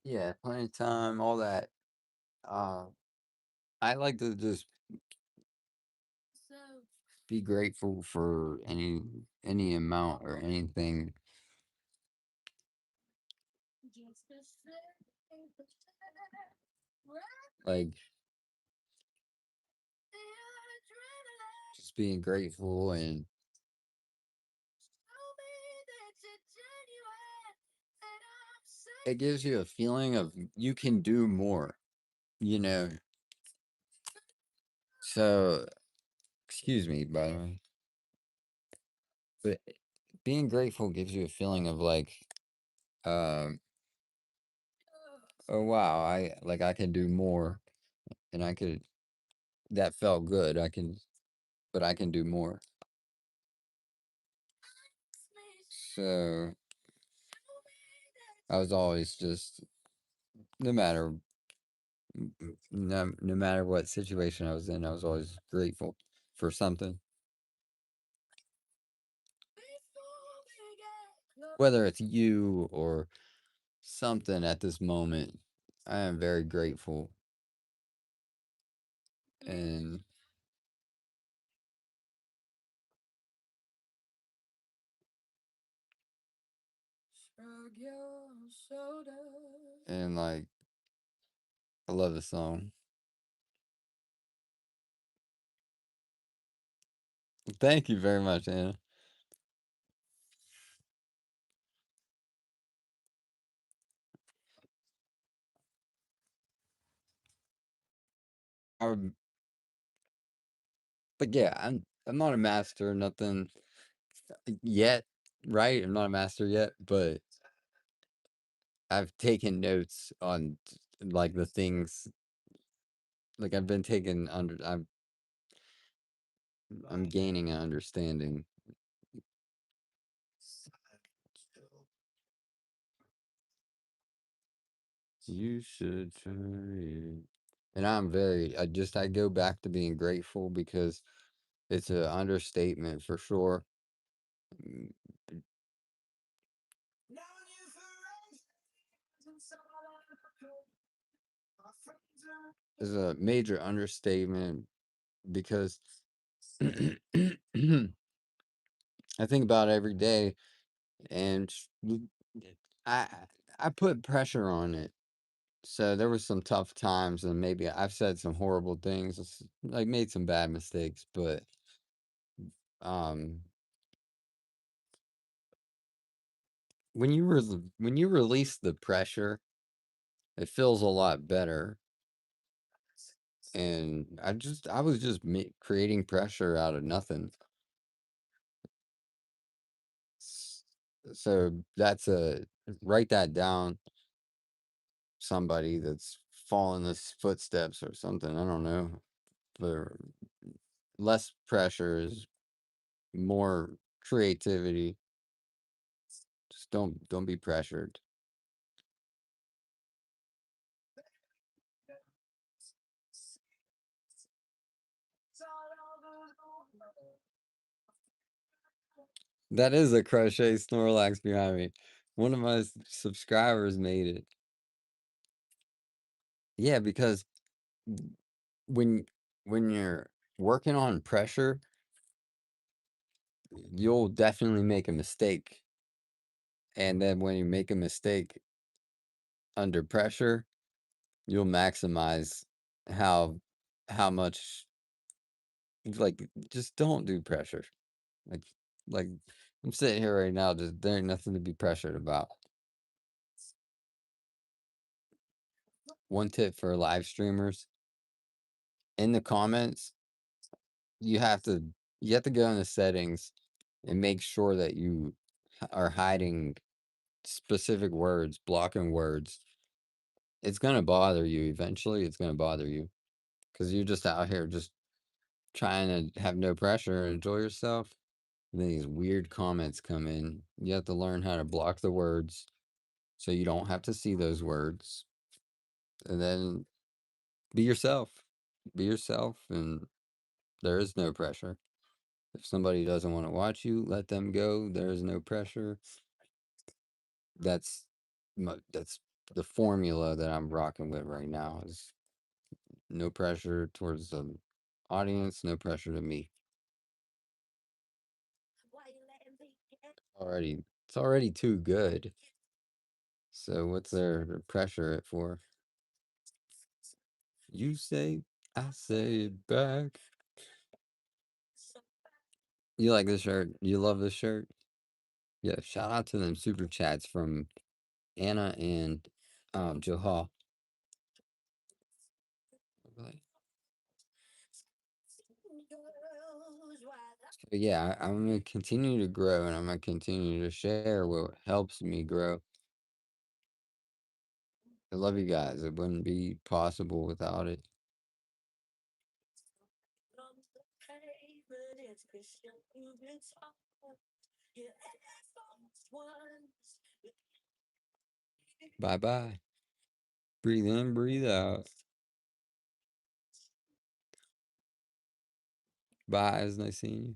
Yeah, plenty of time, all that. Uh, I like to just be grateful for any amount or anything. Like just being grateful and it gives you a feeling of you can do more, you know. So, excuse me, by the way, but being grateful gives you a feeling of like, um, oh wow, I can do more, and I could. That felt good. But I can do more. So I was always just, no matter, no matter what situation I was in, I was always grateful for something. Whether it's you or something at this moment, I am very grateful. And like I love the song. Thank you very much, Anna. I, but yeah, I'm not a master, nothing yet, right? I'm not a master yet, but I've taken notes on like the things like I've been taking under I'm gaining an understanding. You should try it. And I go back to being grateful because it's an understatement for sure. Mm, is a major understatement because I think about it every day, and I I put pressure on it. So there was some tough times, and maybe I've said some horrible things, like made some bad mistakes, but um, when you release the pressure, it feels a lot better. And I was just creating pressure out of nothing. So that's a write that down. Somebody that's following this footsteps or something. I don't know. But less pressure is more creativity. Just don't be pressured. That is a crochet Snorlax behind me. One of my subscribers made it. Yeah, because when when you're working on pressure, you'll definitely make a mistake. And then when you make a mistake under pressure, you'll maximize how how much like just don't do pressure. Like like I'm sitting here right now, just there ain't nothing to be pressured about. One tip for live streamers, in the comments, you have to you have to go in the settings and make sure that you are hiding specific words, blocking words. It's gonna bother you eventually. It's gonna bother you because you're just out here just trying to have no pressure and enjoy yourself. And then these weird comments come in. You have to learn how to block the words so you don't have to see those words. And then be yourself. Be yourself, and there is no pressure. If somebody doesn't want to watch you, let them go. There is no pressure. That's that's the formula that I'm rocking with right now. Is no pressure towards the audience, no pressure to me. Already, it's already too good. So what's there to pressure it for? You say, I say it back. You like this shirt? You love this shirt? Yeah, shout out to them super chats from Anna and Johal. Like, so yeah, I'm gonna continue to grow, and I'm gonna continue to share what helps me grow. I love you guys. It wouldn't be possible without it. Bye bye. Breathe in, breathe out. Bye. It was nice seeing you.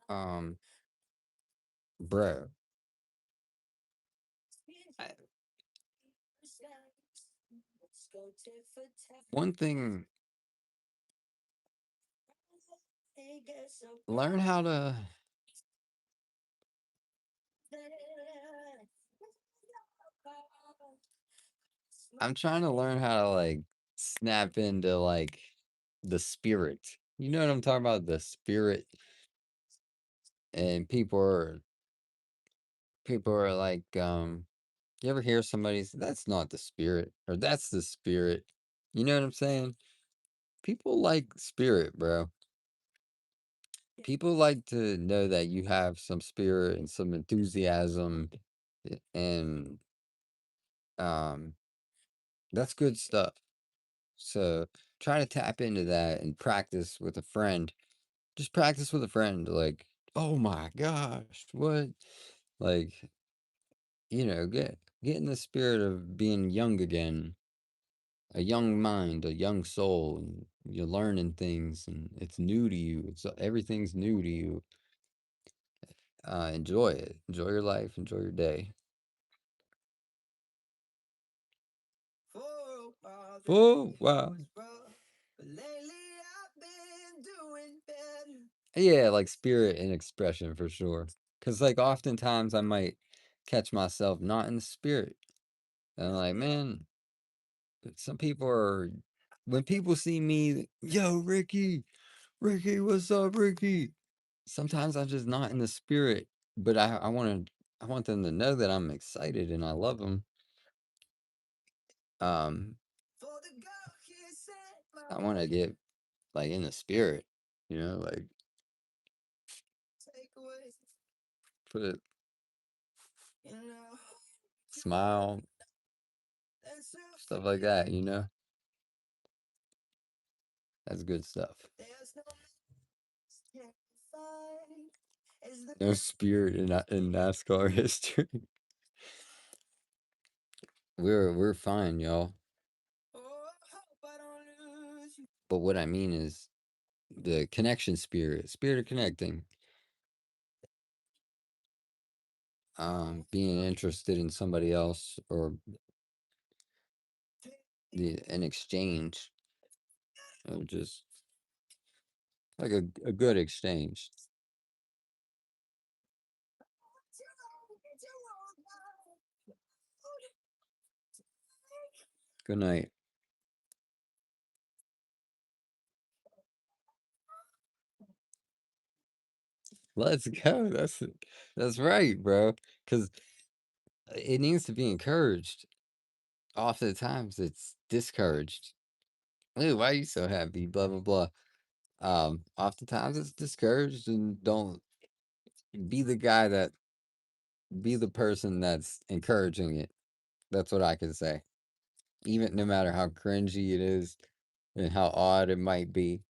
Um, bro, I- one thing, learn how to. I'm trying to learn how to like snap into like the spirit. You know what I'm talking about? The spirit. And people are like, you ever hear somebody say, that's not the spirit, or that's the spirit? You know what I'm saying? People like spirit, bro. People like to know that you have some spirit and some enthusiasm, and um, that's good stuff. So try to tap into that and practice with a friend. Just practice with a friend. Like, oh my gosh, what? Like, get in the spirit of being young again, a young mind, a young soul. you're learning things and it's new to you. It's everything's new to you. Enjoy it. Enjoy your life. Enjoy your day. For a while Oh there it wow. was rough, but lately I've been doing better. Yeah, like spirit and expression for sure. Cause like oftentimes I might catch myself not in the spirit. And I'm like, man, some people are when people see me, yo, Ricky, what's up, Ricky? Sometimes I'm just not in the spirit, but I want them to know that I'm excited and I love them. Um, For the girl he set my I want to get like in the spirit, like takeaway. put it, You know, smile, that's a stuff like that. That's good stuff. there's no mask can fight. Is the No spirit in NASCAR history. We're fine, y'all. oh, I hope I don't lose you. But what I mean is the connection spirit of connecting, being interested in somebody else or an exchange, just like a good exchange. Good night. Let's go. That's right, bro. Because it needs to be encouraged. Oftentimes, it's discouraged. Ooh, why are you so happy? Blah blah blah. Oftentimes it's discouraged, and don't be the guy that be the person that's encouraging it. That's what I can say. Even no matter how cringy it is and how odd it might be,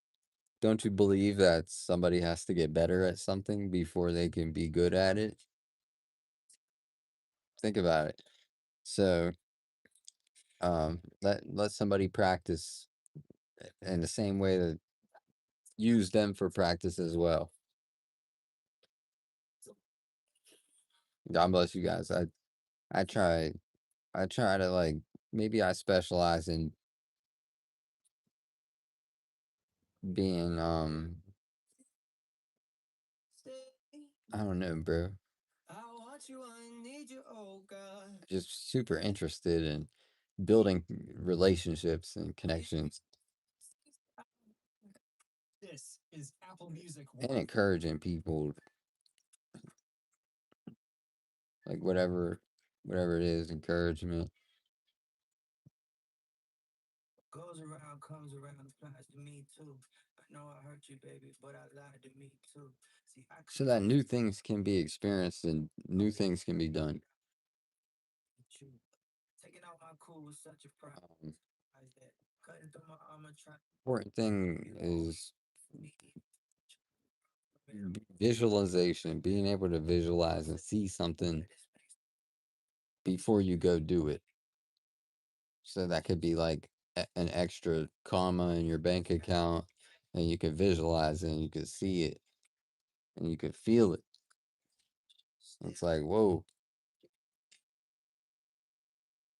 don't you believe that somebody has to get better at something before they can be good at it? Think about it. So, let somebody practice in the same way that use them for practice as well. God bless you guys. I try I try to like maybe I specialize in being Stay. I don't know, bro. I want you, I need you, oh God. Just super interested in building relationships and connections This is Apple Music and One. encouraging people like whatever it is, encouragement. Goes around, comes around, applies to me too. I know I hurt you, baby, but I lied to me too. See, I So could that new things can be experienced and new things can be done. you. Taking out my cool was such a prize Um, that cutting through my armor trying Important thing is me. visualization, being able to visualize and see something before you go do it. So that could be like an extra comma in your bank account, and you could visualize it, and you could see it, and you could feel it. It's like, whoa.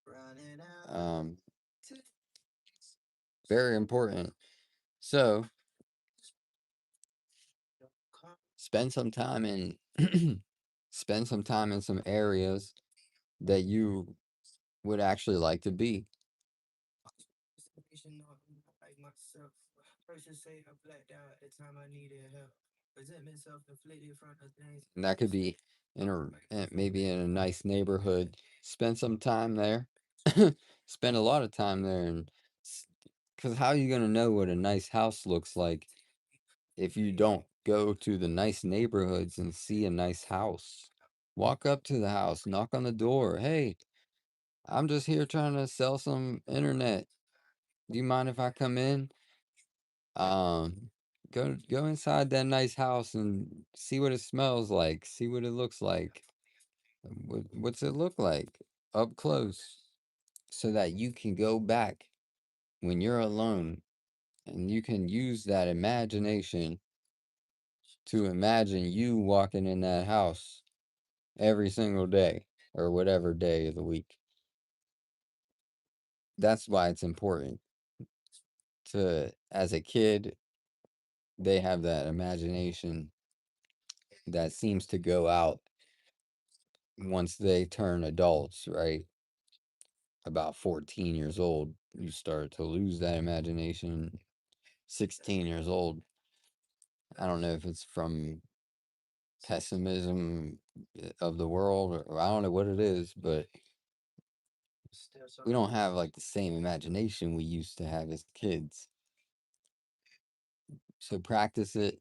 Running out. Um, Very important. So spend some time in spend some time in some areas that you would actually like to be. Like myself. Person say I blacked out at the time I needed help. Resentment self-inflicted from the things. And that could be maybe in a nice neighborhood. Spend some time there. Spend a lot of time there, and because how are you gonna know what a nice house looks like if you don't go to the nice neighborhoods and see a nice house? Walk up to the house, knock on the door. Hey, I'm just here trying to sell some internet. Do you mind if I come in? Um, go inside that nice house and see what it smells like. See what it looks like. What's it look like up close, so that you can go back when you're alone And you can use that imagination to imagine you walking in that house every single day or whatever day of the week. That's why it's important to, as a kid, they have that imagination that seems to go out once they turn adults, right? About 14 years old, you start to lose that imagination. 16 years old, I don't know if it's from pessimism of the world or I don't know what it is, but we don't have like the same imagination we used to have as kids. So practice it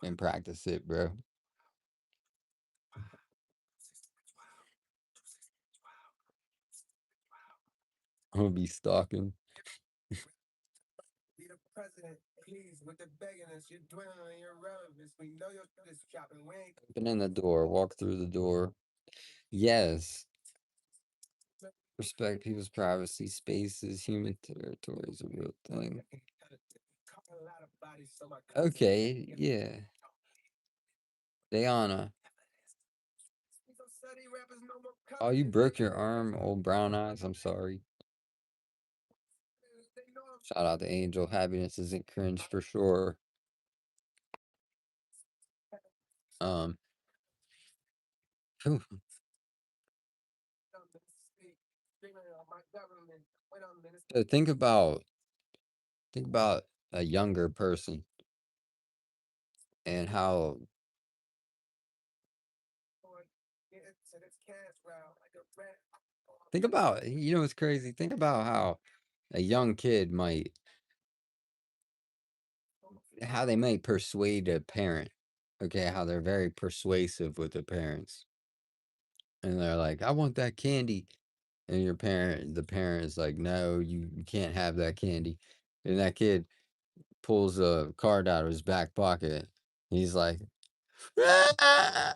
and practice it, bro. I'm gonna be stalking. Be the president, please, with the begging us. You're dwelling on your relevance. We know your shit is chopping. We ain't Open in the door, walk through the door. Yes. Respect people's privacy, spaces, human territory is a real thing. a lot of bodies, so my Okay, yeah. Diana. rappers no more Oh, you broke your arm, old brown eyes. I'm sorry. Shout out to Angel. Happiness isn't cringe for sure. Um, phew. So think about a younger person and how think about you know what's crazy? Think about how a young kid might how they might persuade a parent. Okay, how they're very persuasive with the parents. And they're like, I want that candy. And the parent is like, no, you can't have that candy. And that kid pulls a card out of his back pocket. He's like, "Ah,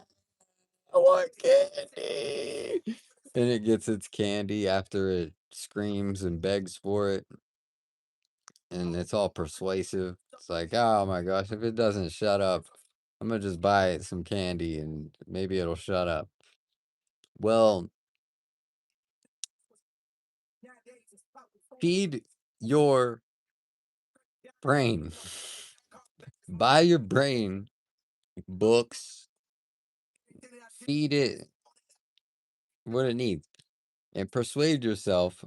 I want candy. And it gets its candy after it screams and begs for it. And it's all persuasive. It's like, oh my gosh, if it doesn't shut up, I'm gonna just buy it some candy and maybe it'll shut up. Well, feed your brain. Buy your brain books, feed it what it needs, and persuade yourself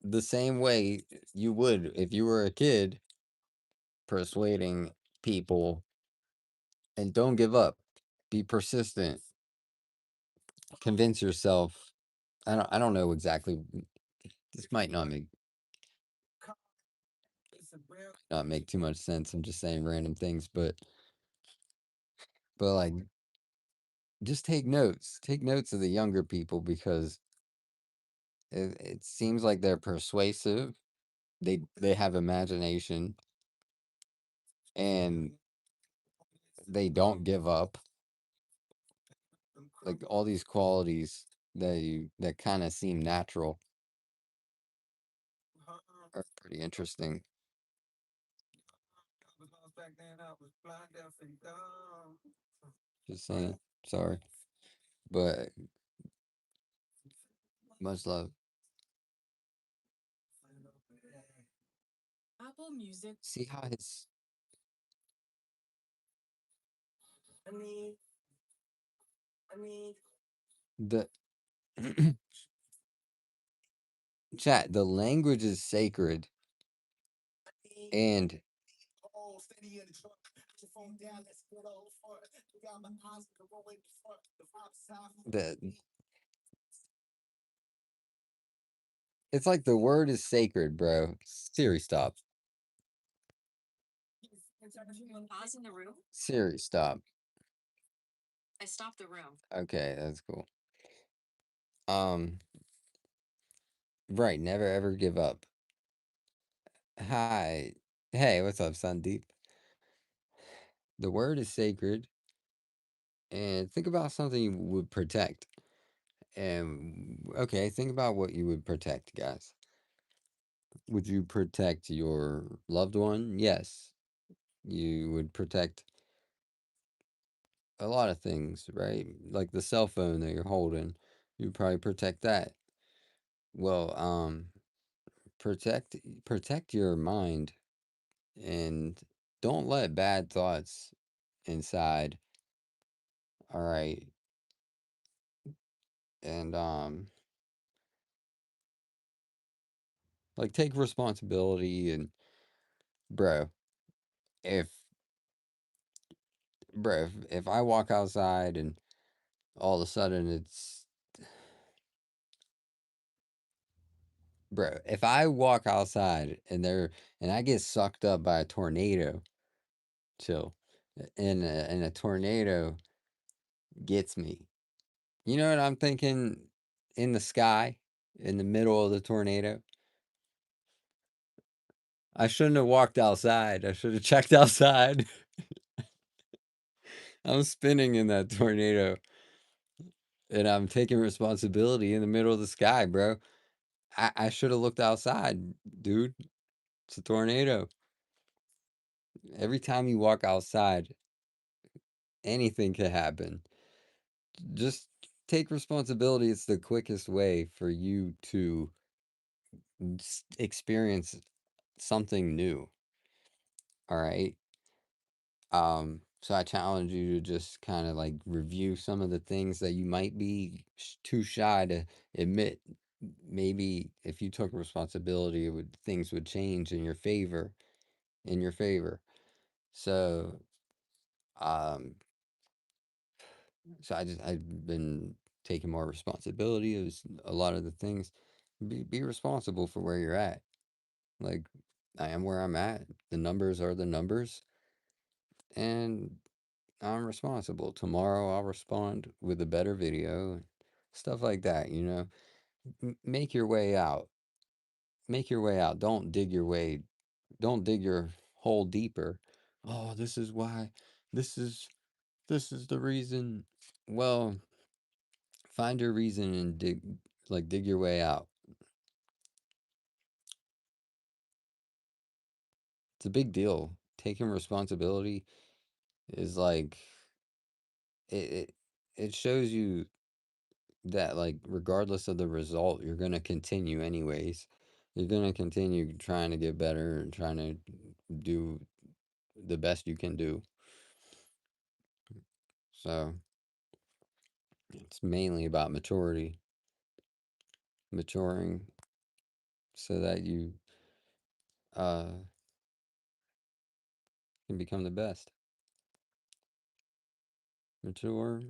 the same way you would if you were a kid persuading people. And don't give up. Be persistent. Convince yourself. I don't know exactly. This might not make too much sense. I'm just saying random things, but like just take notes. Take notes of the younger people because it seems like they're persuasive. They have imagination and they don't give up. Like all these qualities that kind of seem natural are pretty interesting. Just saying. Sorry. But much love. See how his the chat, the language is sacred and the it's like the word is sacred, bro. Siri, stop. Siri, stop. Okay, that's cool. Um, right, never ever give up. Hi. Hey, what's up, Sandeep? The word is sacred, and think about something you would protect. And okay, think about what you would protect, guys. Would you protect your loved one? Yes. You would protect a lot of things, right? Like the cell phone that you're holding, you'd probably protect that. Well, protect your mind and don't let bad thoughts inside. All right. And like take responsibility and bro, if if I walk outside and all of a sudden it's bro, if I walk outside and I get sucked up by a tornado, chill. And a tornado gets me. You know what I'm thinking in the sky in the middle of the tornado? I shouldn't have walked outside. I should have checked outside. I'm spinning in that tornado and I'm taking responsibility in the middle of the sky, bro. I should have looked outside, dude. It's a tornado. Every time you walk outside, anything could happen. Just take responsibility. It's the quickest way for you to experience something new. All right. So I challenge you to just kind of like review some of the things that you might be too shy to admit. Maybe if you took responsibility, things would change in your favor. In your favor. So, um, I've been taking more responsibility. It was a lot of the things. Be responsible for where you're at. Like I am where I'm at. The numbers are the numbers, and I'm responsible. Tomorrow I'll respond with a better video and stuff like that, you know. Make your way out. Make your way out. Don't dig your hole deeper. Oh, this is why. This is this is the reason. Well, find your reason and dig your way out. It's a big deal. Taking responsibility is like it it, it shows you that like regardless of the result you're going to continue anyways. You're going to continue trying to get better and trying to do the best you can do. So it's mainly about maturity, maturing so that you uh can become the best. Mature.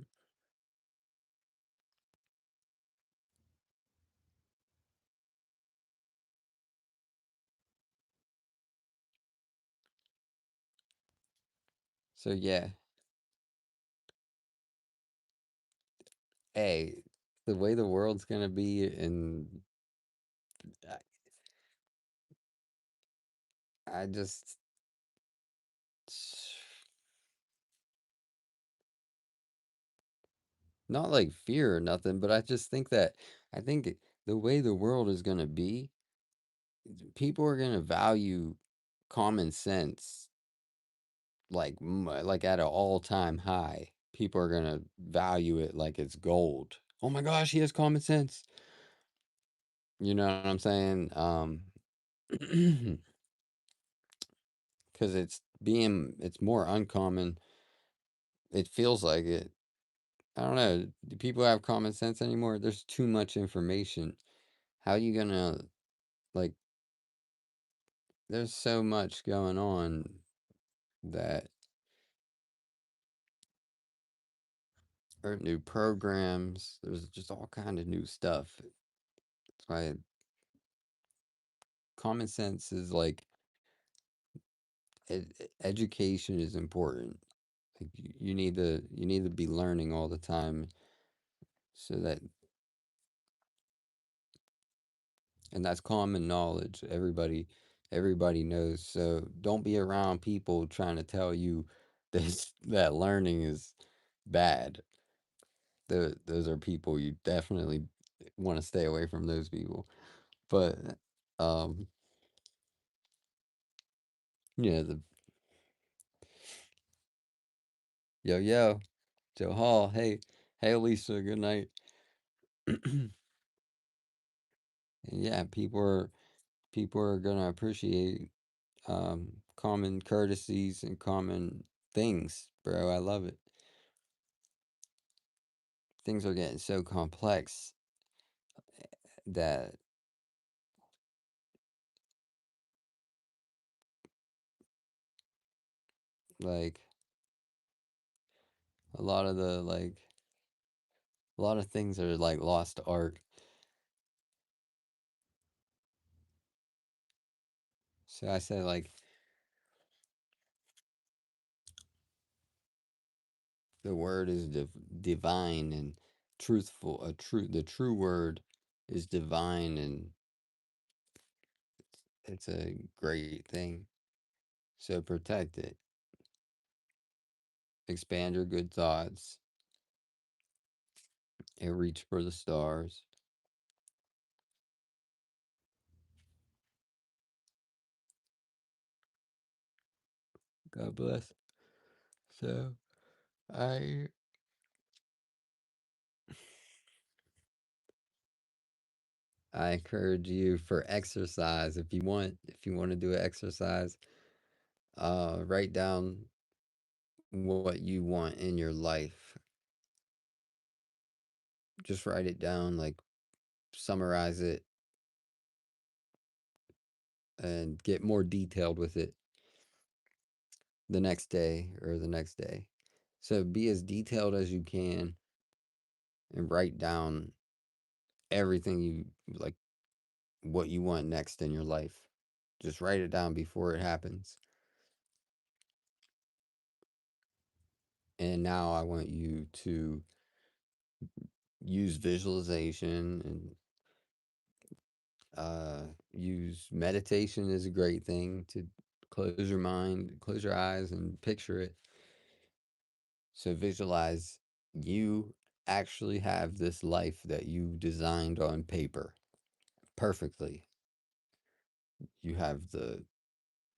So yeah, hey, the way the world's going to be and I just not like fear or nothing, but I just think that I think the way the world is going to be, people are going to value common sense like at an all-time high. People are going to value it like it's gold. Oh my gosh, he has common sense. You know what I'm saying? Cuz it's more uncommon. It feels like it. I don't know. Do people have common sense anymore? There's too much information. How are you going to like there's so much going on that or new programs. There's just all kind of new stuff. That's why common sense is like education is important. Like you need to be learning all the time so that and that's common knowledge. Everybody knows. So don't be around people trying to tell you this that learning is bad. Those are people you definitely want to stay away from those people. But um, the yo Joe Hall, hey Lisa, good night. Yeah, people are gonna appreciate common courtesies and common things, bro. I love it. Things are getting so complex that like a lot of the like a lot of things are like lost art. So I said like the word is divine and truthful. The true word is divine, and it's a great thing. So protect it. Expand your good thoughts and reach for the stars. God bless. So I I encourage you for exercise. If you want to do an exercise, write down what you want in your life. Just write it down, like summarize it and get more detailed with it the next day or the next day. So be as detailed as you can and write down everything you like, what you want next in your life. Just write it down before it happens. And now I want you to use visualization and use meditation is a great thing to close your mind, close your eyes, and picture it. So visualize you actually have this life that you designed on paper perfectly. You have the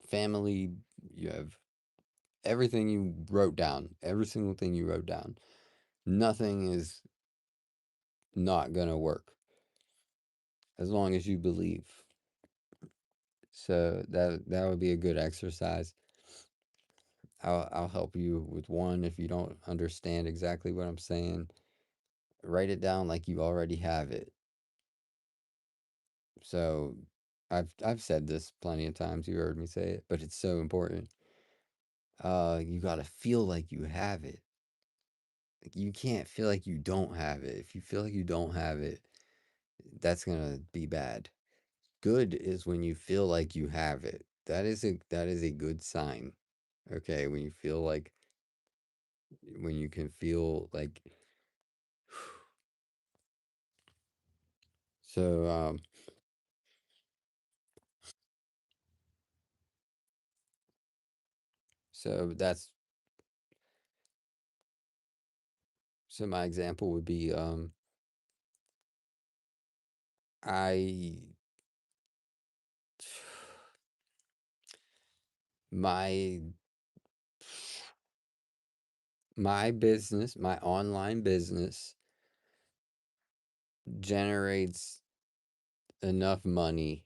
family, you have everything you wrote down, every single thing you wrote down. Nothing is not going to work as long as you believe. So that would be a good exercise. I'll help you with one if you don't understand exactly what I'm saying. Write it down like you already have it. So I've said this plenty of times. You heard me say it, but it's so important. You got to feel like you have it. Like, you can't feel like you don't have it. If you feel like you don't have it, that's going to be bad. Good is when you feel like you have it. That is a good sign. Okay, when you feel like when you can feel like so so that's so my example would be I my my business, my online business generates enough money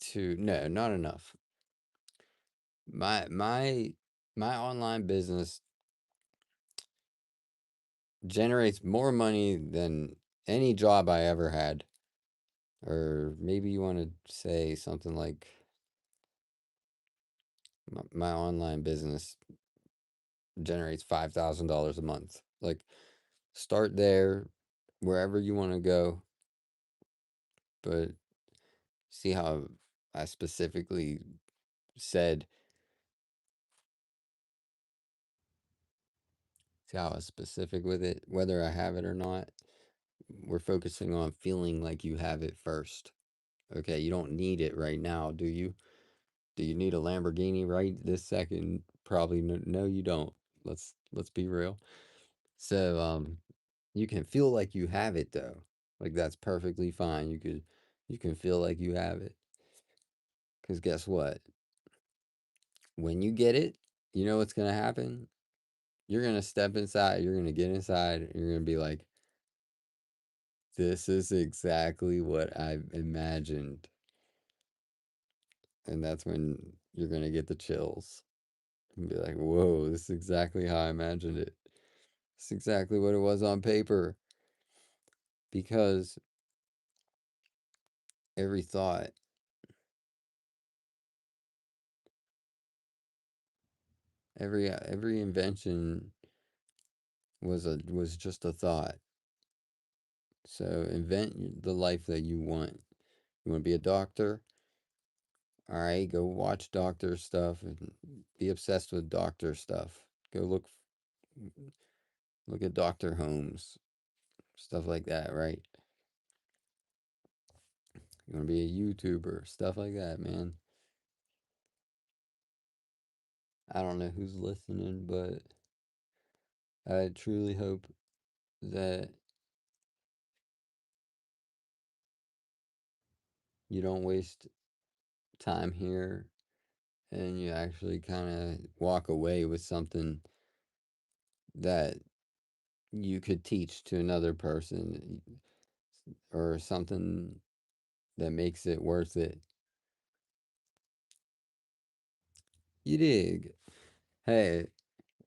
to no, not enough. My online business generates more money than any job I ever had. Or maybe you want to say something like my online business generates $5,000 a month. Like start there wherever you want to go, but see how I specifically said see how I was specific with it, whether I have it or not. We're focusing on feeling like you have it first. Okay, you don't need it right now, do you? Do you need a Lamborghini right this second? Probably no, no you don't. Let's be real. So you can feel like you have it though. Like that's perfectly fine. You can feel like you have it. Cuz guess what? When you get it, you know what's going to happen? You're going to step inside, you're going to get inside, you're going to be like, this is exactly what I imagined. And that's when you're going to get the chills and be like, whoa, this is exactly how I imagined it. It's exactly what it was on paper. Because every thought, every invention was just a thought. So invent the life that you want. You want to be a doctor? All right, go watch doctor stuff and be obsessed with doctor stuff. Go look at doctor homes, stuff like that, right? You want to be a YouTuber, stuff like that, man. I don't know who's listening, but I truly hope that you don't waste time here and you actually kind of walk away with something that you could teach to another person or something that makes it worth it. You dig? Hey,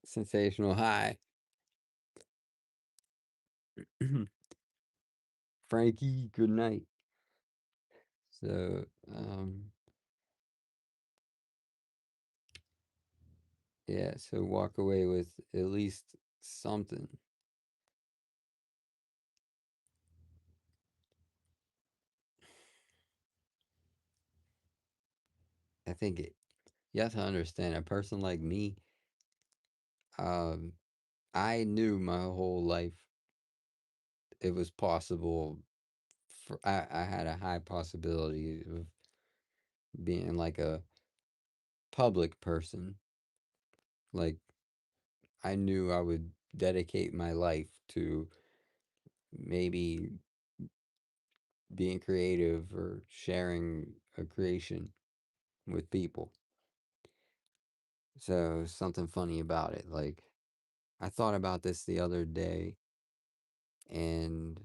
sensational high. Frankie, good night. So, yeah, so walk away with at least something. I think you have to understand a person like me, um, I knew my whole life it was possible I had a high possibility of being like a public person. Like I knew I would dedicate my life to maybe being creative or sharing a creation with people. So something funny about it. Like I thought about this the other day and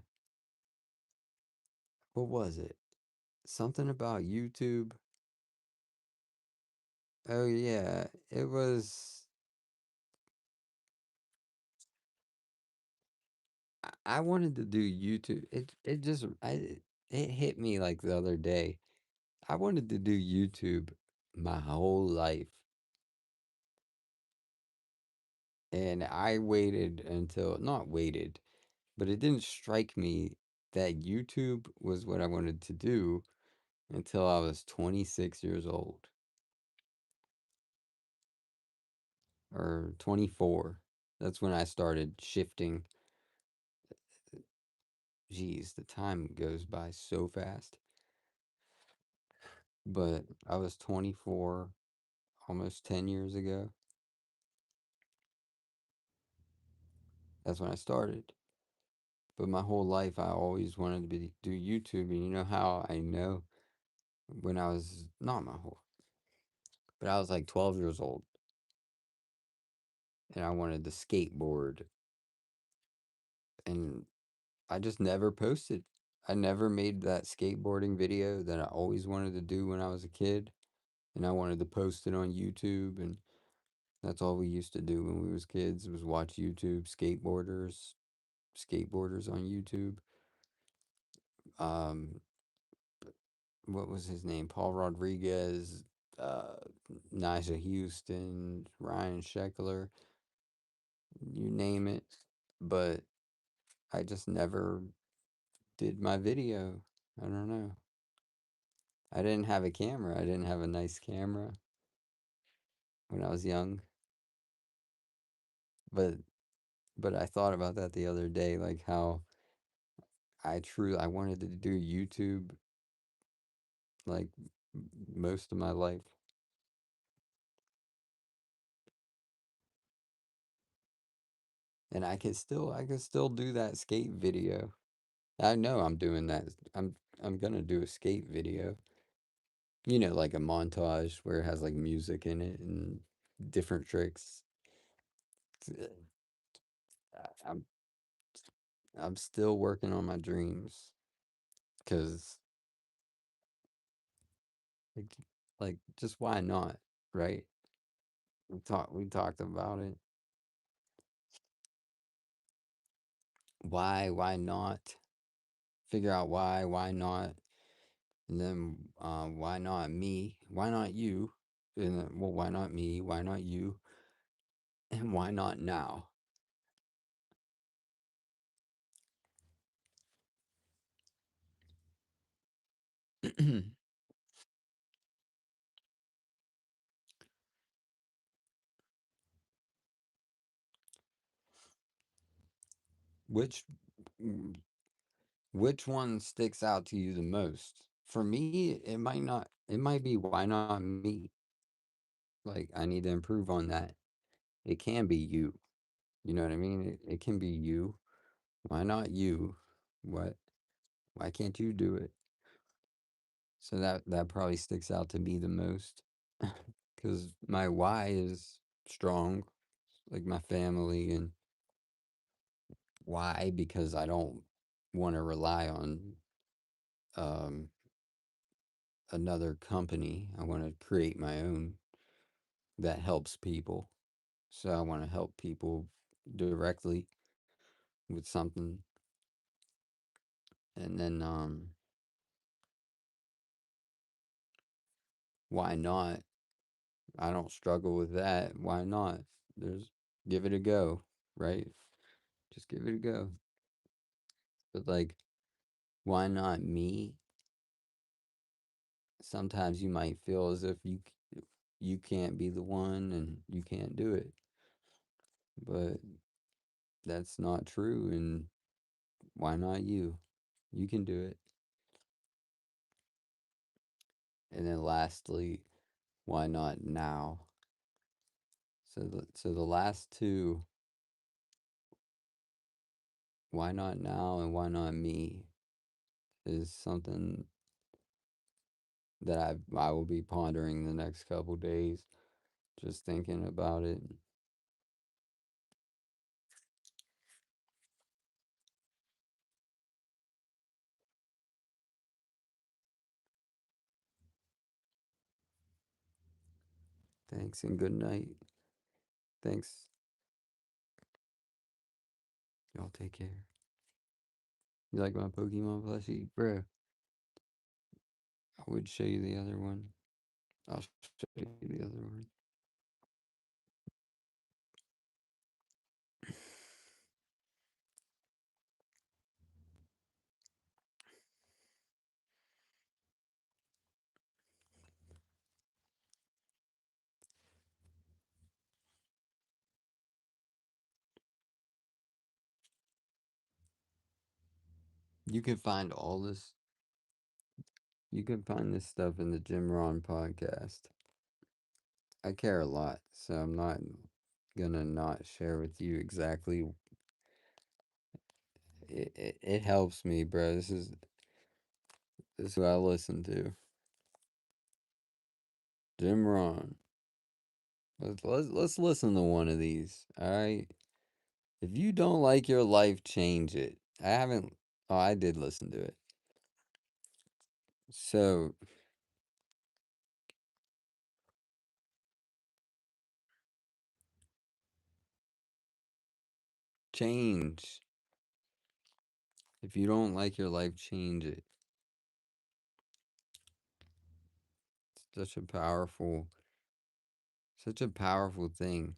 what was it? Something about YouTube. Oh yeah, it was I wanted to do YouTube. It just it hit me like the other day. I wanted to do YouTube my whole life. And I waited until not waited, but it didn't strike me that YouTube was what I wanted to do until I was 26 years old or 24. That's when I started shifting. Geez, the time goes by so fast. But I was 24 almost 10 years ago. That's when I started. But my whole life, I always wanted to do YouTube. And you know how I know? When I was, not my whole, but I was like 12 years old. And I wanted to skateboard. And I just never posted. I never made that skateboarding video that I always wanted to do when I was a kid. And I wanted to post it on YouTube. And that's all we used to do when we was kids was watch YouTube, skateboarders on YouTube. Um, what was his name? Paul Rodriguez, uh, Nigel Houston, Ryan Sheckler, you name it. But I just never did my video. I don't know. I didn't have a camera. I didn't have a nice camera when I was young. But I thought about that the other day, like how I wanted to do YouTube like most of my life. and I can still do that skate video. I know I'm doing that. I'm gonna do a skate video. Like a montage where it has like music in it and different tricks. I'm I'm still working on my dreams because like, like just why not, right? We talked about it. Why not? Figure out why not, and then why not me? Why not you? And then, well, why not me? Why not you? And why not now? which which one sticks out to you the most? For me, it might not. It might be why not me? Like I need to improve on that. It can be you. You know what I mean? It can be you. Why not you? What? Why can't you do it? So that probably sticks out to me the most because my why is strong, like my family, and why because I don't want to rely on um, another company. I want to create my own that helps people. So I want to help people directly with something, and then why not? I don't struggle with that. Why not? There's Give it a go, right? Just give it a go. But like, why not me? Sometimes you might feel as if you can't be the one and you can't do it. But that's not true, and why not you? You can do it. And then lastly, why not now? So the last two, why not now and why not me, is something that I will be pondering the next couple days, just thinking about it. Thanks and good night. Thanks. Y'all take care. You like my Pokemon plushie? Bro, I would show you the other one. I'll show you the other one. You can find all this. You can find this stuff in the Jim Ron podcast. I care a lot, so I'm not gonna not share with you exactly. It helps me, bro. This is who I listen to. Jim Ron. Let's listen to one of these. All right. If you don't like your life, change it. I haven't. Oh, I did listen to it. So change. If you don't like your life, change it. Such a powerful, such a powerful thing,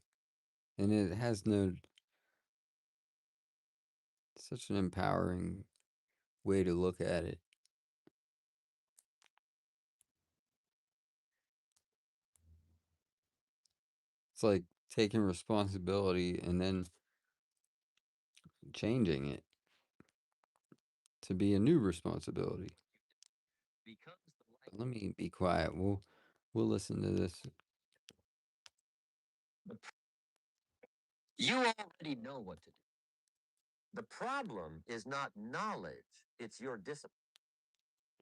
and it has no such an empowering way to look at it. It's like taking responsibility and then changing it to be a new responsibility. Let me be quiet. We'll listen to this. You already know what to do. The problem is not knowledge, it's your discipline.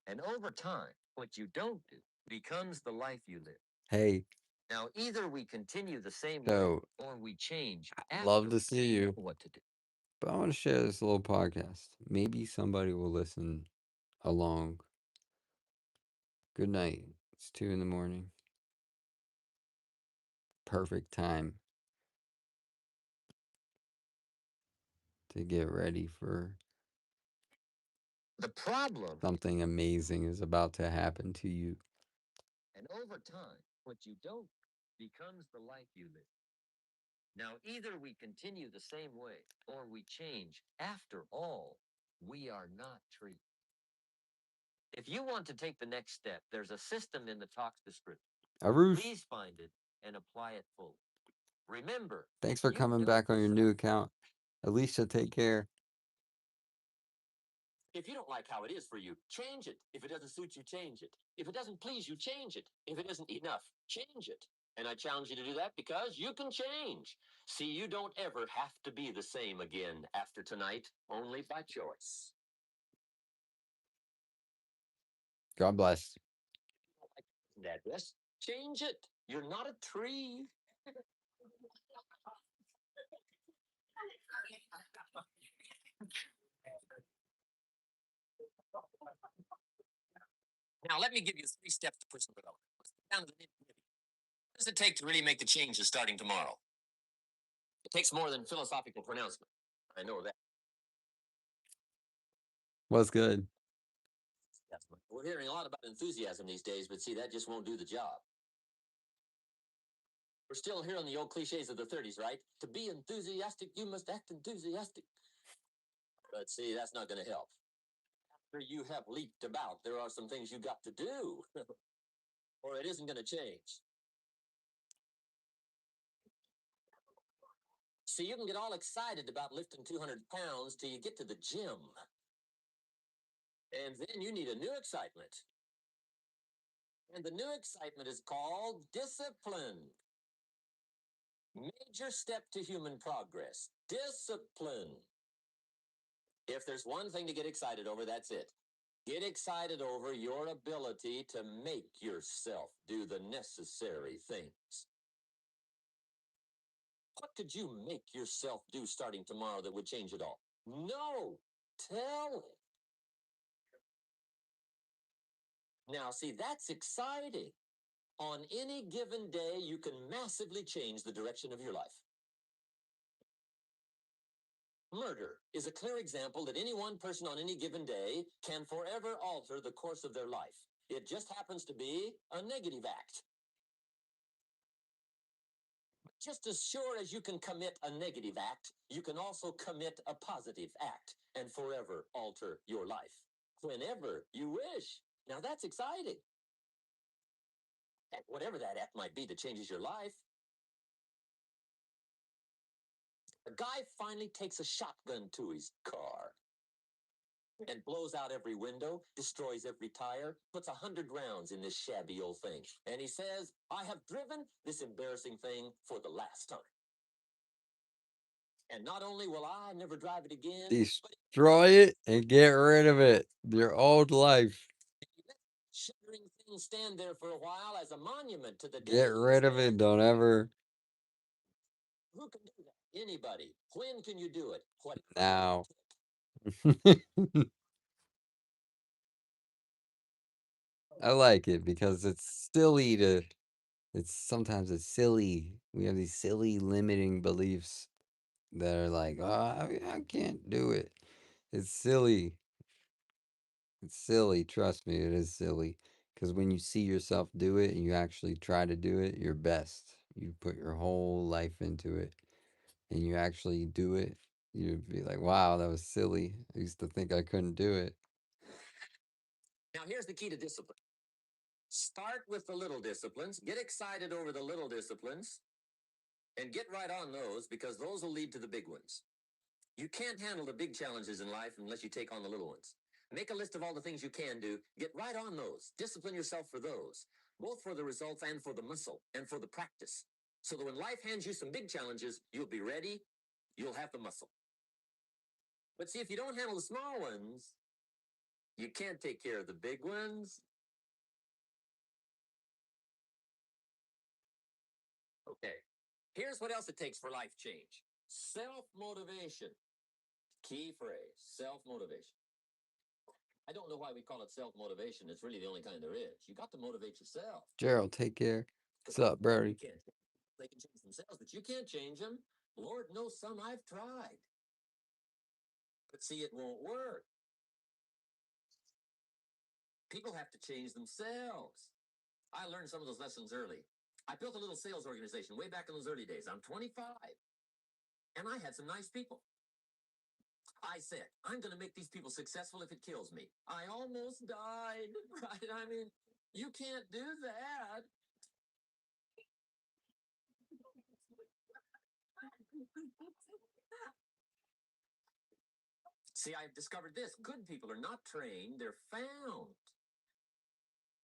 And over time, what you don't do becomes the life you live. Hey, Now, either we continue the same way so or we change love after to see we know you, what to do. but I want to share this little podcast. Maybe somebody will listen along. Good night. It's 2 in the morning. Perfect time to get ready for The problem, something amazing is about to happen to you. and over time, what you don't becomes the life you live. Now, either we continue the same way or we change. After all, we are not trees. If you want to take the next step, there's a system in the talk's description. Arush, Please find it and apply it fully. Remember, thanks for you coming don't back on your decide. new account. Alicia, take care. If you don't like how it is for you, change it. If it doesn't suit you, change it. If it doesn't please you, change it. If it isn't enough, change it. And I challenge you to do that because you can change. See, you don't ever have to be the same again after tonight, only by choice. God bless. That address, change it. You're not a tree. Now, let me give you 3 steps to personal development. Let's get down to the nitty-gritty. What does it take to really make the changes starting tomorrow? It takes more than philosophical pronouncement. I know that. What's good? We're hearing a lot about enthusiasm these days, but see, that just won't do the job. We're still hearing the old cliches of the 30s, right? To be enthusiastic, you must act enthusiastic. But see, that's not going to help. After you have leaped about, there are some things you got to do, or it isn't going to change. See, you can get all excited about lifting 200 pounds till you get to the gym. And then you need a new excitement. And the new excitement is called discipline. Major step to human progress. Discipline. If there's one thing to get excited over, that's it. Get excited over your ability to make yourself do the necessary things. What could you make yourself do starting tomorrow that would change it all? No. Tell it. Now, see, that's exciting. On any given day, you can massively change the direction of your life. Murder is a clear example that any one person on any given day can forever alter the course of their life. It just happens to be a negative act. Just as sure as you can commit a negative act, you can also commit a positive act and forever alter your life whenever you wish. Now that's exciting. And whatever that act might be that changes your life. A guy finally takes a shotgun to his car and blows out every window, destroys every tire, puts 100 rounds in this shabby old thing. And he says, I have driven this embarrassing thing for the last time. And not only will I never drive it again, Destroy it and get rid of it. Your old life. shuddering thing stand there for a while as a monument to the day. Get rid of it. Don't ever. Who can do that? Anybody. When can you do it? What? Now. I like it because it's silly to. Sometimes it's silly. We have these silly limiting beliefs that are like, oh, I can't do it. It's silly. It's silly. Trust me, it is silly. Because when you see yourself do it and you actually try to do it, your best. You put your whole life into it and you actually do it, you'd be like, wow, that was silly. I used to think I couldn't do it. Now, here's the key to discipline. Start with the little disciplines, get excited over the little disciplines, and get right on those because those will lead to the big ones. You can't handle the big challenges in life unless you take on the little ones. Make a list of all the things you can do. Get right on those. Discipline yourself for those, both for the results and for the muscle and for the practice. So that when life hands you some big challenges, you'll be ready. You'll have the muscle. But see, if you don't handle the small ones, you can't take care of the big ones. Okay. Here's what else it takes for life change. Self-motivation. Key phrase, self-motivation. I don't know why we call it self-motivation. It's really the only kind there is. You got to motivate yourself. Gerald, take care. What's up, Brody? They can change themselves, but you can't change them. Lord knows some I've tried. But see, it won't work. People have to change themselves. I learned some of those lessons early. I built a little sales organization way back in those early days. I'm 25. And I had some nice people. I said, I'm going to make these people successful if it kills me. I almost died, right? I mean, you can't do that. See, I've discovered this. Good people are not trained, they're found.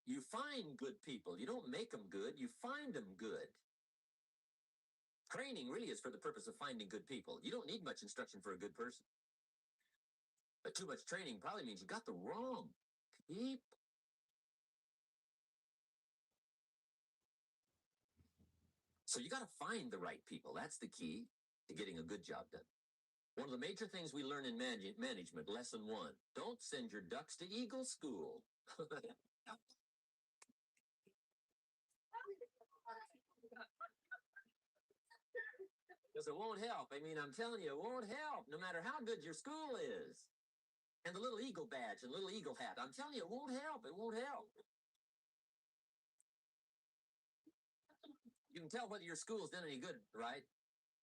You find good people. You don't make them good, you find them good. Training really is for the purpose of finding good people. You don't need much instruction for a good person. But too much training probably means you got the wrong people. So you got to find the right people. That's the key to getting a good job done. One of the major things we learn in management, lesson 1, don't send your ducks to Eagle School. Because it won't help. I mean, I'm telling you, it won't help, no matter how good your school is. And the little eagle badge and little eagle hat, I'm telling you, it won't help. It won't help. You can tell whether your school's done any good, right,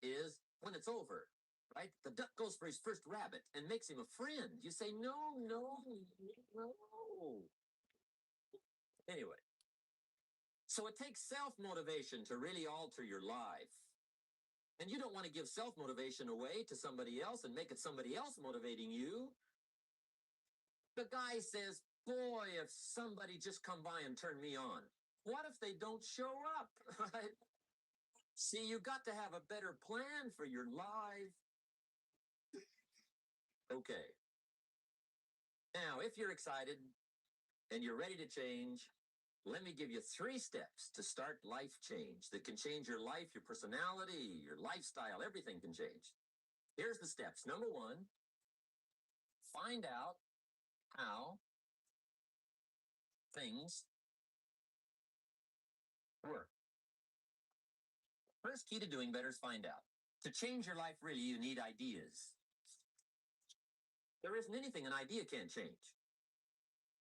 is when it's over, right? The duck goes for his first rabbit and makes him a friend. You say, no, no, no. Anyway, so it takes self-motivation to really alter your life. And you don't want to give self-motivation away to somebody else and make it somebody else motivating you. The guy says, boy, if somebody just come by and turn me on. What if they don't show up, right? See, you got to have a better plan for your life. Okay. Now, if you're excited and you're ready to change, let me give you 3 steps to start life change that can change your life, your personality, your lifestyle, everything can change. Here's the steps. Number 1, find out how things work. First key to doing better is find out. To change your life, really, you need ideas. There isn't anything an idea can't change.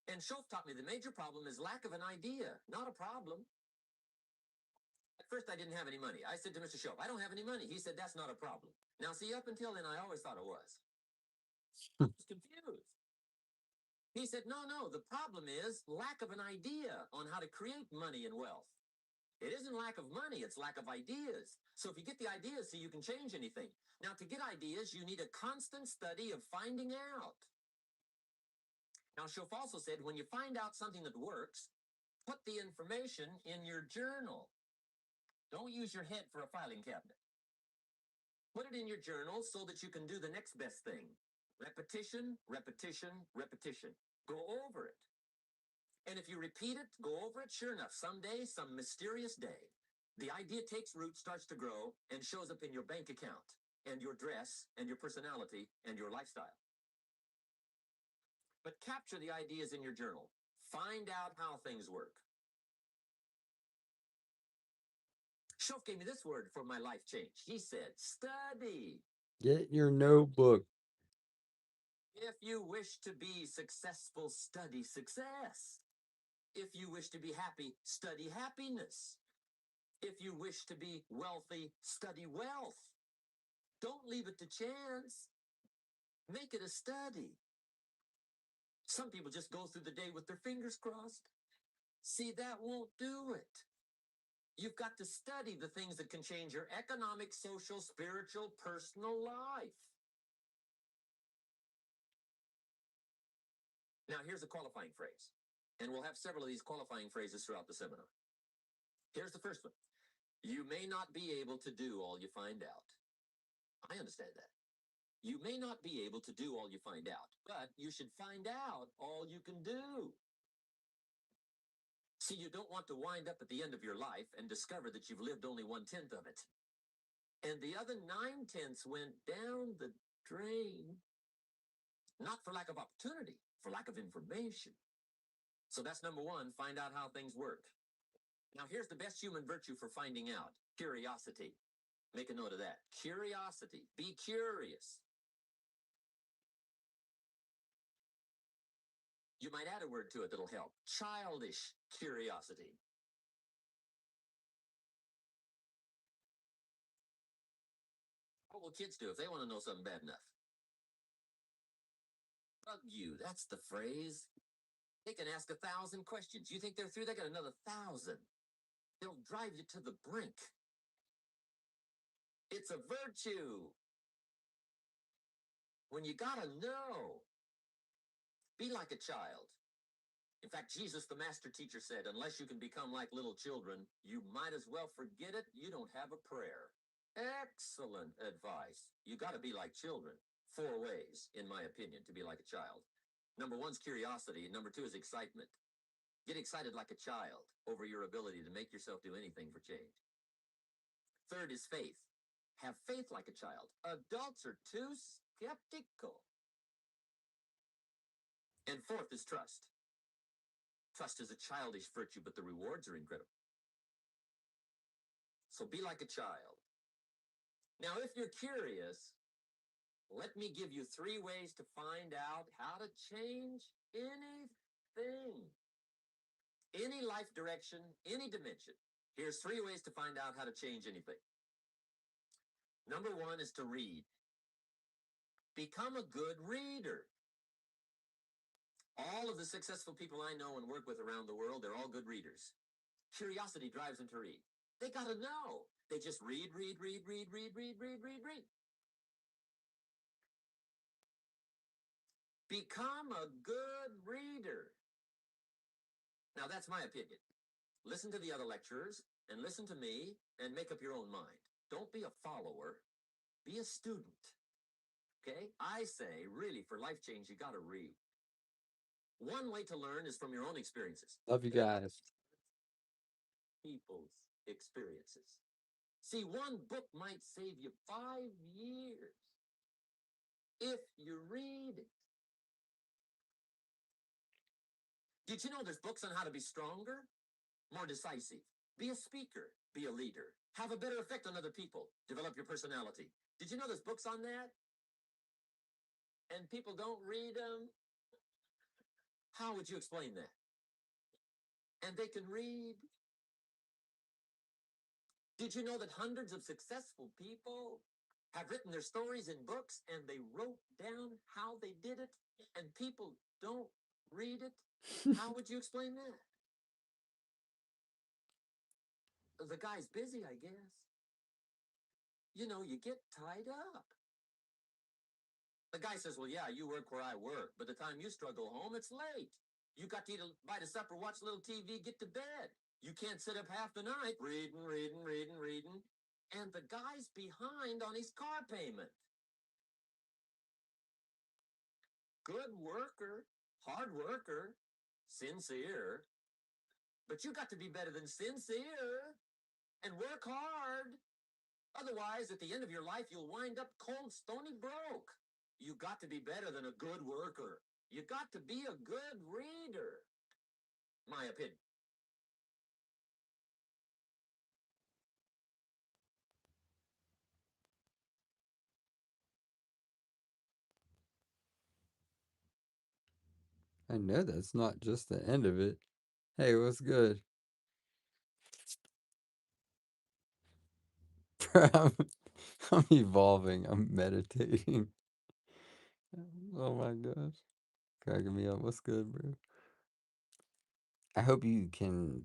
And Schof taught me the major problem is lack of an idea, not a problem. At first, I didn't have any money. I said to Mr. Schof, I don't have any money. He said, that's not a problem. Now, see, up until then, I always thought it was. I was confused. He said, no, no, the problem is lack of an idea on how to create money and wealth. It isn't lack of money, it's lack of ideas. So if you get the ideas, so you can change anything. Now, to get ideas, you need a constant study of finding out. Now, Schof also said, when you find out something that works, put the information in your journal. Don't use your head for a filing cabinet. Put it in your journal so that you can do the next best thing. Repetition, repetition, repetition. Go over it. And if you repeat it, go over it, sure enough, someday, some mysterious day, the idea takes root, starts to grow, and shows up in your bank account, and your dress, and your personality, and your lifestyle. But capture the ideas in your journal. Find out how things work. Schof gave me this word for my life change. He said, study. Get your notebook. If you wish to be successful, study success. If you wish to be happy, study happiness. If you wish to be wealthy, study wealth. Don't leave it to chance. Make it a study. Some people just go through the day with their fingers crossed. See, that won't do it. You've got to study the things that can change your economic, social, spiritual, personal life. Now, here's a qualifying phrase. And we'll have several of these qualifying phrases throughout the seminar. Here's the first one. You may not be able to do all you find out. I understand that. You may not be able to do all you find out, but you should find out all you can do. See, you don't want to wind up at the end of your life and discover that you've lived only 1/10 of it. And the other 9/10 went down the drain, not for lack of opportunity, for lack of information. So that's number one, find out how things work. Now, here's the best human virtue for finding out: curiosity. Make a note of that. Curiosity. Be curious. You might add a word to it that'll help: childish curiosity. What will kids do if they want to know something bad enough? Bug you. That's the phrase. They can ask 1,000 questions. You think they're through? They got another 1,000. They'll drive you to the brink. It's a virtue. When you gotta know, be like a child. In fact, Jesus, the master teacher, said, unless you can become like little children, you might as well forget it. You don't have a prayer. Excellent advice. You got to be like children. 4 ways, in my opinion, to be like a child. Number 1 is curiosity. Number 2 is excitement. Get excited like a child over your ability to make yourself do anything for change. 3rd is faith. Have faith like a child. Adults are too skeptical. And 4th is trust. Trust is a childish virtue, but the rewards are incredible. So be like a child. Now, if you're curious, let me give you 3 ways to find out how to change anything, any life direction, any dimension. Here's 3 ways to find out how to change anything. Number 1 is to read. Become a good reader. All of the successful people I know and work with around the world, they're all good readers. Curiosity drives them to read. They got to know. They just read. Become a good reader. Now, that's my opinion. Listen to the other lecturers and listen to me and make up your own mind. Don't be a follower. Be a student. Okay? I say, really, for life change, you got to read. One way to learn is from your own experiences. Love you guys. People's experiences. See, one book might save you 5 years if you read it. Did you know there's books on how to be stronger, more decisive? Be a speaker, be a leader, have a better effect on other people, develop your personality. Did you know there's books on that? And people don't read them? How would you explain that? And they can read. Did you know that hundreds of successful people have written their stories in books and they wrote down how they did it and people don't read it? How would you explain that? The guy's busy, I guess. You know, you get tied up. The guy says, well, yeah, you work where I work, but the time you struggle home, it's late. You got to eat a bite of supper, watch a little TV, get to bed. You can't sit up half the night reading. And the guy's behind on his car payment. Good worker, hard worker, sincere. But you got to be better than sincere and work hard. Otherwise, at the end of your life, you'll wind up cold, stony broke. You got to be better than a good worker. You got to be a good reader. My opinion. I know that's not just the end of it. Hey, what's good? Bro, I'm evolving. I'm meditating. Oh my gosh. Cracking me up. What's good, bro? I hope you can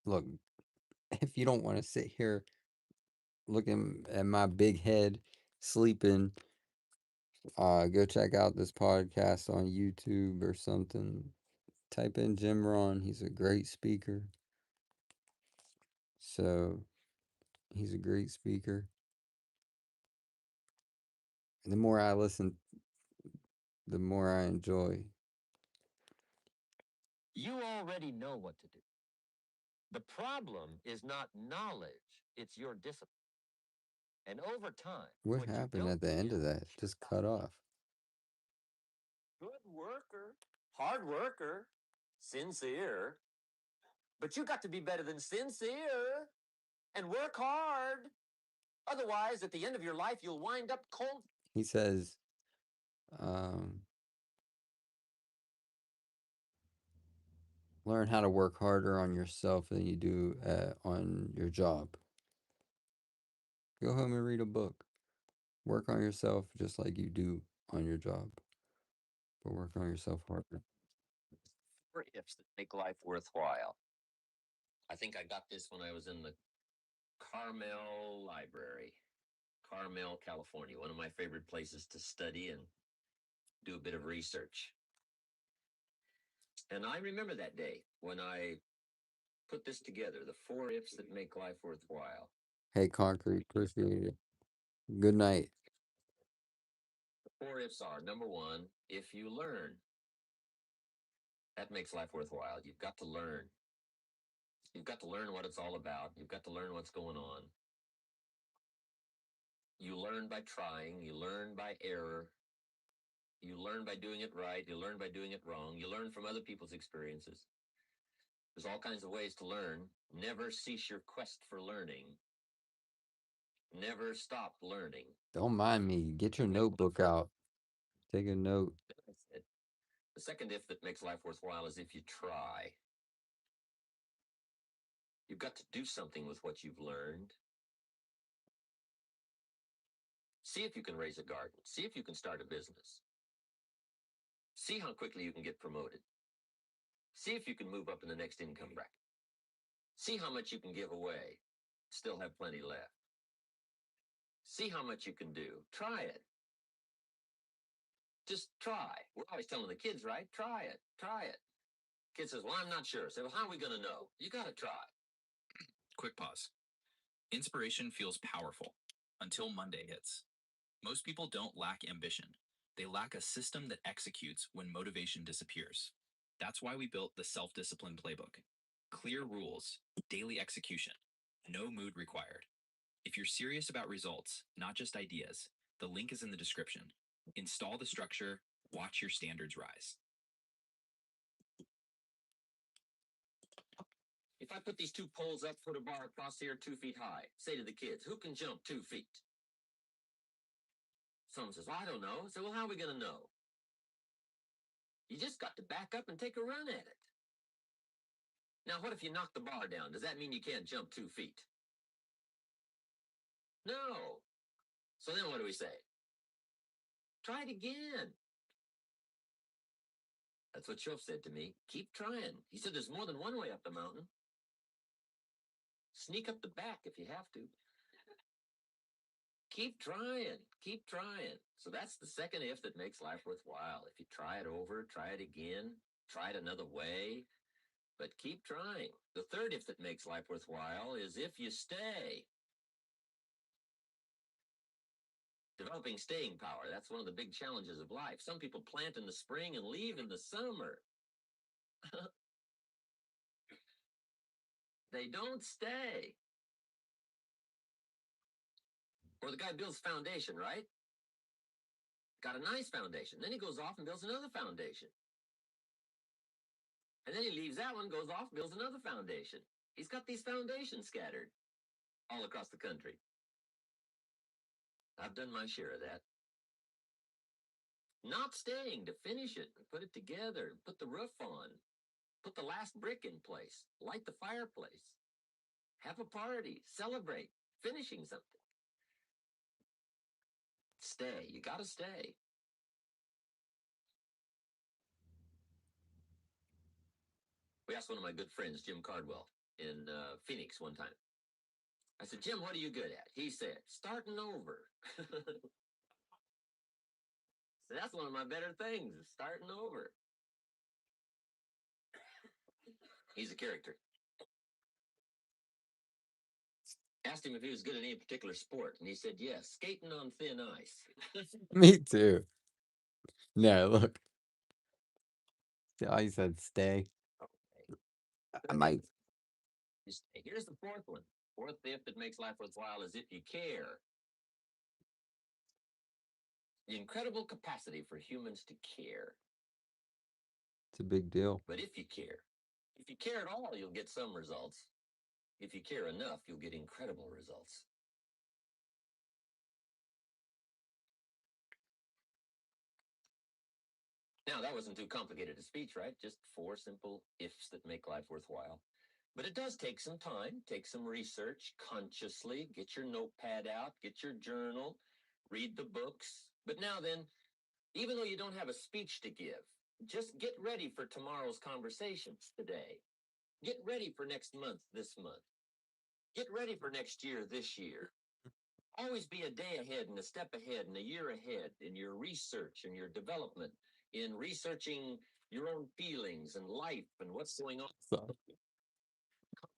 look. If you don't want to sit here looking at my big head sleeping, go check out this podcast on YouTube or something. Type in Jim Ron. He's a great speaker. So he's a great speaker. The more I listen, the more I enjoy. You already know what to do. The problem is not knowledge, it's your discipline. And over time, What what you happened don't at the end of realize that? Just cut off. good worker, hard worker, sincere. But you got to be better than sincere and work hard. Otherwise, at the end of your life, you'll wind up cold. He says, um, learn how to work harder on yourself than you do on your job. Go home and read a book. Work on yourself just like you do on your job, but work on yourself harder. 4 ifs that make life worthwhile. I think I got this when I was in the Carmel Library, Carmel, California, one of my favorite places to study and do a bit of research. And I remember that day when I put this together, the 4 ifs that make life worthwhile. Hey, Concrete, appreciate it. Good night. The 4 ifs are number one, if you learn, that makes life worthwhile. You've got to learn. You've got to learn what it's all about. You've got to learn what's going on. You learn by trying. You learn by error. You learn by doing it right. You learn by doing it wrong. You learn from other people's experiences. There's all kinds of ways to learn. Never cease your quest for learning. Never stop learning. Don't mind me. Get your notebook out. Take a note. The second if that makes life worthwhile is if you try. You've got to do something with what you've learned. See if you can raise a garden. See if you can start a business. See how quickly you can get promoted. See if you can move up in the next income bracket. See how much you can give away. Still have plenty left. See how much you can do. Try it. Just try. We're always telling the kids, right? Try it. Try it. Kid says, well, I'm not sure. Say, well, how are we going to know? You got to try. Quick pause. Inspiration feels powerful until Monday hits. Most people don't lack ambition. They lack a system that executes when motivation disappears. That's why we built the self-discipline playbook. Clear rules, daily execution, no mood required. If you're serious about results, not just ideas, the link is in the description. Install the structure, watch your standards rise. If I put these 2 poles up, put a bar across here 2 feet high, say to the kids, who can jump 2 feet? Someone says, well, I don't know. I say, well, how are we going to know? You just got to back up and take a run at it. Now, what if you knock the bar down? Does that mean you can't jump 2 feet? No. So then what do we say? Try it again. That's what Shof said to me. Keep trying. He said there's more than one way up the mountain. Sneak up the back if you have to. Keep trying. Keep trying. So that's the second if that makes life worthwhile. If you try it over, try it again, try it another way, but keep trying. The third if that makes life worthwhile is if you stay. Developing staying power. That's one of the big challenges of life. Some people plant in the spring and leave in the summer. They don't stay. Or the guy builds foundation, right? Got a nice foundation. Then he goes off and builds another foundation. And then he leaves that one, goes off, builds another foundation. He's got these foundations scattered all across the country. I've done my share of that. Not staying to finish it, put it together, put the roof on, put the last brick in place, light the fireplace, have a party, celebrate, finishing something. Stay. You got to stay. We asked one of my good friends, Jim Cardwell, in Phoenix one time. I said, Jim, what are you good at? He said, starting over. So that's one of my better things, is starting over. He's a character. Asked him if he was good at any particular sport, and he said yes, skating on thin ice. Me too. No, look. I said stay. Okay. I might. Here's the fourth one. Fourth if that makes life worthwhile is if you care. The incredible capacity for humans to care. It's a big deal. But if you care at all, you'll get some results. If you care enough, you'll get incredible results. Now, that wasn't too complicated a speech, right? Just four simple ifs that make life worthwhile. But it does take some time, take some research consciously, get your notepad out, get your journal, read the books. But now then, even though you don't have a speech to give, just get ready for tomorrow's conversations today. Get ready for next month, this month. Get ready for next year, this year. Always be a day ahead and a step ahead and a year ahead in your research and your development, in researching your own feelings and life and what's going on. So,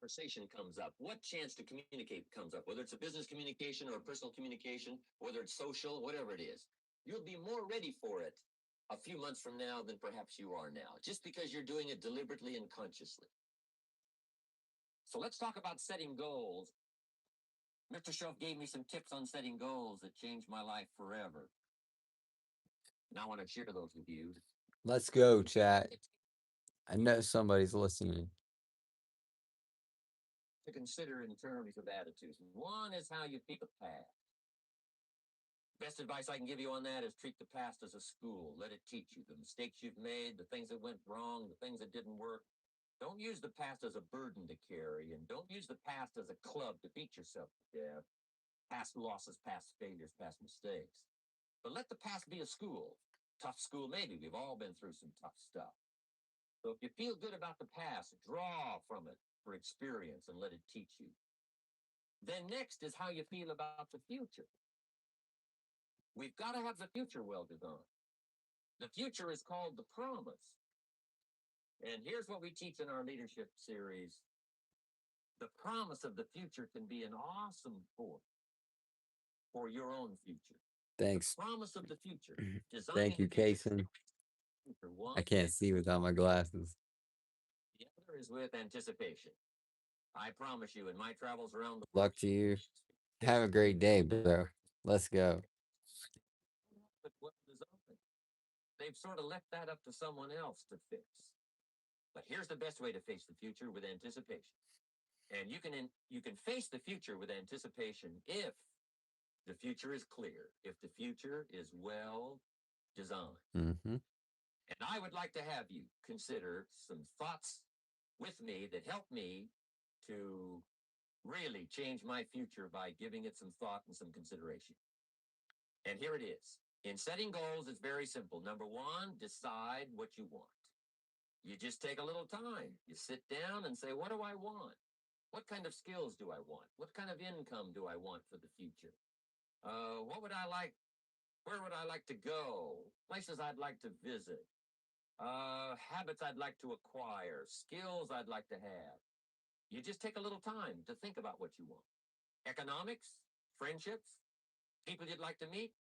Conversation comes up, what chance to communicate comes up, whether it's a business communication or a personal communication, whether it's social, whatever it is. You'll be more ready for it a few months from now than perhaps you are now, just because you're doing it deliberately and consciously. So let's talk about setting goals. Mr. Shelf gave me some tips on setting goals that changed my life forever. And I want to share those with you. let's go, chat. I know somebody's listening. To consider in terms of attitudes. One is how you feel the past. Best advice I can give you on that is treat the past as a school. Let it teach you the mistakes you've made, the things that went wrong, the things that didn't work. Don't use the past as a burden to carry, and don't use the past as a club to beat yourself to death. Past losses, past failures, past mistakes. But let the past be a school. Tough school, maybe. We've all been through some tough stuff. So if you feel good about the past, draw from it for experience and let it teach you. Then next is how you feel about the future. We've got to have the future well designed. The future is called the promise. And here's what we teach in our leadership series. The promise of the future can be an awesome force for your own future. Thanks. The promise of the future. Thank you, Kason. I can't see without my glasses. The other is with anticipation. I promise you, in my travels around the Luck to you. Have a great day, bro. Let's go. but what is open? They've sort of left that up to someone else to fix. But here's the best way to face the future with anticipation. And you can face the future with anticipation if the future is clear, if the future is well designed. Mm-hmm. And I would like to have you consider some thoughts with me that help me to really change my future by giving it some thought and some consideration. And here it is. In setting goals, it's very simple. Number one, decide what you want. You just take a little time. You sit down and say, what do I want? What kind of skills do I want? What kind of income do I want for the future? What would I like? Where would I like to go? Places I'd like to visit. Habits I'd like to acquire. Skills I'd like to have. You just take a little time to think about what you want. Economics, friendships, people you'd like to meet,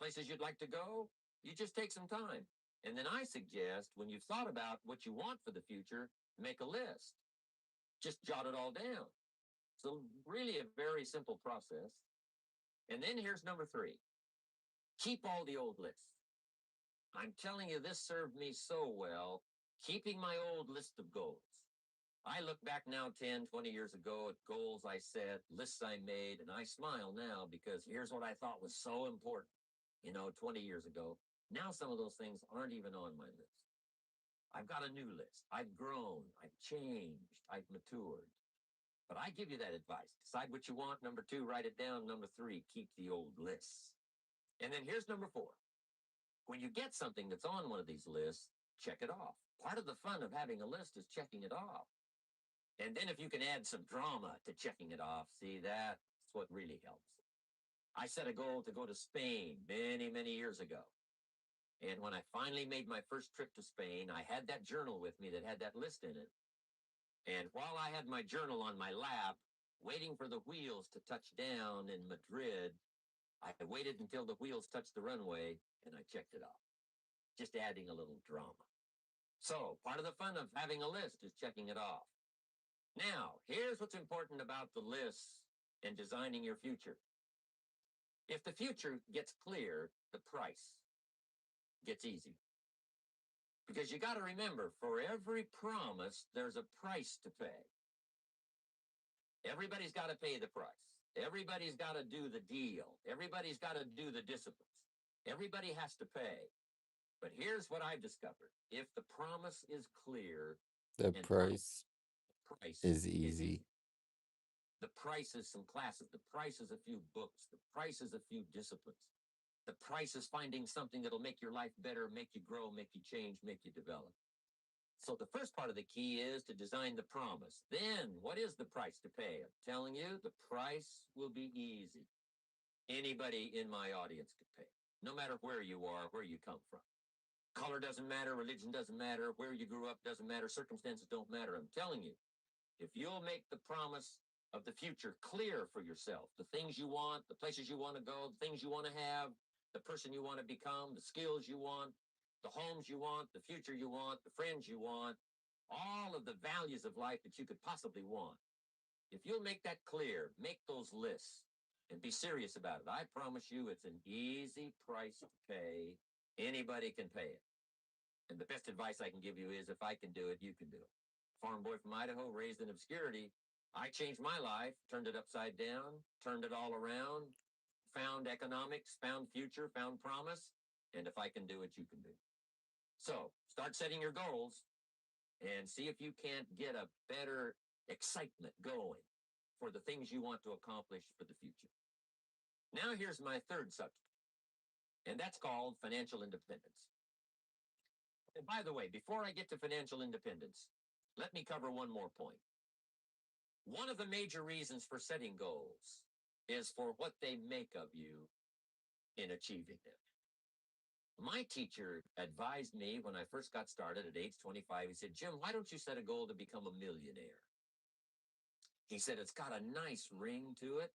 places you'd like to go. You just take some time. And then I suggest when you've thought about what you want for the future, make a list. Just jot it all down. So really a very simple process. And then here's number three. Keep all the old lists. I'm telling you, this served me so well, keeping my old list of goals. I look back now 10, 20 years ago at goals I set, lists I made, and I smile now because here's what I thought was so important, 20 years ago. Now some of those things aren't even on my list. I've got a new list. I've grown, I've changed, I've matured. But I give you that advice. Decide what you want. Number two, write it down. Number three, keep the old lists. And then here's number four. When you get something that's on one of these lists, check it off. Part of the fun of having a list is checking it off. And then if you can add some drama to checking it off, see, that's what really helps. I set a goal to go to Spain many, many years ago. And when I finally made my first trip to Spain, I had that journal with me that had that list in it. And while I had my journal on my lap, waiting for the wheels to touch down in Madrid. I waited until the wheels touched the runway and I checked it off, just adding a little drama. So, part of the fun of having a list is checking it off. Now, here's what's important about the lists and designing your future. If the future gets clear, the price gets easy. Because you got to remember, for every promise, there's a price to pay. Everybody's got to pay the price. Everybody's got to do the deal. Everybody's got to do the disciplines. Everybody has to pay. But here's what I've discovered. If the promise is clear, The and price price is easy. the price is some classes. The price is a few books. The price is a few disciplines. The price is finding something that'll make your life better, make you grow, make you change, make you develop. So the first part of the key is to design the promise. Then, what is the price to pay? I'm telling you, the price will be easy. Anybody in my audience could pay, no matter where you are, where you come from. Color doesn't matter, religion doesn't matter, where you grew up doesn't matter, circumstances don't matter. I'm telling you, if you'll make the promise of the future clear for yourself, the things you want, the places you want to go, the things you want to have, the person you want to become, the skills you want, the homes you want, the future you want, the friends you want, all of the values of life that you could possibly want. If you'll make that clear, make those lists, and be serious about it, I promise you it's an easy price to pay. Anybody can pay it. And the best advice I can give you is if I can do it, you can do it. Farm boy from Idaho, raised in obscurity, I changed my life, turned it upside down, turned it all around, found economics, found future, found promise. And if I can do it, you can do it. So start setting your goals and see if you can't get a better excitement going for the things you want to accomplish for the future. Now, here's my third subject, and that's called financial independence. And by the way, before I get to financial independence, let me cover one more point. One of the major reasons for setting goals is for what they make of you in achieving them. My teacher advised me when I first got started at age 25. He said, Jim, why don't you set a goal to become a millionaire? He said, it's got a nice ring to it.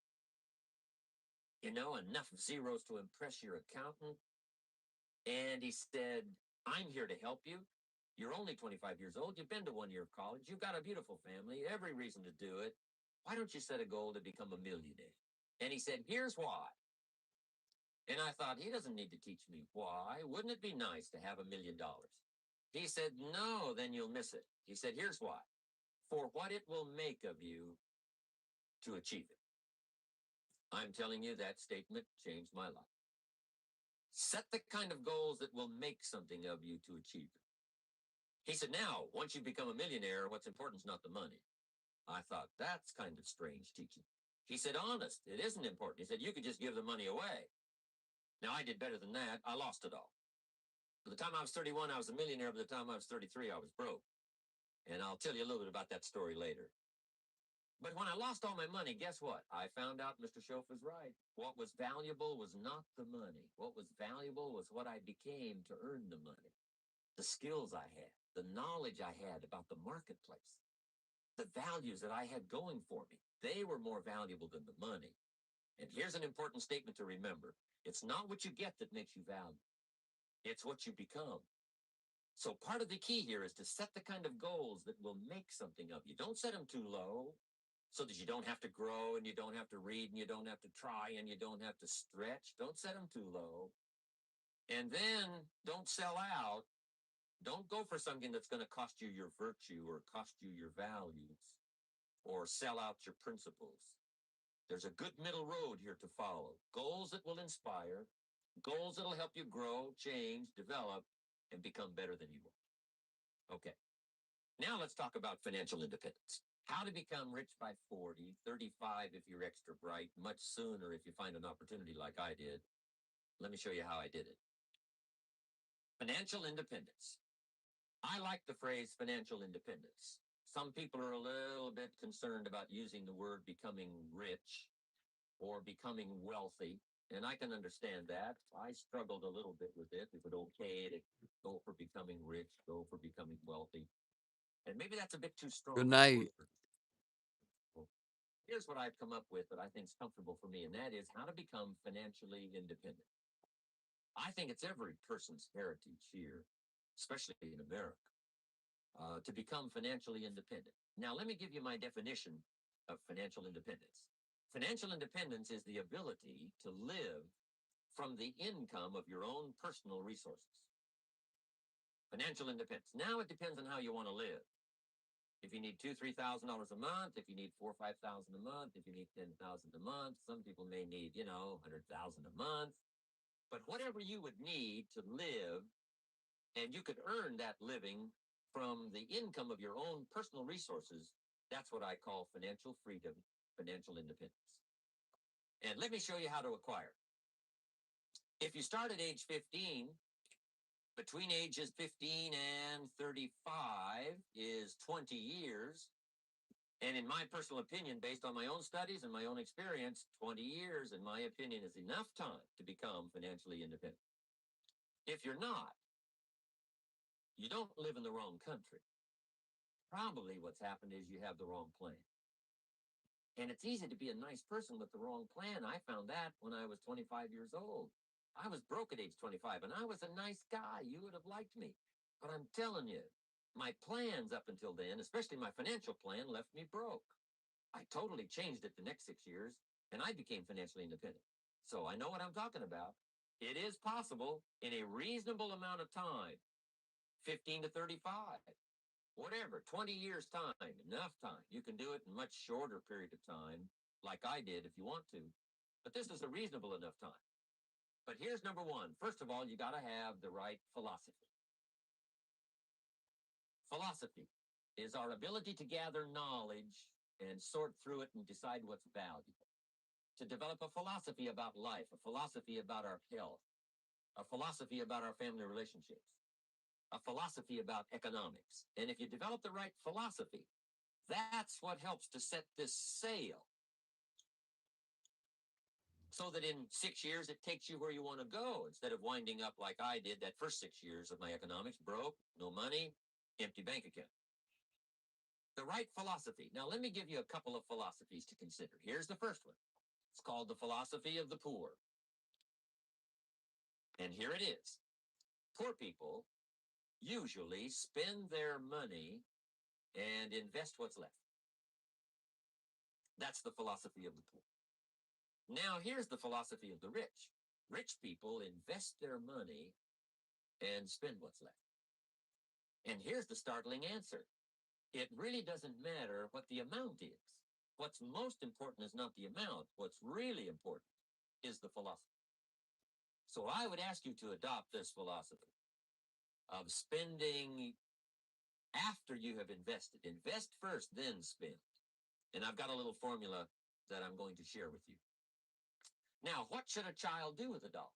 You know, enough zeros to impress your accountant. And he said, I'm here to help you. You're only 25 years old. You've been to 1 year of college. You've got a beautiful family, every reason to do it. Why don't you set a goal to become a millionaire? And he said, here's why. And I thought, he doesn't need to teach me why. Wouldn't it be nice to have $1 million? He said, no, then you'll miss it. He said, here's why. For what it will make of you to achieve it. I'm telling you, that statement changed my life. Set the kind of goals that will make something of you to achieve it. He said, now, once you become a millionaire, what's important is not the money. I thought, that's kind of strange teaching. He said, honest, it isn't important. He said, you could just give the money away. Now, I did better than that. I lost it all. By the time I was 31, I was a millionaire. By the time I was 33, I was broke. And I'll tell you a little bit about that story later. But when I lost all my money, guess what? I found out Mr. Schoaf was right. What was valuable was not the money. What was valuable was what I became to earn the money. The skills I had, the knowledge I had about the marketplace, the values that I had going for me. They were more valuable than the money. And here's an important statement to remember. It's not what you get that makes you valuable. It's what you become. So part of the key here is to set the kind of goals that will make something of you. Don't set them too low so that you don't have to grow and you don't have to read and you don't have to try and you don't have to stretch. Don't set them too low. And then don't sell out. Don't go for something that's going to cost you your virtue or cost you your values or sell out your principles. There's a good middle road here to follow. Goals that will inspire, goals that will help you grow, change, develop, and become better than you were. Okay. Now let's talk about financial independence. How to become rich by 40, 35 if you're extra bright, much sooner if you find an opportunity like I did. Let me show you how I did it. Financial independence. I like the phrase financial independence. Some people are a little bit concerned about using the word becoming rich or becoming wealthy, and I can understand that. I struggled a little bit with it. Is it okay to go for becoming rich, go for becoming wealthy? And maybe that's a bit too strong. Good night. Here's what I've come up with that I think is comfortable for me, and that is how to become financially independent. I think it's every person's heritage here, especially in America, to become financially independent. Now, let me give you my definition of financial independence. Financial independence is the ability to live from the income of your own personal resources. Financial independence. Now it depends on how you want to live. If you need $2,000, $3,000 a month, if you need $4,000 or $5,000 a month, if you need $10,000 a month, some people may need, $100,000 a month. But whatever you would need to live, and you could earn that living from the income of your own personal resources, that's what I call financial freedom, financial independence. And let me show you how to acquire. If you start at age 15, between ages 15 and 35 is 20 years. And in my personal opinion, based on my own studies and my own experience, 20 years, in my opinion, is enough time to become financially independent. If you're not, you don't live in the wrong country. Probably what's happened is you have the wrong plan. And it's easy to be a nice person with the wrong plan. I found that when I was 25 years old. I was broke at age 25, and I was a nice guy. You would have liked me. But I'm telling you, my plans up until then, especially my financial plan, left me broke. I totally changed it the next 6 years, and I became financially independent. So I know what I'm talking about. It is possible in a reasonable amount of time, 15 to 35, whatever, 20 years time, enough time. You can do it in a much shorter period of time, like I did if you want to. But this is a reasonable enough time. But here's number one. First of all, you got to have the right philosophy. Philosophy is our ability to gather knowledge and sort through it and decide what's valuable. To develop a philosophy about life, a philosophy about our health, a philosophy about our family relationships, a philosophy about economics. And if you develop the right philosophy, that's what helps to set this sail, so that in 6 years it takes you where you want to go, instead of winding up like I did that first 6 years of my economics, broke, no money, empty bank account. The right philosophy. Now, let me give you a couple of philosophies to consider. Here's the first one. It's called the philosophy of the poor. And here it is. Poor people usually spend their money and invest what's left. That's the philosophy of the poor. Now, here's the philosophy of the rich. Rich people invest their money and spend what's left. And here's the startling answer. It really doesn't matter what the amount is. What's most important is not the amount. What's really important is the philosophy. So I would ask you to adopt this philosophy of spending after you have invested. Invest first, then spend. And I've got a little formula that I'm going to share with you. Now, what should a child do with a dollar?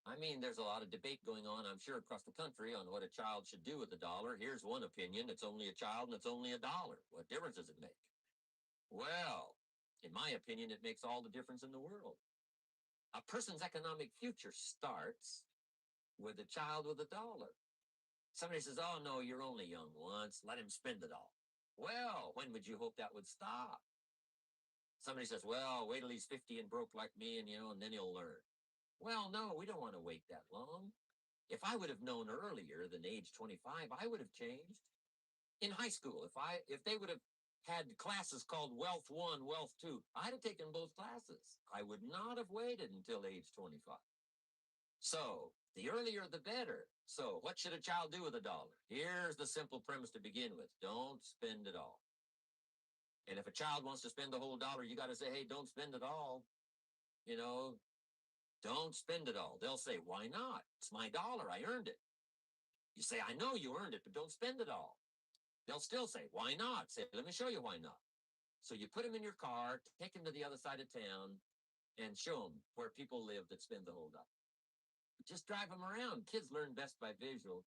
I mean, there's a lot of debate going on, I'm sure, across the country on what a child should do with a dollar. Here's one opinion. It's only a child and it's only a dollar. What difference does it make? Well, in my opinion, it makes all the difference in the world. A person's economic future starts with a child with a dollar. Somebody says, oh, no, you're only young once. Let him spend it all. Well, when would you hope that would stop? Somebody says, well, wait till he's 50 and broke like me, and then he'll learn. Well, no, we don't want to wait that long. If I would have known earlier than age 25, I would have changed. In high school, if they would have had classes called Wealth 1, Wealth 2, I'd have taken both classes. I would not have waited until age 25. So, the earlier the better. So, what should a child do with a dollar? Here's the simple premise to begin with. Don't spend it all. And if a child wants to spend the whole dollar, you got to say, hey, don't spend it all. Don't spend it all. They'll say, why not? It's my dollar. I earned it. You say, I know you earned it, but don't spend it all. They'll still say, why not? Say, let me show you why not. So you put them in your car, take them to the other side of town, and show them where people live that spend the whole dollar. Just drive them around. Kids learn best by visual.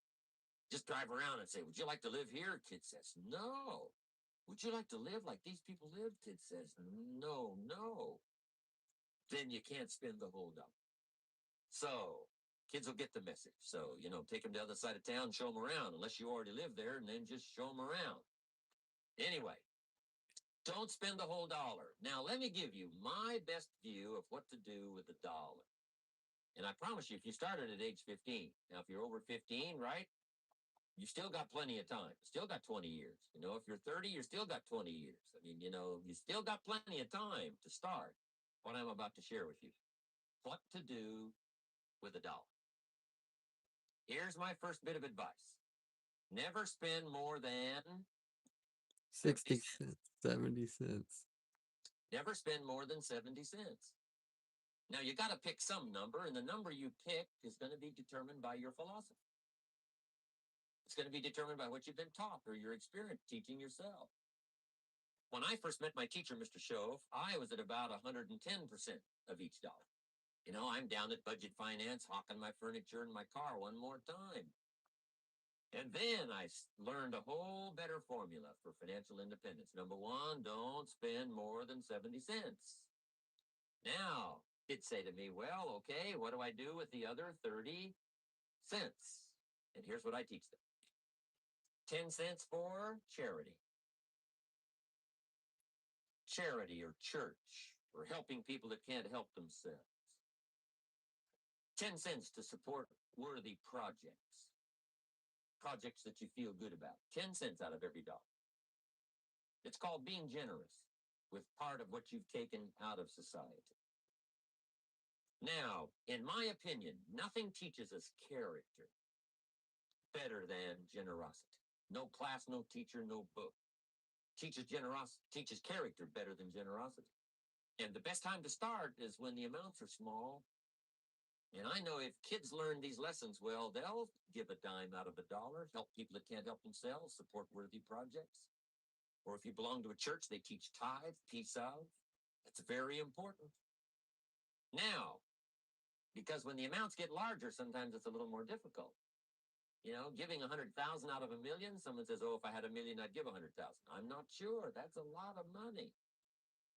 Just drive around and say, would you like to live here? Kid says, no. Would you like to live like these people live? Kid says, no. Then you can't spend the whole dollar. So kids will get the message. So, take them to the other side of town, show them around, unless you already live there, and then just show them around. Anyway, Don't spend the whole dollar. Now, let me give you my best view of what to do with the dollar. And I promise you, if you started at age 15, now if you're over 15, right, you still got plenty of time. Still got 20 years. You know, if you're 30, you still got 20 years. I mean, you know, you still got plenty of time to start what I'm about to share with you. What to do with a dollar. Here's my first bit of advice. Never spend more than 60 cents, 70 cents. Never spend more than 70 cents. Now, you got to pick some number, and the number you pick is going to be determined by your philosophy. It's going to be determined by what you've been taught or your experience teaching yourself. When I first met my teacher, Mr. Shove, I was at about 110% of each dollar. You know, I'm down at budget finance, hawking my furniture in my car one more time. And then I learned a whole better formula for financial independence. Number one, don't spend more than 70 cents. Now, kids say to me, well, okay, what do I do with the other 30 cents? And here's what I teach them. 10 cents for charity. Charity or church or helping people that can't help themselves. 10 cents to support worthy projects. Projects that you feel good about. 10 cents out of every dollar. It's called being generous with part of what you've taken out of society. Now, in my opinion, nothing teaches us character better than generosity. No class, no teacher, no book teaches character better than generosity. And the best time to start is when the amounts are small. And I know if kids learn these lessons well, they'll give a dime out of a dollar, help people that can't help themselves, support worthy projects. Or if you belong to a church, they teach tithe, peace out. That's very important. Now, because when the amounts get larger, sometimes it's a little more difficult. You know, giving 100,000 out of a million, someone says, oh, if I had a million, I'd give 100,000. I'm not sure. That's a lot of money.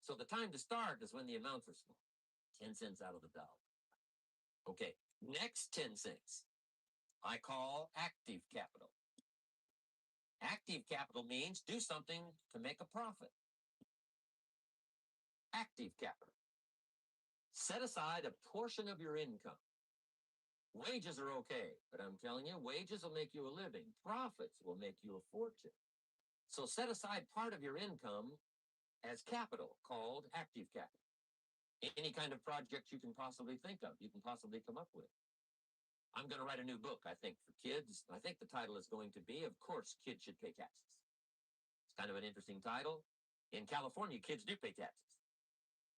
So the time to start is when the amounts are small. 10 cents out of the dollar. Okay, next 10 cents, I call active capital. Active capital means do something to make a profit. Active capital. Set aside a portion of your income. Wages are okay, but I'm telling you, wages will make you a living. Profits will make you a fortune. So set aside part of your income as capital, called active capital. Any kind of project you can possibly think of, you can possibly come up with. I'm going to write a new book, I think, for kids. I think the title is going to be, Of Course, Kids Should Pay Taxes. It's kind of an interesting title. In California, kids do pay taxes.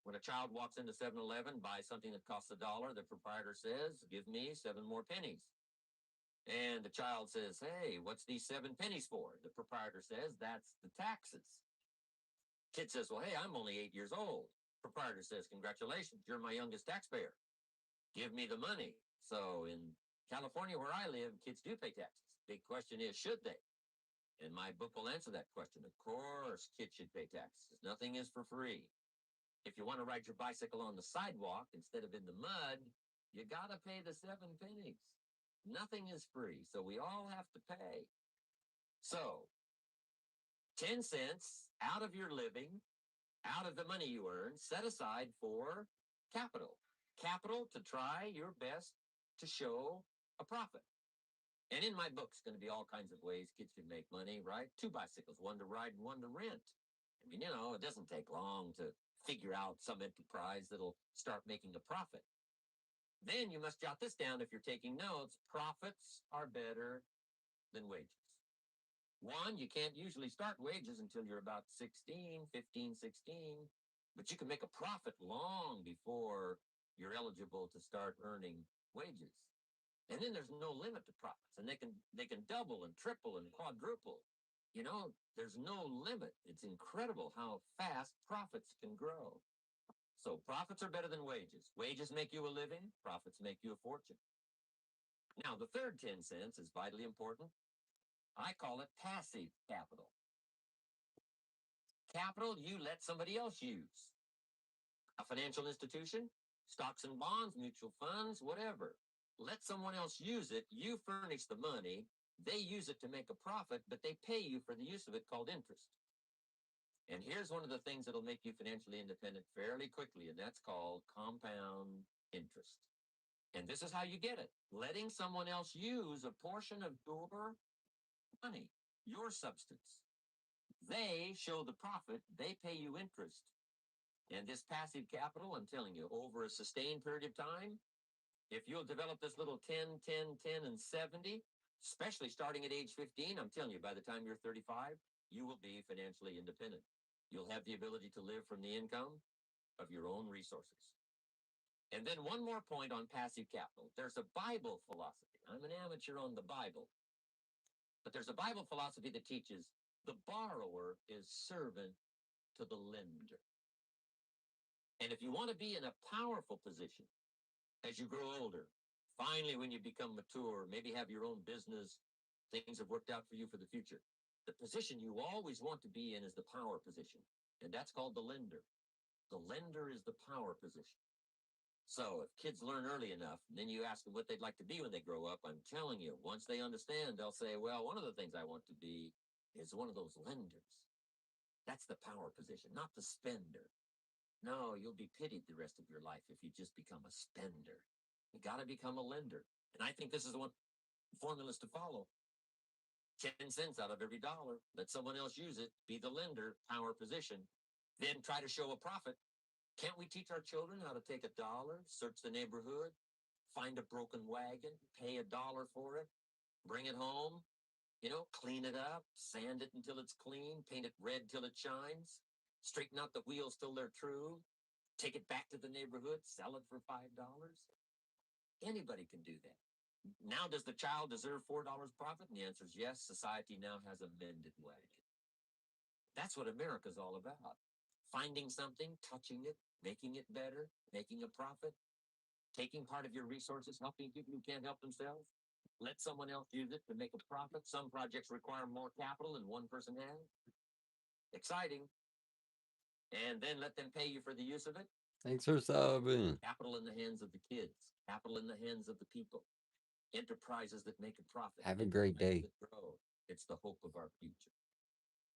When a child walks into 7-Eleven, buys something that costs $1, the proprietor says, give me 7 more pennies. And the child says, hey, what's these 7 pennies for? The proprietor says, that's the taxes. Kid says, well, hey, I'm only 8 years old. Proprietor says, congratulations, you're my youngest taxpayer. Give me the money. So in California, where I live, kids do pay taxes. Big question is, should they? And my book will answer that question. Of course, kids should pay taxes. Nothing is for free. If you want to ride your bicycle on the sidewalk instead of in the mud, you got to pay the 7 pennies. Nothing is free, so we all have to pay. So, 10 cents out of your living, out of the money you earn, set aside for capital. Capital to try your best to show a profit. And in my book, it's going to be all kinds of ways kids can make money, right? 2 bicycles, one to ride and one to rent. I mean, you know, it doesn't take long to figure out some enterprise that'll start making a profit. Then you must jot this down if you're taking notes. Profits are better than wages. One, you can't usually start wages until you're about 16, 15, 16, but you can make a profit long before you're eligible to start earning wages. And then there's no limit to profits, and they can double and triple and quadruple. You know, there's no limit. It's incredible how fast profits can grow. So profits are better than wages. Wages make you a living. Profits make you a fortune. Now, the third 10 cents is vitally important. I call it passive capital. Capital you let somebody else use. A financial institution, stocks and bonds, mutual funds, whatever. Let someone else use it. You furnish the money. They use it to make a profit, but they pay you for the use of it, called interest. And here's one of the things that'll make you financially independent fairly quickly, and that's called compound interest. And this is how you get it: letting someone else use a portion of your money, your substance. They show the profit, they pay you interest. And this passive capital, I'm telling you, over a sustained period of time, if you'll develop this little 10, 10, 10, and 70, especially starting at age 15, I'm telling you, by the time you're 35, you will be financially independent. You'll have the ability to live from the income of your own resources. And then one more point on passive capital. There's a Bible philosophy. I'm an amateur on the Bible, but there's a Bible philosophy that teaches the borrower is servant to the lender. And if you want to be in a powerful position as you grow older, finally, when you become mature, maybe have your own business, things have worked out for you for the future. The position you always want to be in is the power position, and that's called the lender. The lender is the power position. So if kids learn early enough, then you ask them what they'd like to be when they grow up. I'm telling you, once they understand, they'll say, well, one of the things I want to be is one of those lenders. That's the power position, not the spender. No, you'll be pitied the rest of your life if you just become a spender. You got to become a lender. And I think this is the one formulas to follow. 10 cents out of every dollar. Let someone else use it. Be the lender, power position. Then try to show a profit. Can't we teach our children how to take $1, search the neighborhood, find a broken wagon, pay $1 for it, bring it home, clean it up, sand it until it's clean, paint it red till it shines, straighten out the wheels till they're true, take it back to the neighborhood, sell it for $5? Anybody can do that. Now, does the child deserve $4 profit? And the answer is yes. Society now has a mended wagon. That's what America's all about. Finding something, touching it, making it better, making a profit, taking part of your resources, helping people who can't help themselves. Let someone else use it to make a profit. Some projects require more capital than one person has. Exciting. And then let them pay you for the use of it. Thanks for subbing. Capital in the hands of the kids, capital in the hands of the people, enterprises that make a profit. Have a great day. That grow. It's the hope of our future.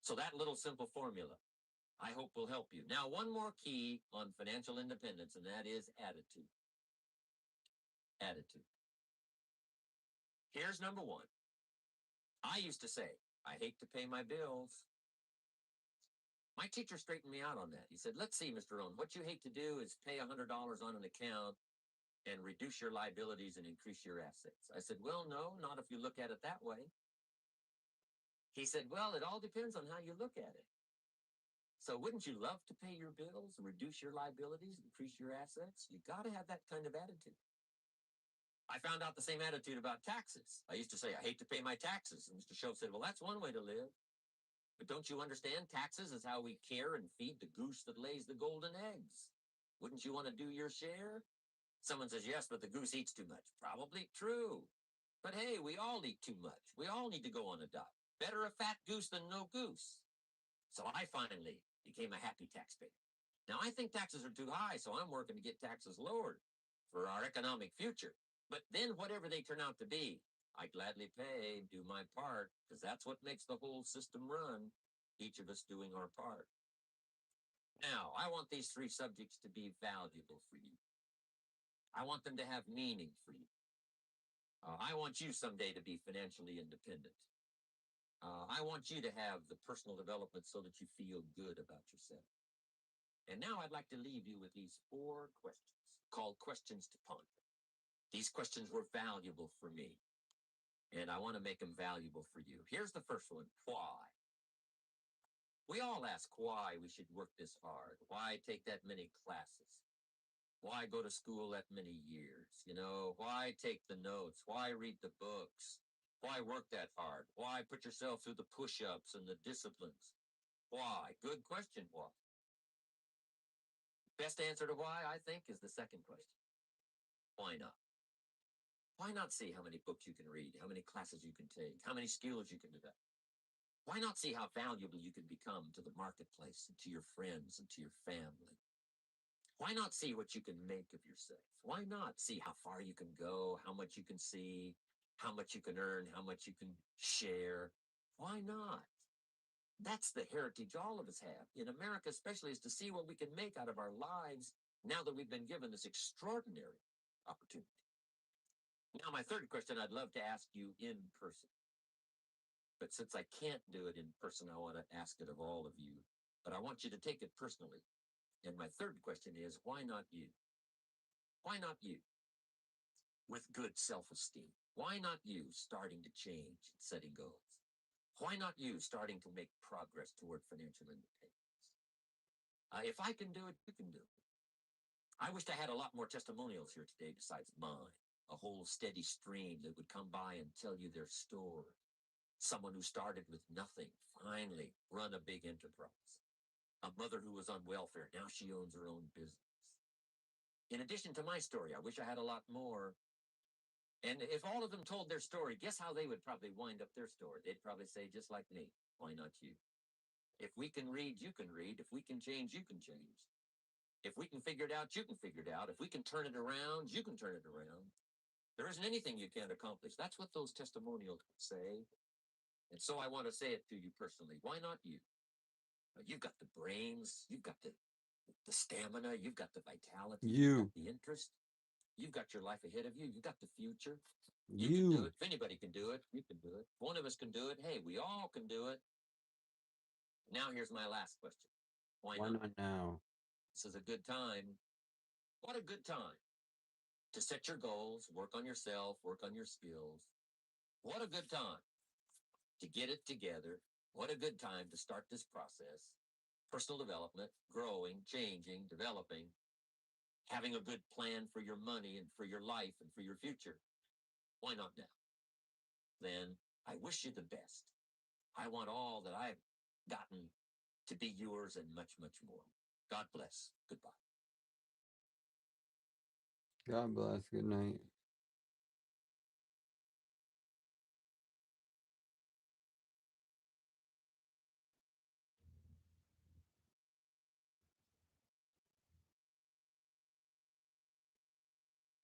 So that little simple formula, I hope, will help you. Now, one more key on financial independence, and that is attitude. Attitude. Here's number one. I used to say, I hate to pay my bills. My teacher straightened me out on that. He said, let's see, Mr. Owen, what you hate to do is pay $100 on an account and reduce your liabilities and increase your assets. I said, well, no, not if you look at it that way. He said, well, it all depends on how you look at it. So wouldn't you love to pay your bills, reduce your liabilities, increase your assets? You got to have that kind of attitude. I found out the same attitude about taxes. I used to say, I hate to pay my taxes. And Mr. Schultz said, well, that's one way to live. But don't you understand? Taxes is how we care and feed the goose that lays the golden eggs. Wouldn't you want to do your share? Someone says, yes, but the goose eats too much. Probably true. But hey, we all eat too much. We all need to go on a diet. Better a fat goose than no goose. So I finally became a happy taxpayer. Now, I think taxes are too high, so I'm working to get taxes lowered for our economic future. But then whatever they turn out to be, I gladly pay, do my part, because that's what makes the whole system run, each of us doing our part. Now, I want these three subjects to be valuable for you. I want them to have meaning for you. I want you someday to be financially independent. I want you to have the personal development so that you feel good about yourself. And now I'd like to leave you with these 4 questions called questions to ponder. These questions were valuable for me, and I want to make them valuable for you. Here's the first one: why? We all ask why we should work this hard. Why take that many classes? Why go to school that many years? Why take the notes? Why read the books? Why work that hard? Why put yourself through the push-ups and the disciplines? Why? Good question, why? Best answer to why, I think, is the second question. Why not? Why not see how many books you can read, how many classes you can take, how many skills you can develop? Why not see how valuable you can become to the marketplace and to your friends and to your family? Why not see what you can make of yourself? Why not see how far you can go, how much you can see, how much you can earn, how much you can share? Why not? That's the heritage all of us have in America, especially, is to see what we can make out of our lives now that we've been given this extraordinary opportunity. Now, my third question I'd love to ask you in person. But since I can't do it in person, I want to ask it of all of you. But I want you to take it personally. And my third question is, why not you? Why not you? With good self-esteem. Why not you starting to change and setting goals? Why not you starting to make progress toward financial independence? If I can do it, you can do it. I wished I had a lot more testimonials here today besides mine. A whole steady stream that would come by and tell you their story. Someone who started with nothing, finally run a big enterprise. A mother who was on welfare, now she owns her own business. In addition to my story, I wish I had a lot more. And if all of them told their story, guess how they would probably wind up their story? They'd probably say, just like me, why not you? If we can read, you can read. If we can change, you can change. If we can figure it out, you can figure it out. If we can turn it around, you can turn it around. There isn't anything you can't accomplish. That's what those testimonials say. And so I want to say it to you personally. Why not you? You've got the brains, you've got the stamina, you've got the vitality, you've got the interest, you've got your life ahead of you, you've got the future. You can do it. If anybody can do it, you can do it. If one of us can do it, hey, we all can do it. Now here's my last question. Why not now? This is a good time. What a good time to set your goals, work on yourself, work on your skills. What a good time to get it together. What a good time to start this process. Personal development, growing, changing, developing, having a good plan for your money and for your life and for your future. Why not now? Then I wish you the best. I want all that I've gotten to be yours and much, much more. God bless. Goodbye. God bless. Good night.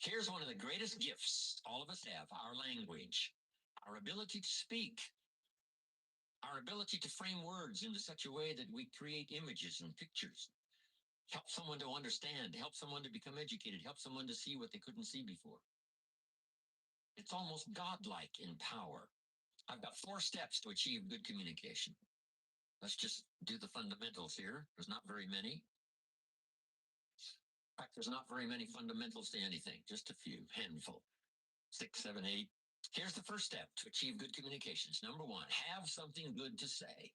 Here's one of the greatest gifts all of us have, our language, our ability to speak, our ability to frame words into such a way that we create images and pictures, help someone to understand, help someone to become educated, help someone to see what they couldn't see before. It's almost godlike in power. I've got 4 steps to achieve good communication. Let's just do the fundamentals here. There's not very many. In fact, there's not very many fundamentals to anything, just a few, handful, 6, 7, 8. Here's the first step to achieve good communications. Number 1, have something good to say.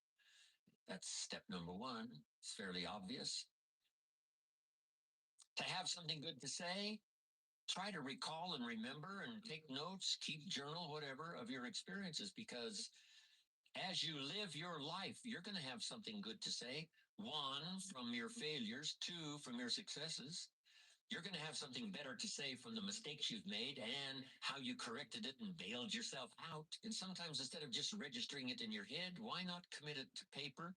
That's step number 1. It's fairly obvious. To have something good to say, try to recall and remember and take notes, keep journal, whatever, of your experiences, because as you live your life, you're going to have something good to say. 1, from your failures. 2, from your successes. You're going to have something better to say from the mistakes you've made and how you corrected it and bailed yourself out. And sometimes instead of just registering it in your head, why not commit it to paper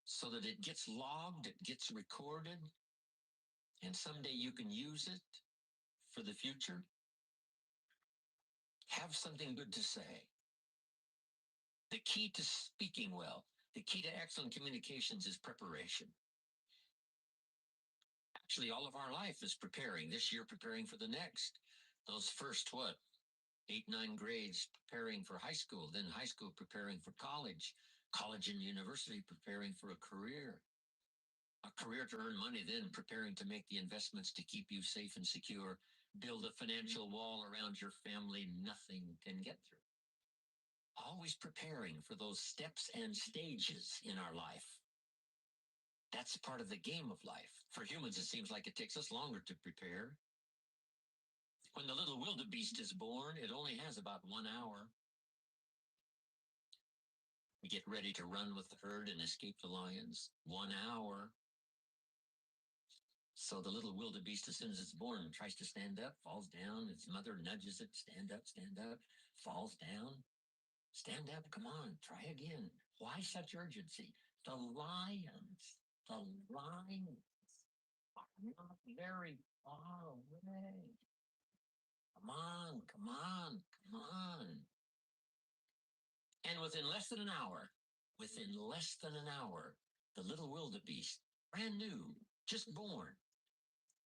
so that it gets logged, it gets recorded, and someday you can use it for the future? Have something good to say. The key to speaking well, the key to excellent communications is preparation. Actually, all of our life is preparing. This year, preparing for the next. Those first, 8, 9 grades preparing for high school, then high school preparing for college, college and university preparing for a career to earn money, then preparing to make the investments to keep you safe and secure, build a financial wall around your family nothing can get through. Always preparing for those steps and stages in our life. That's part of the game of life. For humans, it seems like it takes us longer to prepare. When the little wildebeest is born, it only has about 1 hour. We get ready to run with the herd and escape the lions. 1 hour. So the little wildebeest, as soon as it's born, tries to stand up, falls down. Its mother nudges it, stand up, falls down. Stand up, come on, try again. Why such urgency? The lions are not very far away. Come on, come on, come on. And within less than an hour, Within less than an hour, the little wildebeest, brand new, just born,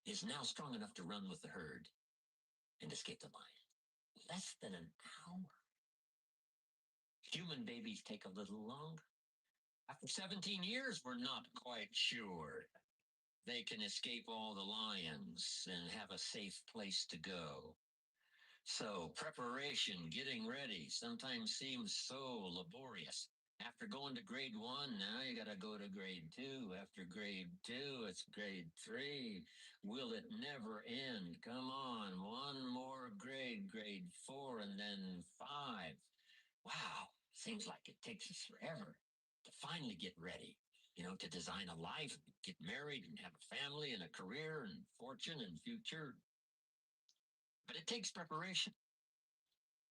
is now strong enough to run with the herd and escape the lion. Less than an hour. Human babies take a little longer. After 17 years, we're not quite sure they can escape all the lions and have a safe place to go. So preparation, getting ready, sometimes seems so laborious. After going to grade 1, now you got to go to grade 2. After grade 2, it's grade 3. Will it never end? Come on, one more grade, grade 4, and then 5. Wow, seems like it takes us forever to finally get ready, to design a life, get married, and have a family and a career and fortune and future. But it takes preparation.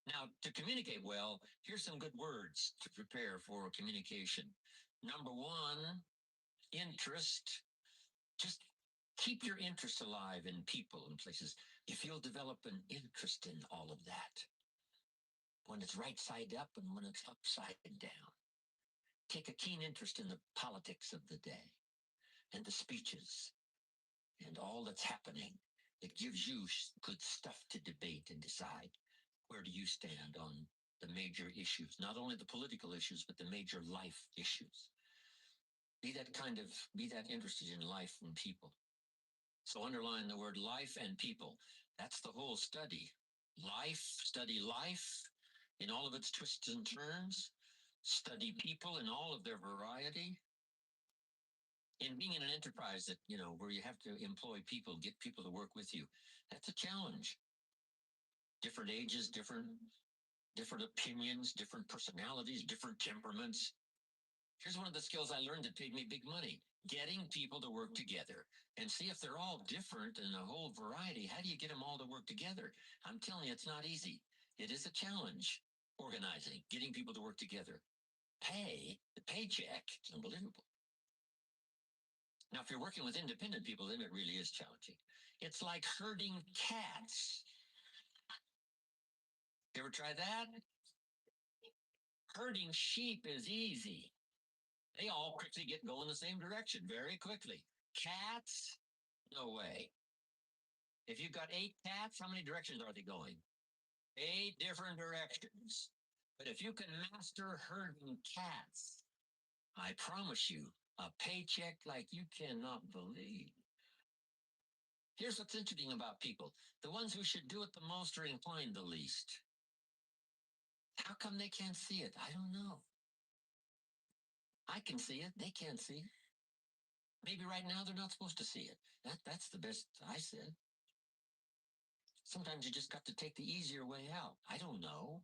Now, to communicate well, here's some good words to prepare for communication. Number 1, interest. Just keep your interest alive in people and places. If you'll develop an interest in all of that, when it's right side up and when it's upside down. Take a keen interest in the politics of the day and the speeches and all that's happening. It gives you good stuff to debate and decide. Where do you stand on the major issues? Not only the political issues, but the major life issues. Be that interested in life and people. So underline the word life and people. That's the whole study. Study life in all of its twists and turns. Study people in all of their variety. In being in an enterprise that, where you have to employ people, get people to work with you, that's a challenge. Different ages, different opinions, different personalities, different temperaments. Here's one of the skills I learned that paid me big money. Getting people to work together and see if they're all different in a whole variety. How do you get them all to work together? I'm telling you, it's not easy. It is a challenge. Organizing, getting people to work together. The paycheck, it's unbelievable. Now, if you're working with independent people, then it really is challenging. It's like herding cats. You ever try that? Herding sheep is easy. They all quickly get going the same direction very quickly. Cats? No way. If you've got 8 cats, how many directions are they going? 8 different directions. But if you can master herding cats, I promise you, a paycheck like you cannot believe. Here's what's interesting about people. The ones who should do it the most are inclined the least. How come they can't see it? I don't know. I can see it. They can't see it. Maybe right now they're not supposed to see it. That's the best I said. Sometimes you just got to take the easier way out. I don't know.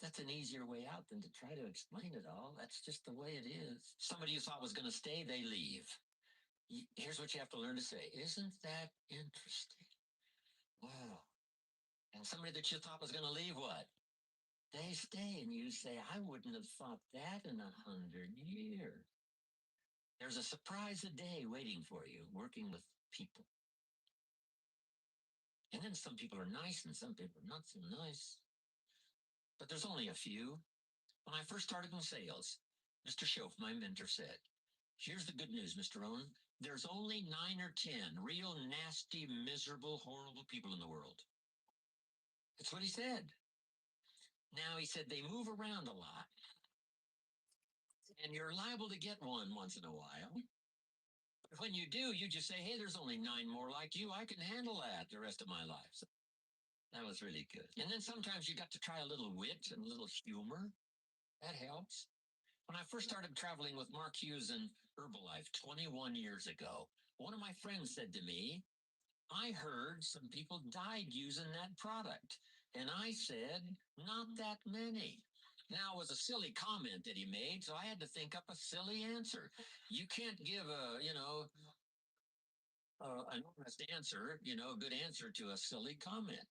That's an easier way out than to try to explain it all. That's just the way it is. Somebody you thought was going to stay, they leave. Here's what you have to learn to say. Isn't that interesting? Wow. And somebody that you thought was going to leave, what? They stay, and you say, I wouldn't have thought that in 100 years. There's a surprise a day waiting for you working with people. And then some people are nice and some people are not so nice. But there's only a few. When I first started in sales, Mr. Schoaf, my mentor, said, here's the good news, Mr. Owen. There's only 9 or 10 real nasty, miserable, horrible people in the world. That's what he said. Now, he said, they move around a lot. And you're liable to get one once in a while. But when you do, you just say, hey, there's only 9 more like you. I can handle that the rest of my life. So that was really good. And then sometimes you got to try a little wit and a little humor. That helps. When I first started traveling with Mark Hughes and Herbalife 21 years ago, one of my friends said to me, I heard some people died using that product. And I said, not that many. Now, it was a silly comment that he made, so I had to think up a silly answer. You can't give an honest answer, a good answer to a silly comment.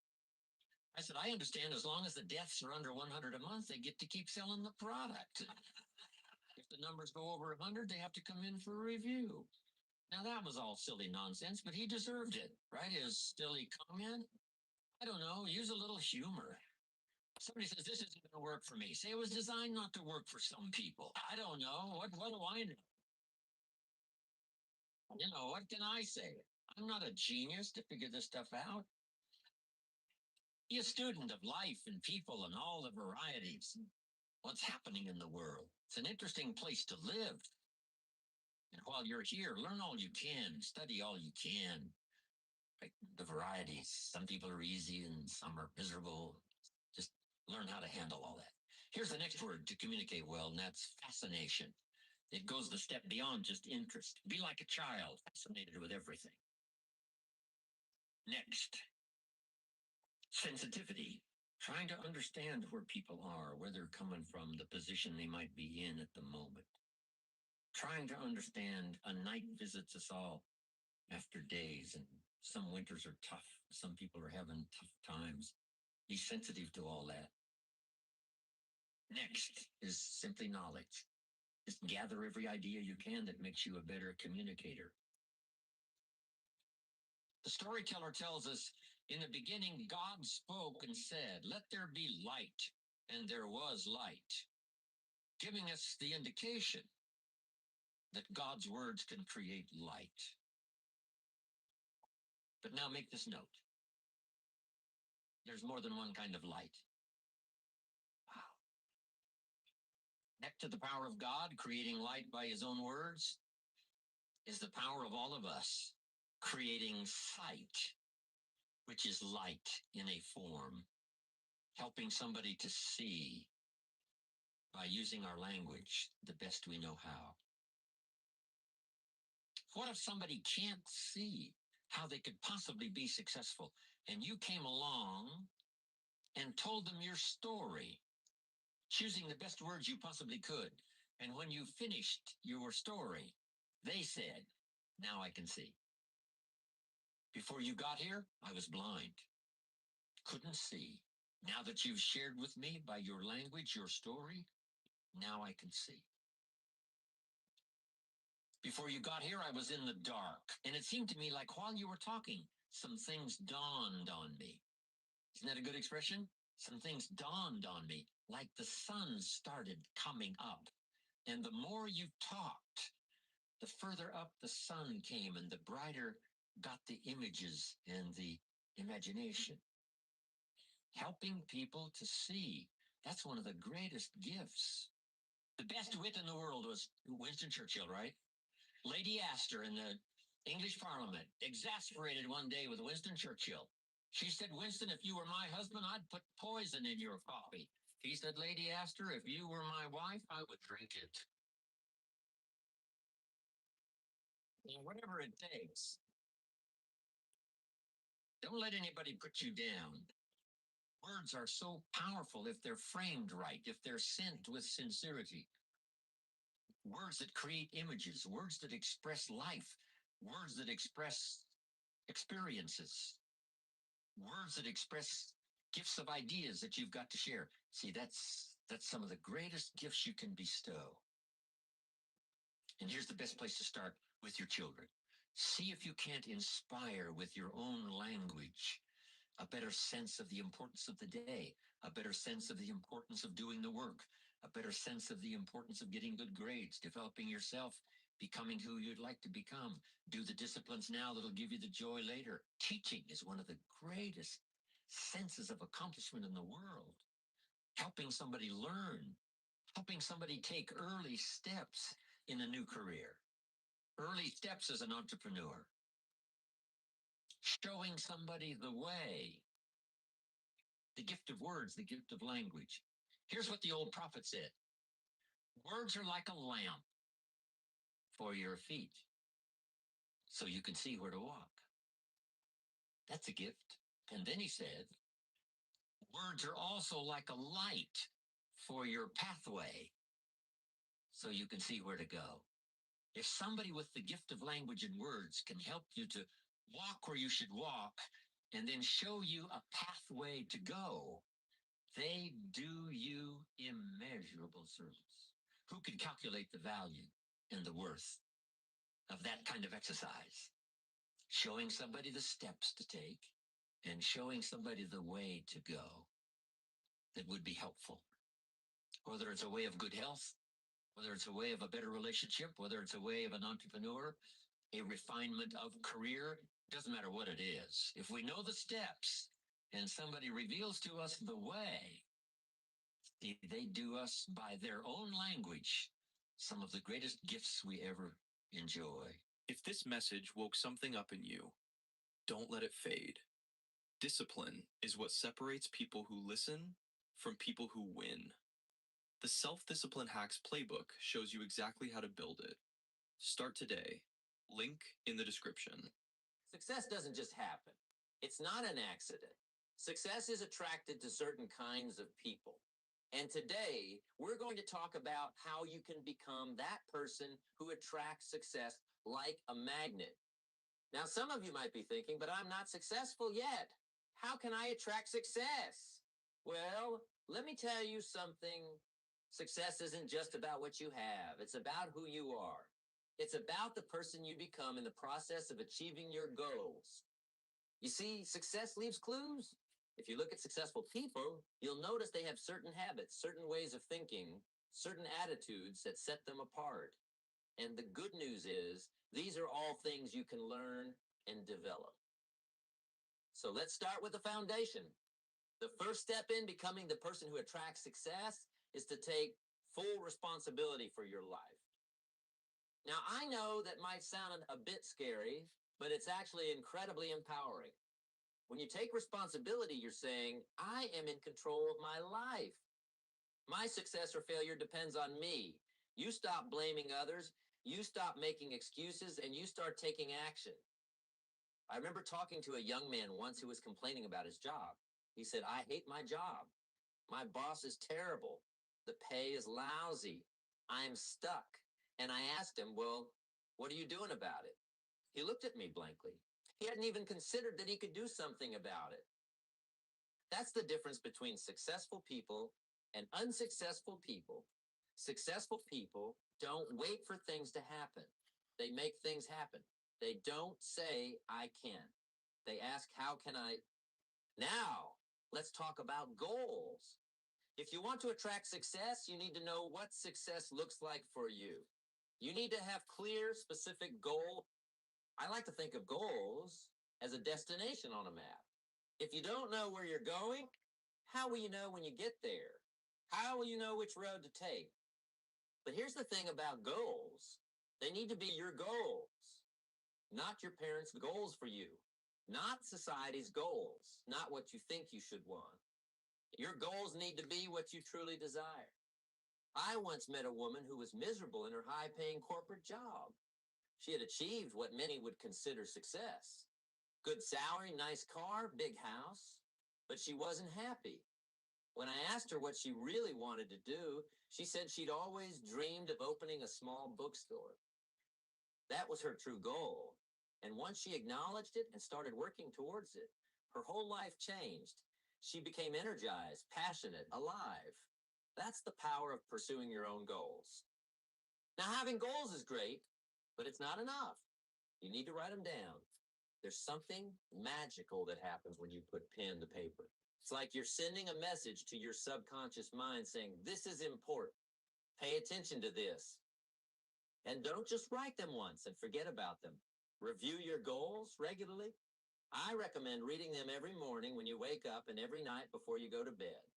I said, I understand as long as the deaths are under 100 a month, they get to keep selling the product. If the numbers go over 100, they have to come in for a review. Now, that was all silly nonsense, but he deserved it, right? His silly comment. I don't know, use a little humor. Somebody says, this isn't going to work for me. Say, it was designed not to work for some people. I don't know. What do I know? You know, what can I say? I'm not a genius to figure this stuff out. Be a student of life and people and all the varieties. What's happening in the world. It's an interesting place to live. And while you're here, learn all you can, study all you can. Like the varieties. Some people are easy and some are miserable. Just learn how to handle all that. Here's the next word to communicate well, and that's fascination. It goes the step beyond just interest. Be like a child, fascinated with everything. Next, sensitivity. Trying to understand where people are, where they're coming from, the position they might be in at the moment. Trying to understand. A night visits us all after days, and some winters are tough. Some people are having tough times. Be sensitive to all that. Next is simply knowledge. Just gather every idea you can that makes you a better communicator. The storyteller tells us, in the beginning, God spoke and said, let there be light, and there was light, giving us the indication that God's words can create light. But now make this note. There's more than one kind of light. Wow. Next to the power of God creating light by his own words is the power of all of us creating sight, which is light in a form, helping somebody to see by using our language the best we know how. What if somebody can't see how they could possibly be successful, and you came along and told them your story, choosing the best words you possibly could, and when you finished your story, they said, now I can see. Before you got here, I was blind, couldn't see. Now that you've shared with me by your language, your story, now I can see. Before you got here, I was in the dark, and it seemed to me like while you were talking, some things dawned on me. Isn't that a good expression? Some things dawned on me, like the sun started coming up. And the more you talked, the further up the sun came, and the brighter got the images and the imagination. Helping people to see, that's one of the greatest gifts. The best wit in the world was Winston Churchill, right? Lady Astor in the English Parliament, exasperated one day with Winston Churchill. She said, Winston, if you were my husband, I'd put poison in your coffee. He said, Lady Astor, if you were my wife, I would drink it. Whatever it takes. Don't let anybody put you down. Words are so powerful if they're framed right, if they're sent with sincerity. Words that create images, words that express life, words that express experiences, words that express gifts of ideas that you've got to share. See, that's some of the greatest gifts you can bestow. And here's the best place to start: with your children. See if you can't inspire with your own language a better sense of the importance of the day, a better sense of the importance of doing the work, a better sense of the importance of getting good grades, developing yourself, becoming who you'd like to become. Do the disciplines now that'll give you the joy later. Teaching is one of the greatest senses of accomplishment in the world. Helping somebody learn, helping somebody take early steps in a new career, early steps as an entrepreneur, showing somebody the way, the gift of words, the gift of language. Here's what the old prophet said: words are like a lamp for your feet, so you can see where to walk. That's a gift. And then he said, words are also like a light for your pathway, so you can see where to go. If somebody with the gift of language and words can help you to walk where you should walk and then show you a pathway to go, they do you immeasurable service. Who can calculate the value and the worth of that kind of exercise? Showing somebody the steps to take and showing somebody the way to go. that would be helpful. Whether it's a way of good health, whether it's a way of a better relationship, whether it's a way of an entrepreneur, a refinement of career, doesn't matter what it is. If we know the steps and somebody reveals to us the way, they do us by their own language some of the greatest gifts we ever enjoy. If this message woke something up in you, don't let it fade. Discipline is what separates people who listen from people who win. The Self-Discipline Hacks playbook shows you exactly how to build it. Start today. Link in the description. Success doesn't just happen. It's not an accident. Success is attracted to certain kinds of people. And today, we're going to talk about how you can become that person who attracts success like a magnet. Now, some of you might be thinking, but I'm not successful yet. How can I attract success? Well, let me tell you something. Success isn't just about what you have. It's about who you are. It's about the person you become in the process of achieving your goals. You see, success leaves clues. If you look at successful people, you'll notice they have certain habits, certain ways of thinking, certain attitudes that set them apart. And the good news is, these are all things you can learn and develop. So let's start with the foundation. The first step in becoming the person who attracts success is to take full responsibility for your life. Now, I know that might sound a bit scary, but it's actually incredibly empowering. When you take responsibility, you're saying, I am in control of my life. My success or failure depends on me. You stop blaming others, you stop making excuses, and you start taking action. I remember talking to a young man once who was complaining about his job. He said, I hate my job. My boss is terrible. The pay is lousy. I'm stuck. And I asked him, well, what are you doing about it? He looked at me blankly. He hadn't even considered that he could do something about it. That's the difference between successful people and unsuccessful people. Successful people don't wait for things to happen. They make things happen. They don't say, I can. They ask, how can I? Now, let's talk about goals. If you want to attract success, you need to know what success looks like for you. You need to have clear, specific goal. I like to think of goals as a destination on a map. If you don't know where you're going, how will you know when you get there? How will you know which road to take? But here's the thing about goals. They need to be your goals, not your parents' goals for you, not society's goals, not what you think you should want. Your goals need to be what you truly desire. I once met a woman who was miserable in her high-paying corporate job. She had achieved what many would consider success. Good salary, nice car, big house, but she wasn't happy. When I asked her what she really wanted to do, she said she'd always dreamed of opening a small bookstore. That was her true goal. And once she acknowledged it and started working towards it, her whole life changed. She became energized, passionate, alive. That's the power of pursuing your own goals. Now, having goals is great, but it's not enough. You need to write them down. There's something magical that happens when you put pen to paper. It's like you're sending a message to your subconscious mind saying, this is important. Pay attention to this. And don't just write them once and forget about them. Review your goals regularly. I recommend reading them every morning when you wake up and every night before you go to bed.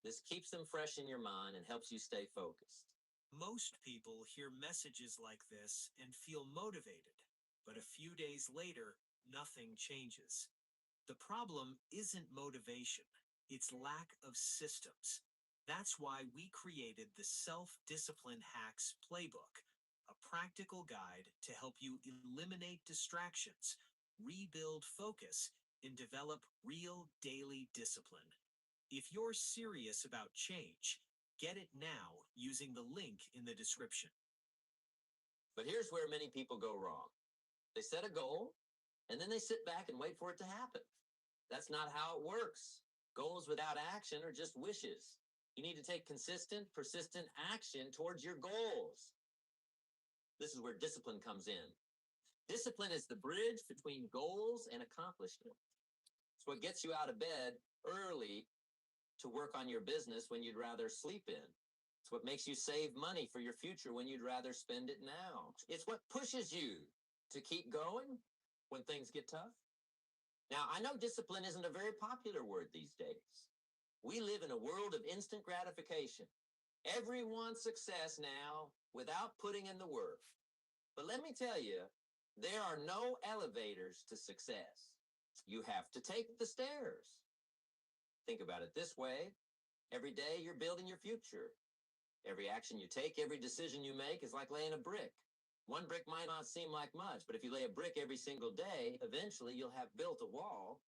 This keeps them fresh in your mind and helps you stay focused. Most people hear messages like this and feel motivated, but a few days later, nothing changes. The problem isn't motivation, it's lack of systems. That's why we created the Self-Discipline Hacks Playbook, a practical guide to help you eliminate distractions, rebuild focus, and develop real daily discipline. If you're serious about change, get it now using the link in the description. But here's where many people go wrong. They set a goal, and then they sit back and wait for it to happen. That's not how it works. Goals without action are just wishes. You need to take consistent, persistent action towards your goals. This is where discipline comes in. Discipline is the bridge between goals and accomplishment. It's what gets you out of bed early to work on your business when you'd rather sleep in. It's what makes you save money for your future when you'd rather spend it now. It's what pushes you to keep going when things get tough. Now, I know discipline isn't a very popular word these days. We live in a world of instant gratification. Everyone's success now without putting in the work. But let me tell you, there are no elevators to success. You have to take the stairs. Think about it this way. Every day you're building your future. Every action you take, every decision you make is like laying a brick. One brick might not seem like much, but if you lay a brick every single day, eventually you'll have built a wall.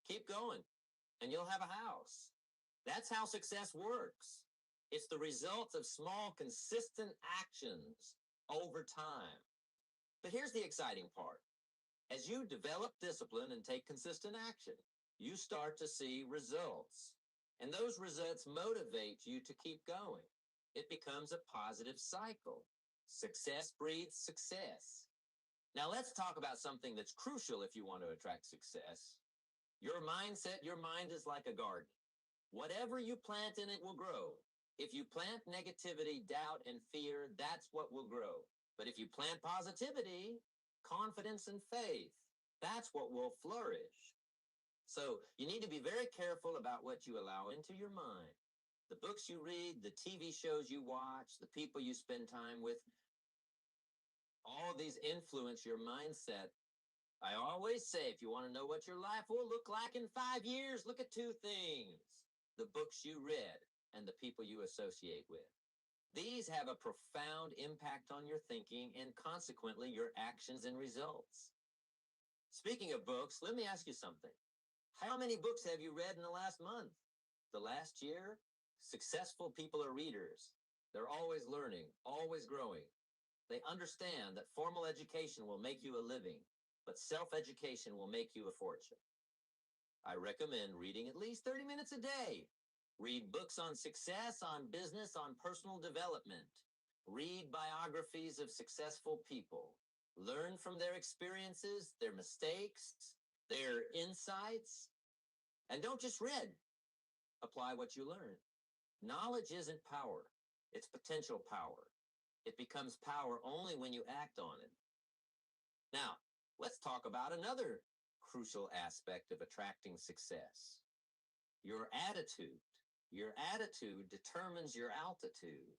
Keep going, and you'll have a house. That's how success works. It's the result of small, consistent actions over time. But here's the exciting part. As you develop discipline and take consistent action, you start to see results. And those results motivate you to keep going. It becomes a positive cycle. Success breeds success. Now let's talk about something that's crucial if you want to attract success. Your mindset, your mind is like a garden. Whatever you plant in it will grow. If you plant negativity, doubt, and fear, that's what will grow. But if you plant positivity, confidence, and faith, that's what will flourish. So you need to be very careful about what you allow into your mind. The books you read, the TV shows you watch, the people you spend time with, all these influence your mindset. I always say, if you want to know what your life will look like in 5 years, look at two things: the books you read and the people you associate with. These have a profound impact on your thinking and consequently your actions and results. Speaking of books, let me ask you something. How many books have you read in the last month? The last year? Successful people are readers. They're always learning, always growing. They understand that formal education will make you a living, but self-education will make you a fortune. I recommend reading at least 30 minutes a day. Read books on success, on business, on personal development. Read biographies of successful people. Learn from their experiences, their mistakes, their insights. And don't just read. Apply what you learn. Knowledge isn't power. It's potential power. It becomes power only when you act on it. Now, let's talk about another crucial aspect of attracting success. Your attitude. Your attitude determines your altitude.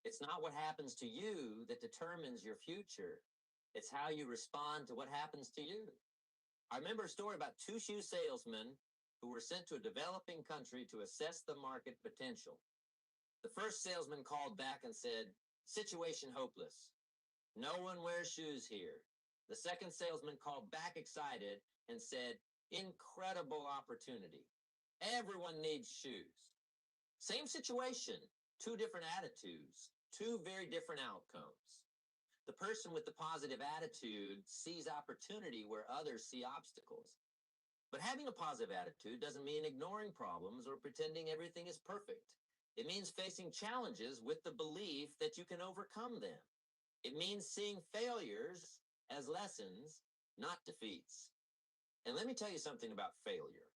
It's not what happens to you that determines your future. It's how you respond to what happens to you. I remember a story about two shoe salesmen who were sent to a developing country to assess the market potential. The first salesman called back and said, "Situation hopeless. No one wears shoes here." The second salesman called back excited and said, "Incredible opportunity. Everyone needs shoes." Same situation, two different attitudes, two very different outcomes. The person with the positive attitude sees opportunity where others see obstacles. But having a positive attitude doesn't mean ignoring problems or pretending everything is perfect. It means facing challenges with the belief that you can overcome them. It means seeing failures as lessons, not defeats. And let me tell you something about failure.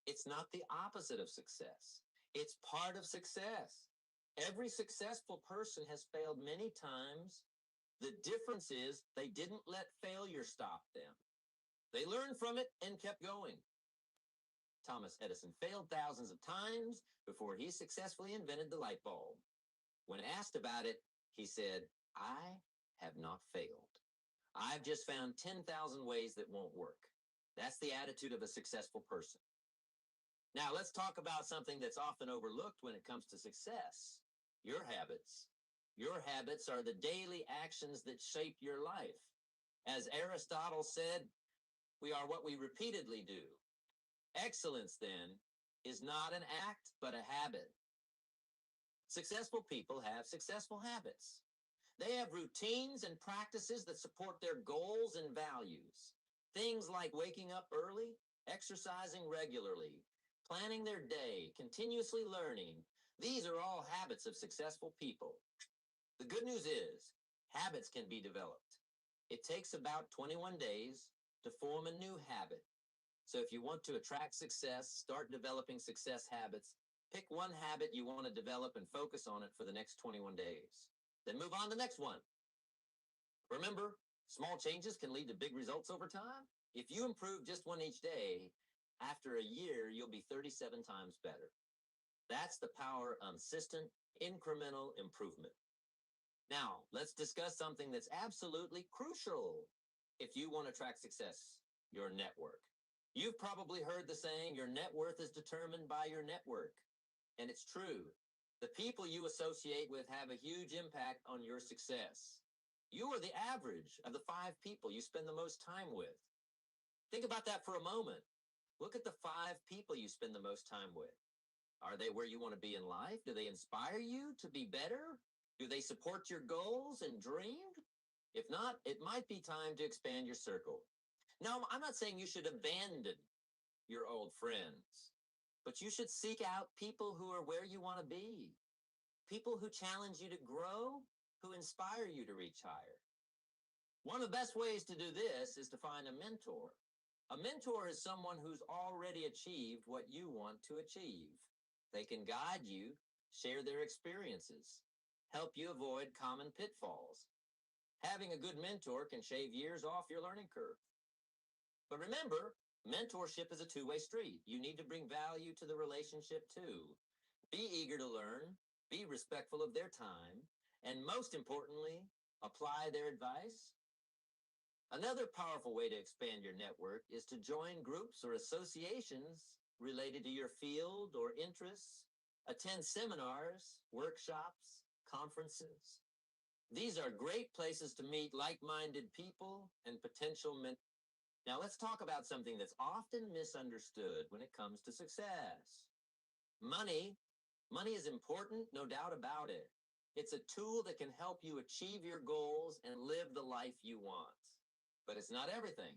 It's not the opposite of success. It's part of success. Every successful person has failed many times. The difference is they didn't let failure stop them. They learned from it and kept going. Thomas Edison failed thousands of times before he successfully invented the light bulb. When asked about it, he said, "I have not failed. I've just found 10,000 ways that won't work." That's the attitude of a successful person. Now, let's talk about something that's often overlooked when it comes to success: your habits. Your habits are the daily actions that shape your life. As Aristotle said, we are what we repeatedly do. Excellence, then, is not an act, but a habit. Successful people have successful habits. They have routines and practices that support their goals and values. Things like waking up early, exercising regularly, planning their day, continuously learning. These are all habits of successful people. The good news is, habits can be developed. It takes about 21 days to form a new habit. So if you want to attract success, start developing success habits, Pick one habit you want to develop and focus on it for the next 21 days. Then move on to the next one. Remember, small changes can lead to big results over time. If you improve just one each day, after a year, you'll be 37 times better. That's the power of consistent, incremental improvement. Now, let's discuss something that's absolutely crucial if you want to track success, your network. You've probably heard the saying, your net worth is determined by your network. And it's true. The people you associate with have a huge impact on your success. You are the average of the 5 people you spend the most time with. Think about that for a moment. Look at the 5 people you spend the most time with. Are they where you want to be in life? Do they inspire you to be better? Do they support your goals and dreams? If not, it might be time to expand your circle. No, I'm not saying you should abandon your old friends, but you should seek out people who are where you want to be. People who challenge you to grow, who inspire you to reach higher. One of the best ways to do this is to find a mentor. A mentor is someone who's already achieved what you want to achieve. They can guide you, share their experiences, help you avoid common pitfalls. Having a good mentor can shave years off your learning curve. But remember, mentorship is a two-way street. You need to bring value to the relationship too. Be eager to learn, be respectful of their time, and most importantly, apply their advice. Another powerful way to expand your network is to join groups or associations related to your field or interests, attend seminars, workshops, conferences. These are great places to meet like-minded people and potential mentors. Now let's talk about something that's often misunderstood when it comes to success. Money. Money is important, no doubt about it. It's a tool that can help you achieve your goals and live the life you want. But it's not everything.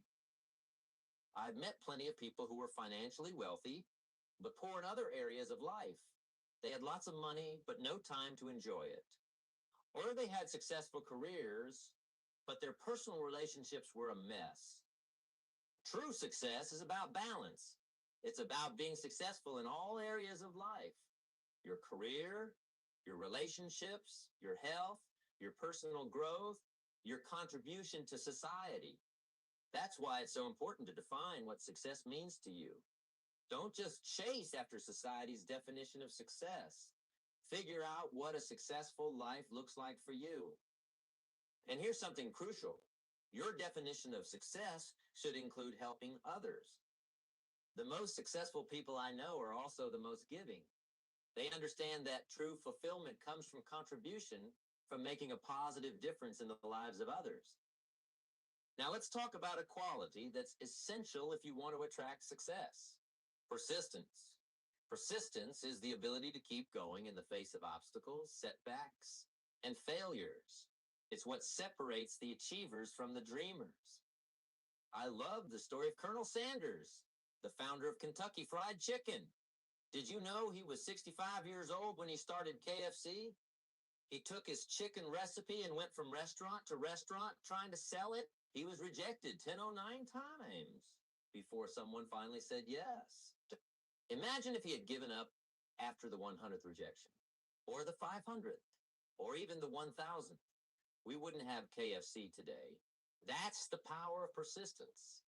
I've met plenty of people who were financially wealthy, but poor in other areas of life. They had lots of money, but no time to enjoy it. Or they had successful careers, but their personal relationships were a mess. True success is about balance. It's about being successful in all areas of life. Your career, your relationships, your health, your personal growth, your contribution to society. That's why it's so important to define what success means to you. Don't just chase after society's definition of success. Figure out what a successful life looks like for you. And here's something crucial. Your definition of success should include helping others. The most successful people I know are also the most giving. They understand that true fulfillment comes from contribution, from making a positive difference in the lives of others. Now let's talk about a quality that's essential if you want to attract success. Persistence. Persistence is the ability to keep going in the face of obstacles, setbacks, and failures. It's what separates the achievers from the dreamers. I love the story of Colonel Sanders, the founder of Kentucky Fried Chicken. Did you know he was 65 years old when he started KFC? He took his chicken recipe and went from restaurant to restaurant trying to sell it. He was rejected 1009 times before someone finally said yes. Imagine if he had given up after the 100th rejection, or the 500th, or even the 1000th. We wouldn't have KFC today. That's the power of persistence.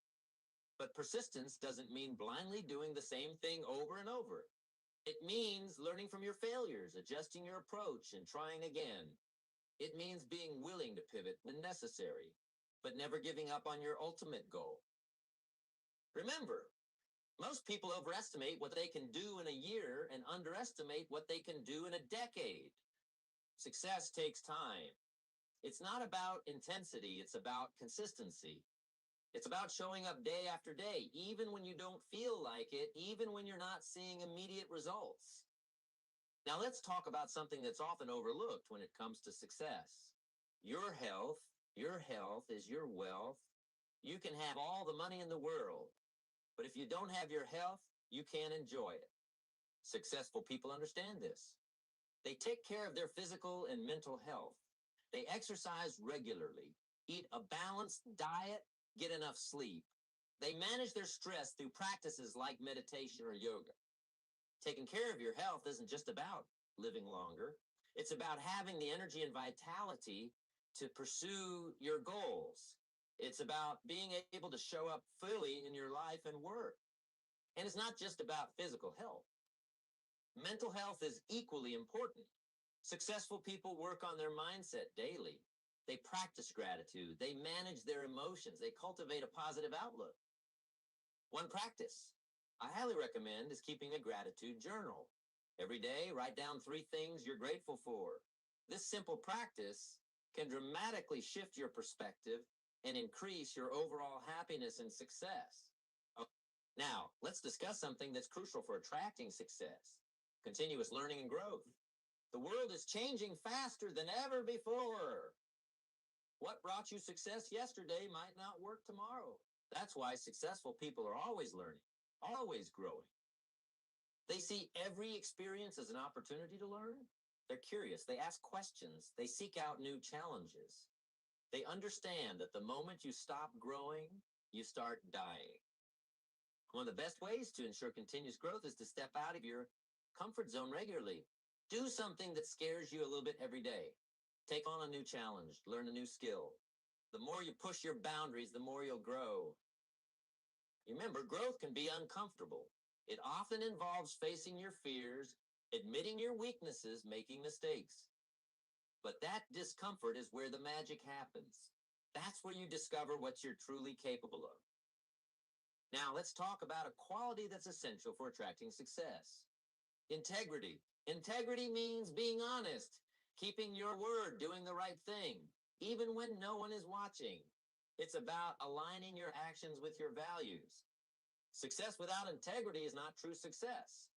But persistence doesn't mean blindly doing the same thing over and over. It means learning from your failures, adjusting your approach, and trying again. It means being willing to pivot when necessary, but never giving up on your ultimate goal. Remember, most people overestimate what they can do in a year and underestimate what they can do in a decade. Success takes time. It's not about intensity, it's about consistency. It's about showing up day after day, even when you don't feel like it, even when you're not seeing immediate results. Now let's talk about something that's often overlooked when it comes to success. Your health is your wealth. You can have all the money in the world, but if you don't have your health, you can't enjoy it. Successful people understand this. They take care of their physical and mental health. They exercise regularly, eat a balanced diet, get enough sleep. They manage their stress through practices like meditation or yoga. Taking care of your health isn't just about living longer, it's about having the energy and vitality to pursue your goals. It's about being able to show up fully in your life and work. And it's not just about physical health. Mental health is equally important. Successful people work on their mindset daily. They practice gratitude. They manage their emotions. They cultivate a positive outlook. One practice I highly recommend is keeping a gratitude journal. Every day, write down 3 things you're grateful for. This simple practice can dramatically shift your perspective and increase your overall happiness and success. Okay. Now, let's discuss something that's crucial for attracting success: continuous learning and growth. The world is changing faster than ever before. What brought you success yesterday might not work tomorrow. That's why successful people are always learning, always growing. They see every experience as an opportunity to learn. They're curious. They ask questions. They seek out new challenges. They understand that the moment you stop growing, you start dying. One of the best ways to ensure continuous growth is to step out of your comfort zone regularly. Do something that scares you a little bit every day. Take on a new challenge, learn a new skill. The more you push your boundaries, the more you'll grow. Remember, growth can be uncomfortable. It often involves facing your fears, admitting your weaknesses, making mistakes. But that discomfort is where the magic happens. That's where you discover what you're truly capable of. Now, let's talk about a quality that's essential for attracting success: integrity. Integrity means being honest, keeping your word, doing the right thing, even when no one is watching. It's about aligning your actions with your values. Success without integrity is not true success.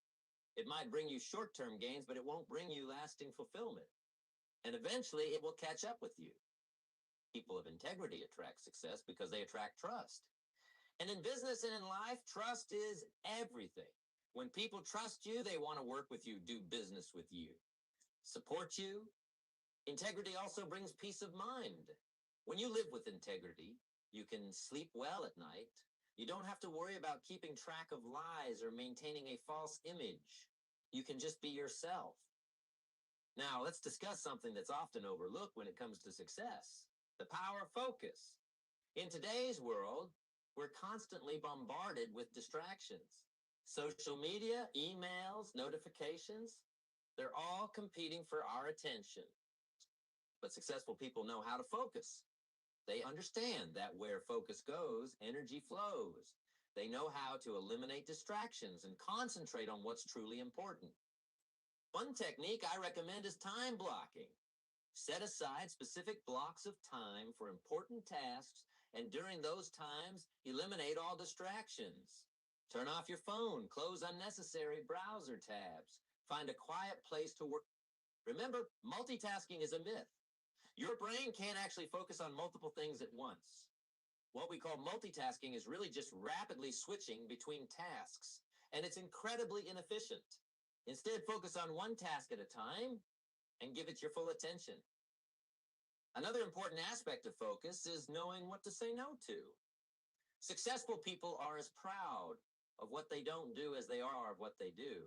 It might bring you short-term gains, but it won't bring you lasting fulfillment. And eventually, it will catch up with you. People of integrity attract success because they attract trust. And in business and in life, trust is everything. When people trust you, they want to work with you, do business with you, support you. Integrity also brings peace of mind. When you live with integrity, you can sleep well at night. You don't have to worry about keeping track of lies or maintaining a false image. You can just be yourself. Now, let's discuss something that's often overlooked when it comes to success: the power of focus. In today's world, we're constantly bombarded with distractions. Social media, emails, notifications, they're all competing for our attention. But successful people know how to focus. They understand that where focus goes, energy flows. They know how to eliminate distractions and concentrate on what's truly important. One technique I recommend is time blocking. Set aside specific blocks of time for important tasks, and during those times, eliminate all distractions. Turn off your phone, close unnecessary browser tabs, find a quiet place to work. Remember, multitasking is a myth. Your brain can't actually focus on multiple things at once. What we call multitasking is really just rapidly switching between tasks, and it's incredibly inefficient. Instead, focus on one task at a time and give it your full attention. Another important aspect of focus is knowing what to say no to. Successful people are as proud of what they don't do as they are of what they do.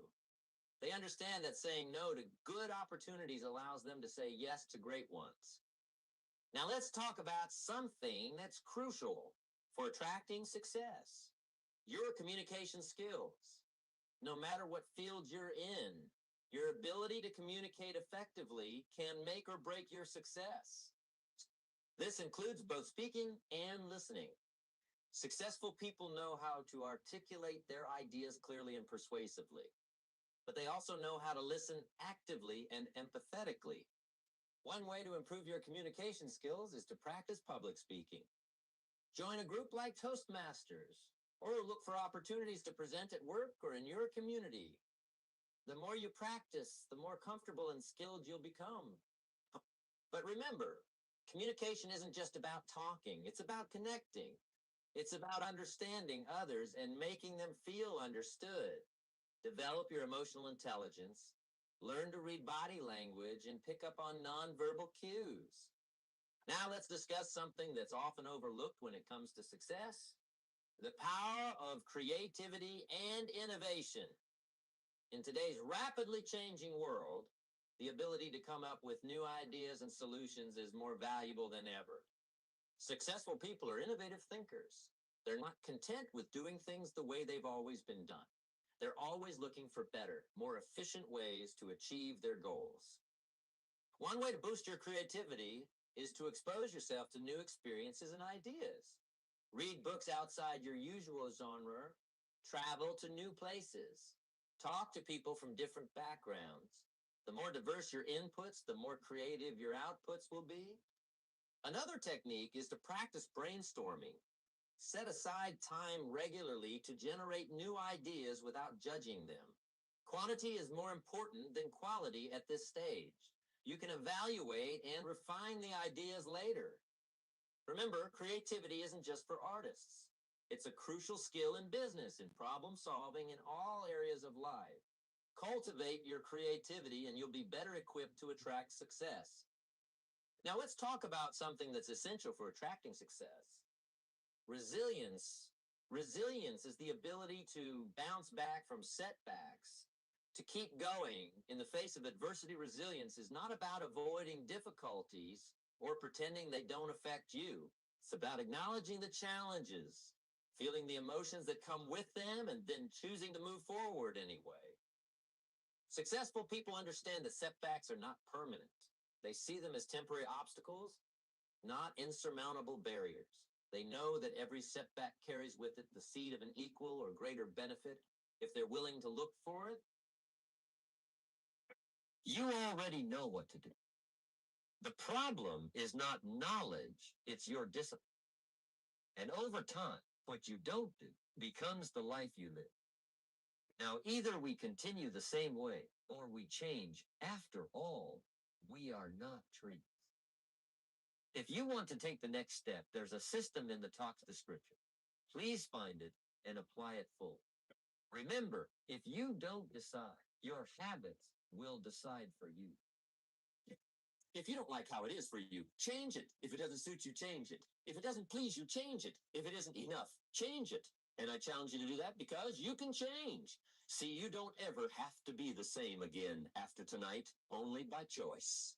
They understand that saying no to good opportunities allows them to say yes to great ones. Now let's talk about something that's crucial for attracting success: your communication skills. No matter what field you're in, your ability to communicate effectively can make or break your success. This includes both speaking and listening. Successful people know how to articulate their ideas clearly and persuasively, but they also know how to listen actively and empathetically. One way to improve your communication skills is to practice public speaking. Join a group like Toastmasters, or look for opportunities to present at work or in your community. The more you practice, the more comfortable and skilled you'll become. But remember, communication isn't just about talking, it's about connecting. It's about understanding others and making them feel understood. Develop your emotional intelligence, learn to read body language, and pick up on nonverbal cues. Now let's discuss something that's often overlooked when it comes to success: the power of creativity and innovation. In today's rapidly changing world, the ability to come up with new ideas and solutions is more valuable than ever. Successful people are innovative thinkers. They're not content with doing things the way they've always been done. They're always looking for better, more efficient ways to achieve their goals. One way to boost your creativity is to expose yourself to new experiences and ideas. Read books outside your usual genre, travel to new places, talk to people from different backgrounds. The more diverse your inputs, the more creative your outputs will be. Another technique is to practice brainstorming. Set aside time regularly to generate new ideas without judging them. Quantity is more important than quality at this stage. You can evaluate and refine the ideas later. Remember, creativity isn't just for artists. It's a crucial skill in business, in problem solving, in all areas of life. Cultivate your creativity and you'll be better equipped to attract success. Now let's talk about something that's essential for attracting success. Resilience. Resilience is the ability to bounce back from setbacks, to keep going in the face of adversity. Resilience is not about avoiding difficulties or pretending they don't affect you. It's about acknowledging the challenges, feeling the emotions that come with them, and then choosing to move forward anyway. Successful people understand that setbacks are not permanent. They see them as temporary obstacles, not insurmountable barriers. They know that every setback carries with it the seed of an equal or greater benefit if they're willing to look for it. You already know what to do. The problem is not knowledge, it's your discipline. And over time, what you don't do becomes the life you live. Now, either we continue the same way or we change. After all, we are not trees. If you want to take the next step, there's a system in the talk's description. Please find it and apply it fully. Remember, if you don't decide, your habits will decide for you. If you don't like how it is for you, change it. If it doesn't suit you, change it. If it doesn't please you, change it. If it isn't enough, change it. And I challenge you to do that because you can change. See, you don't ever have to be the same again after tonight, only by choice.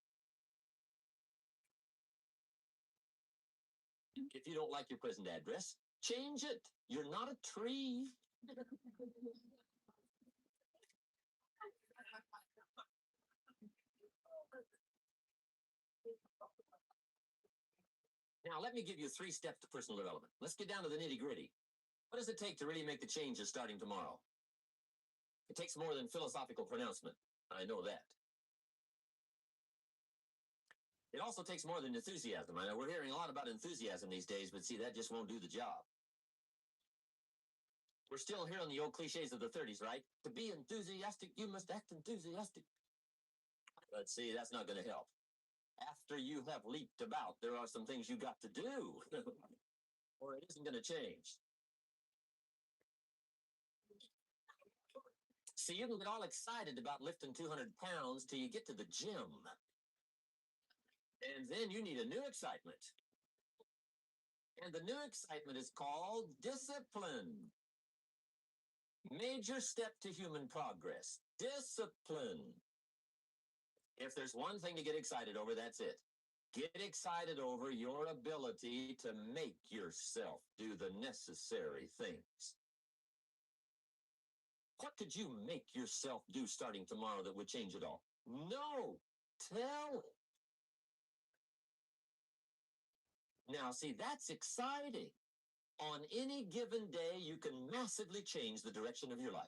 If you don't like your present address, change it. You're not a tree. Now, let me give you 3 steps to personal development. Let's get down to the nitty-gritty. What does it take to really make the changes starting tomorrow? It takes more than philosophical pronouncement. I know that. It also takes more than enthusiasm. I know we're hearing a lot about enthusiasm these days, but see, that just won't do the job. We're still hearing the old cliches of the 30s, right? To be enthusiastic, you must act enthusiastic. But see, that's not going to help. After you have leaped about, there are some things you got to do, or it isn't going to change. See, you can get all excited about lifting 200 pounds till you get to the gym. And then you need a new excitement. And the new excitement is called discipline. Major step to human progress. Discipline. If there's one thing to get excited over, that's it. Get excited over your ability to make yourself do the necessary things. What could you make yourself do starting tomorrow that would change it all? No, tell it. Now, see, that's exciting. On any given day, you can massively change the direction of your life.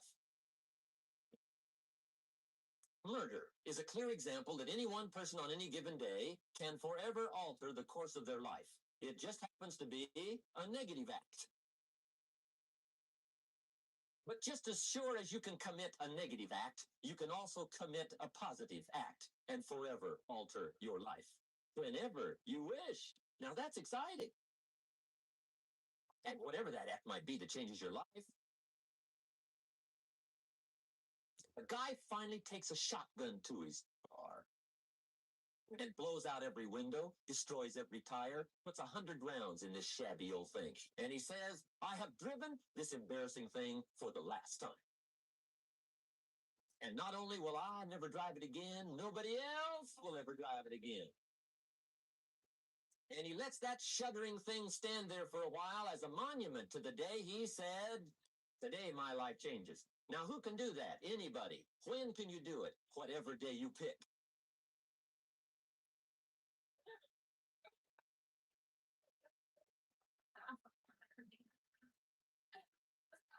Murder is a clear example that any one person on any given day can forever alter the course of their life. It just happens to be a negative act. But just as sure as you can commit a negative act, you can also commit a positive act and forever alter your life whenever you wish. Now that's exciting. And whatever that act might be that changes your life. A guy finally takes a shotgun to his car and blows out every window, destroys every tire, puts 100 rounds in this shabby old thing. And he says, I have driven this embarrassing thing for the last time. And not only will I never drive it again, nobody else will ever drive it again. And he lets that shuddering thing stand there for a while as a monument to the day he said, "Today my life changes." Now, who can do that? Anybody. When can you do it? Whatever day you pick.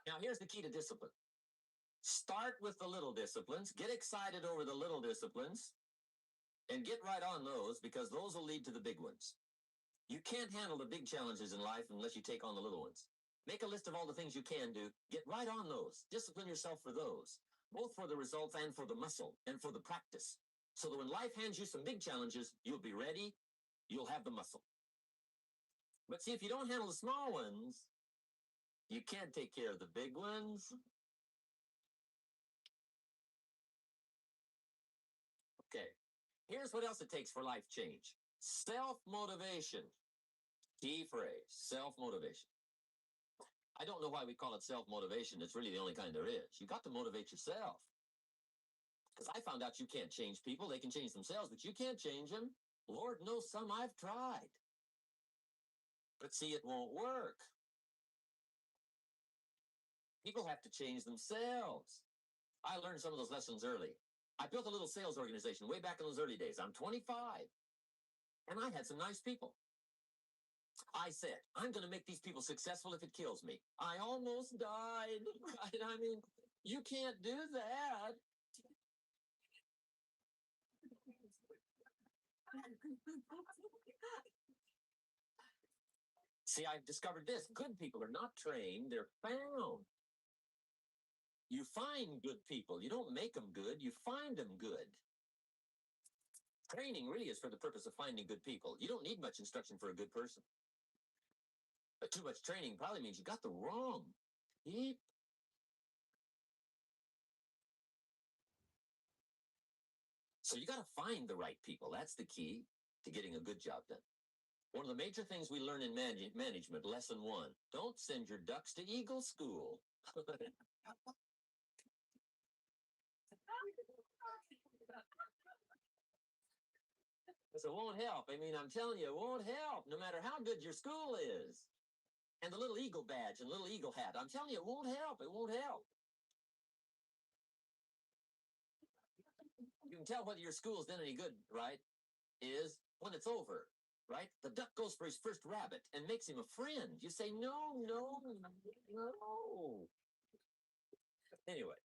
Now, here's the key to discipline. Start with the little disciplines, get excited over the little disciplines, and get right on those, because those will lead to the big ones. You can't handle the big challenges in life unless you take on the little ones. Make a list of all the things you can do. Get right on those. Discipline yourself for those, both for the results and for the muscle and for the practice. So that when life hands you some big challenges, you'll be ready, you'll have the muscle. But see, if you don't handle the small ones, you can't take care of the big ones. Okay, here's what else it takes for life change. Self-motivation. Key phrase, self-motivation. I don't know why we call it self-motivation. It's really the only kind there is. You got to motivate yourself. Because I found out you can't change people. They can change themselves, but you can't change them. Lord knows some I've tried. But see, it won't work. People have to change themselves. I learned some of those lessons early. I built a little sales organization way back in those early days. I'm 25. And I had some nice people. I said, I'm going to make these people successful if it kills me. I almost died, right? I mean, you can't do that. See, I've discovered this. Good people are not trained, they're found. You find good people. You don't make them good, you find them good. Training really is for the purpose of finding good people. You don't need much instruction for a good person. But too much training probably means you got the wrong people. So you got to find the right people. That's the key to getting a good job done. One of the major things we learn in management, lesson 1, don't send your ducks to Eagle School. It won't help. I mean, I'm telling you, it won't help, no matter how good your school is. And the little eagle badge and little eagle hat, I'm telling you, it won't help. It won't help. You can tell whether your school's done any good, right, is when it's over, right? The duck goes for his first rabbit and makes him a friend. You say, no, no, no. Anyway,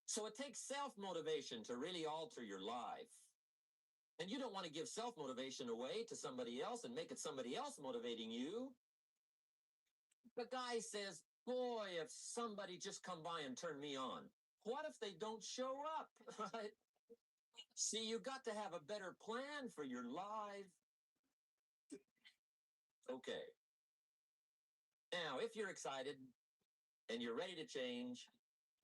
so it takes self-motivation to really alter your life. And you don't want to give self-motivation away to somebody else and make it somebody else motivating you. The guy says, boy, if somebody just come by and turn me on. What if they don't show up, right? See, you got to have a better plan for your life. Okay. Now, if you're excited and you're ready to change,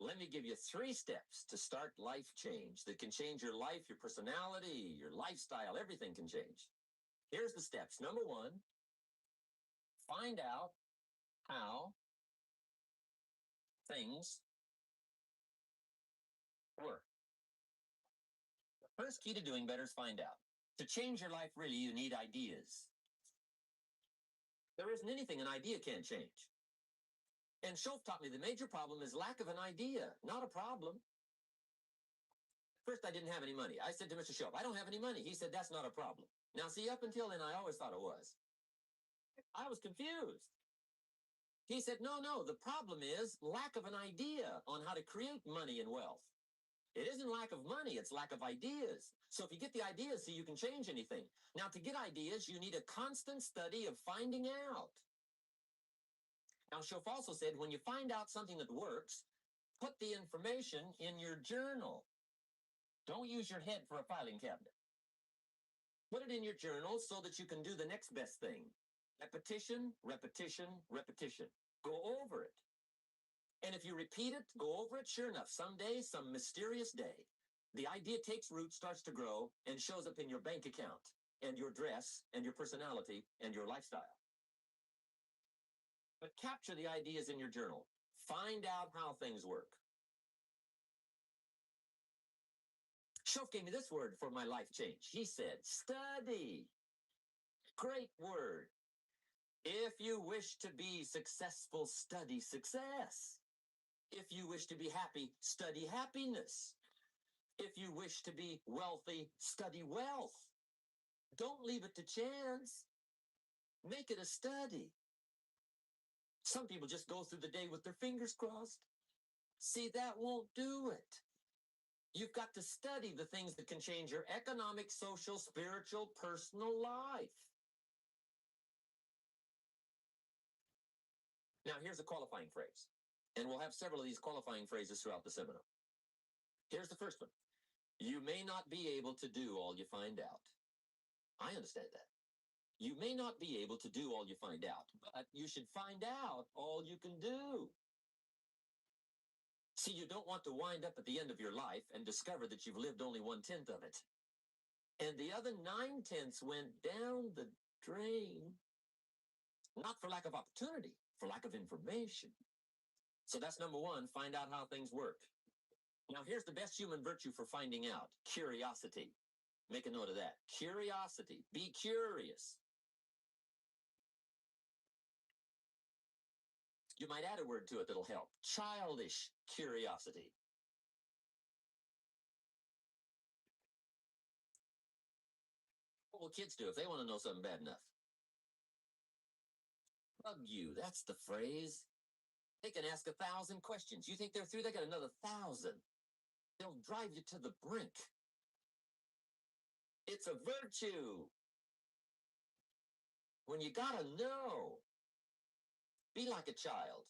let me give you 3 steps to start life change that can change your life, your personality, your lifestyle, everything can change. Here's the steps. Number 1, find out how things work. The first key to doing better is find out. To change your life, really, you need ideas. There isn't anything an idea can't change. And Schof taught me the major problem is lack of an idea, not a problem. First, I didn't have any money. I said to Mr. Schof, I don't have any money. He said, that's not a problem. Now, see, up until then, I always thought it was. I was confused. He said, no, the problem is lack of an idea on how to create money and wealth. It isn't lack of money, it's lack of ideas. So if you get the ideas, see, you can change anything. Now, to get ideas, you need a constant study of finding out. Now, Schof also said, when you find out something that works, put the information in your journal. Don't use your head for a filing cabinet. Put it in your journal so that you can do the next best thing. Repetition, repetition, repetition. Go over it. And if you repeat it, go over it, sure enough, someday, some mysterious day, the idea takes root, starts to grow, and shows up in your bank account, and your dress, and your personality, and your lifestyle. But capture the ideas in your journal. Find out how things work. Shof gave me this word for my life change. He said, study. Great word. If you wish to be successful, study success. If you wish to be happy, study happiness. If you wish to be wealthy, study wealth. Don't leave it to chance. Make it a study. Some people just go through the day with their fingers crossed. See, that won't do it. You've got to study the things that can change your economic, social, spiritual, personal life. Now, here's a qualifying phrase. And we'll have several of these qualifying phrases throughout the seminar. Here's the first one. You may not be able to do all you find out. I understand that. You may not be able to do all you find out, but you should find out all you can do. See, you don't want to wind up at the end of your life and discover that you've lived only 1/10 of it. And the other 9/10 went down the drain. Not for lack of opportunity, for lack of information. So that's number one, find out how things work. Now, here's the best human virtue for finding out, curiosity. Make a note of that. Curiosity. Be curious. You might add a word to it that'll help. Childish curiosity. What will kids do if they want to know something bad enough? Bug you, that's the phrase. They can ask 1,000 questions. You think they're through? They got another 1,000. They'll drive you to the brink. It's a virtue. When you gotta know, be like a child.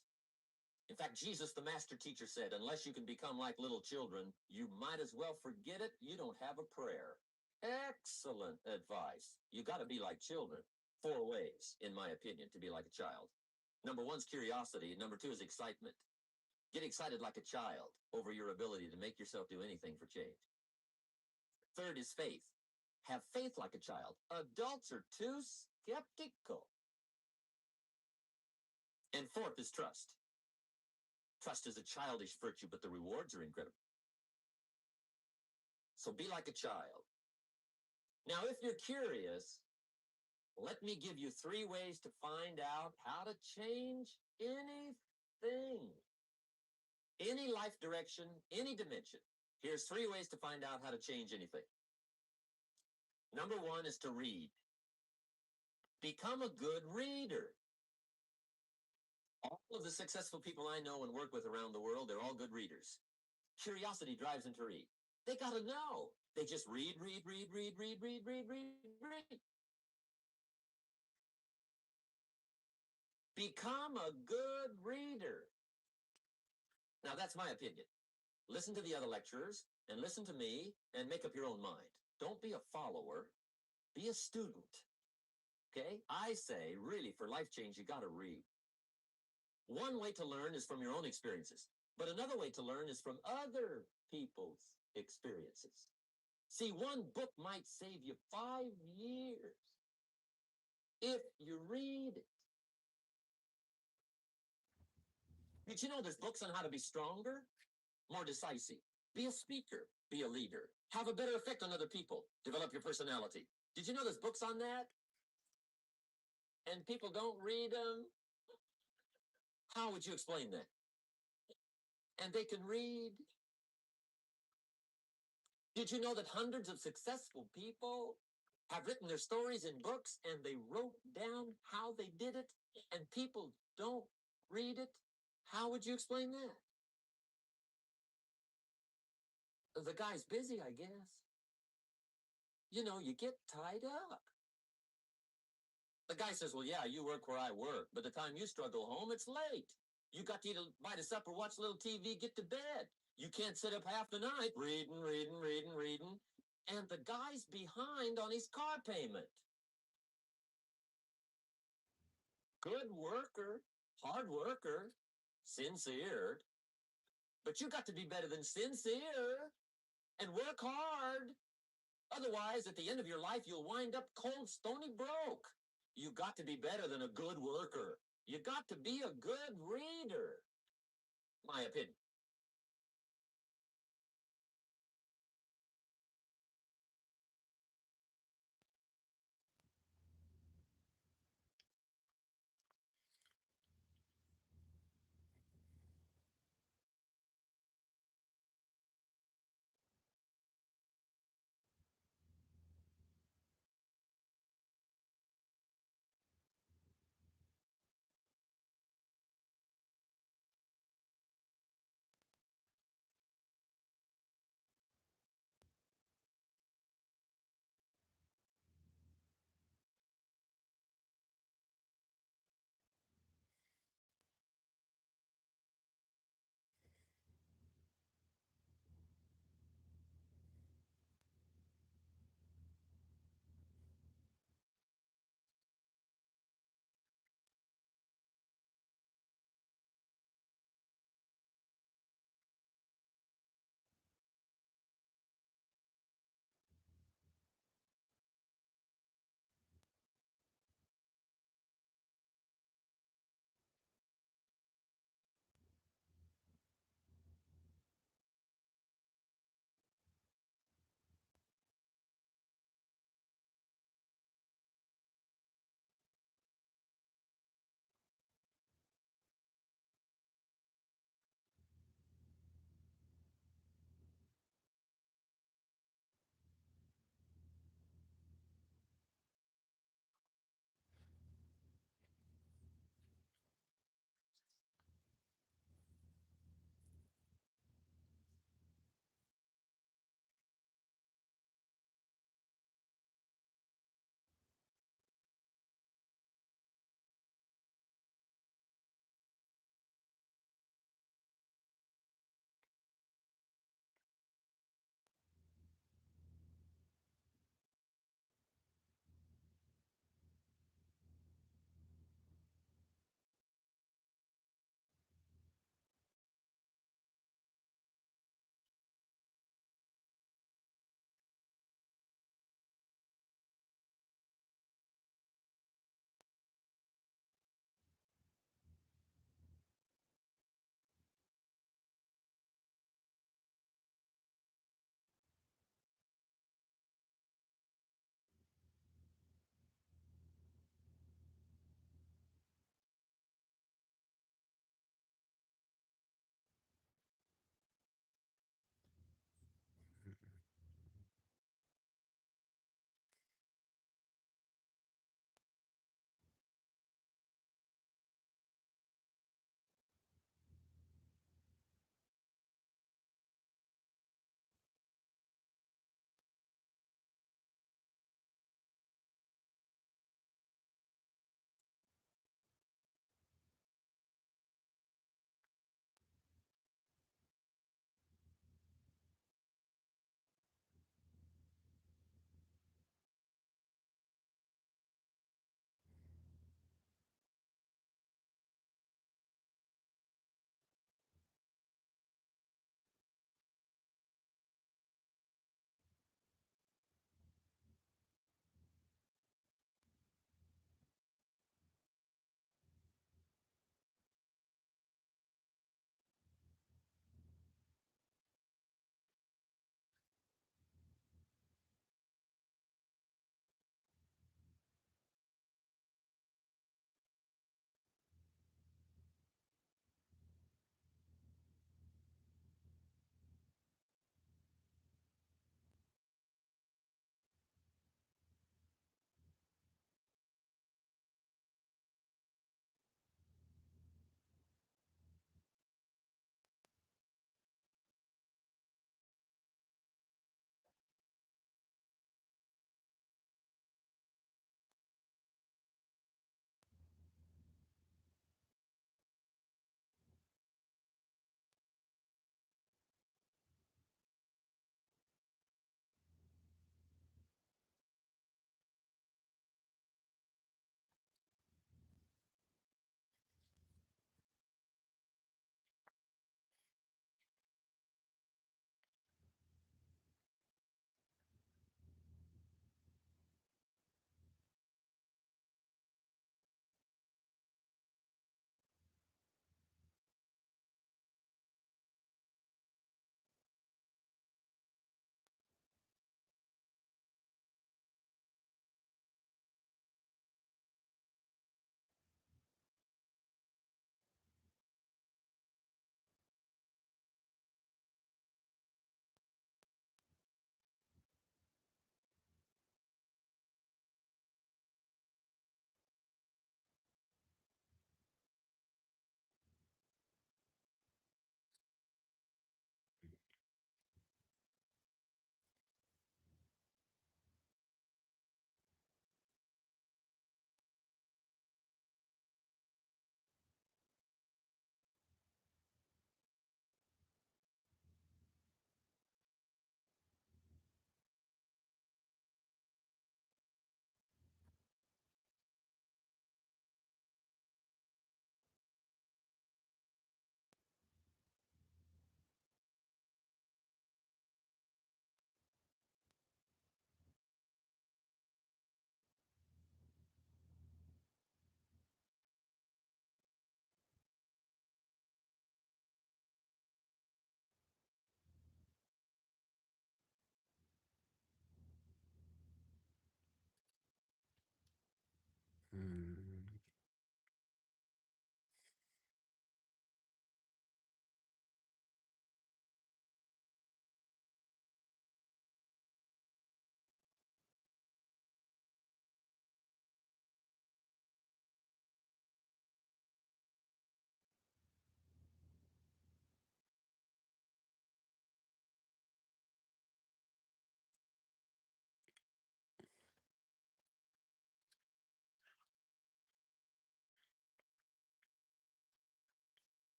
In fact, Jesus, the master teacher, said, unless you can become like little children, you might as well forget it. You don't have a prayer. Excellent advice. You got to be like children. 4 ways, in my opinion, to be like a child. Number 1 is curiosity. Number 2 is excitement. Get excited like a child over your ability to make yourself do anything for change. 3rd is faith. Have faith like a child. Adults are too skeptical. And 4th is trust. Trust is a childish virtue, but the rewards are incredible. So be like a child. Now, if you're curious, let me give you 3 ways to find out how to change anything. Any life direction, any dimension. Here's 3 ways to find out how to change anything. Number 1 is to read. Become a good reader. All of the successful people I know and work with around the world, they're all good readers. Curiosity drives them to read. They got to know. They just read. Become a good reader. Now, that's my opinion. Listen to the other lecturers and listen to me and make up your own mind. Don't be a follower. Be a student. Okay? I say, really, for life change, you got to read. One way to learn is from your own experiences, but another way to learn is from other people's experiences. See, one book might save you 5 years if you read it. Did you know there's books on how to be stronger, more decisive? Be a speaker, be a leader, have a better effect on other people, develop your personality. Did you know there's books on that? And people don't read them? How would you explain that? And they can read. Did you know that hundreds of successful people have written their stories in books and they wrote down how they did it and people don't read it? How would you explain that? The guy's busy, I guess. You know, you get tied up. The guy says, well, yeah, you work where I work, but the time you struggle home, it's late. You got to eat a bite of supper, watch a little TV, get to bed. You can't sit up half the night reading. And the guy's behind on his car payment. Good worker, hard worker, sincere. But you got to be better than sincere and work hard. Otherwise, at the end of your life, you'll wind up cold, stony broke. You got to be better than a good worker. You got to be a good reader. My opinion.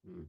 Mm.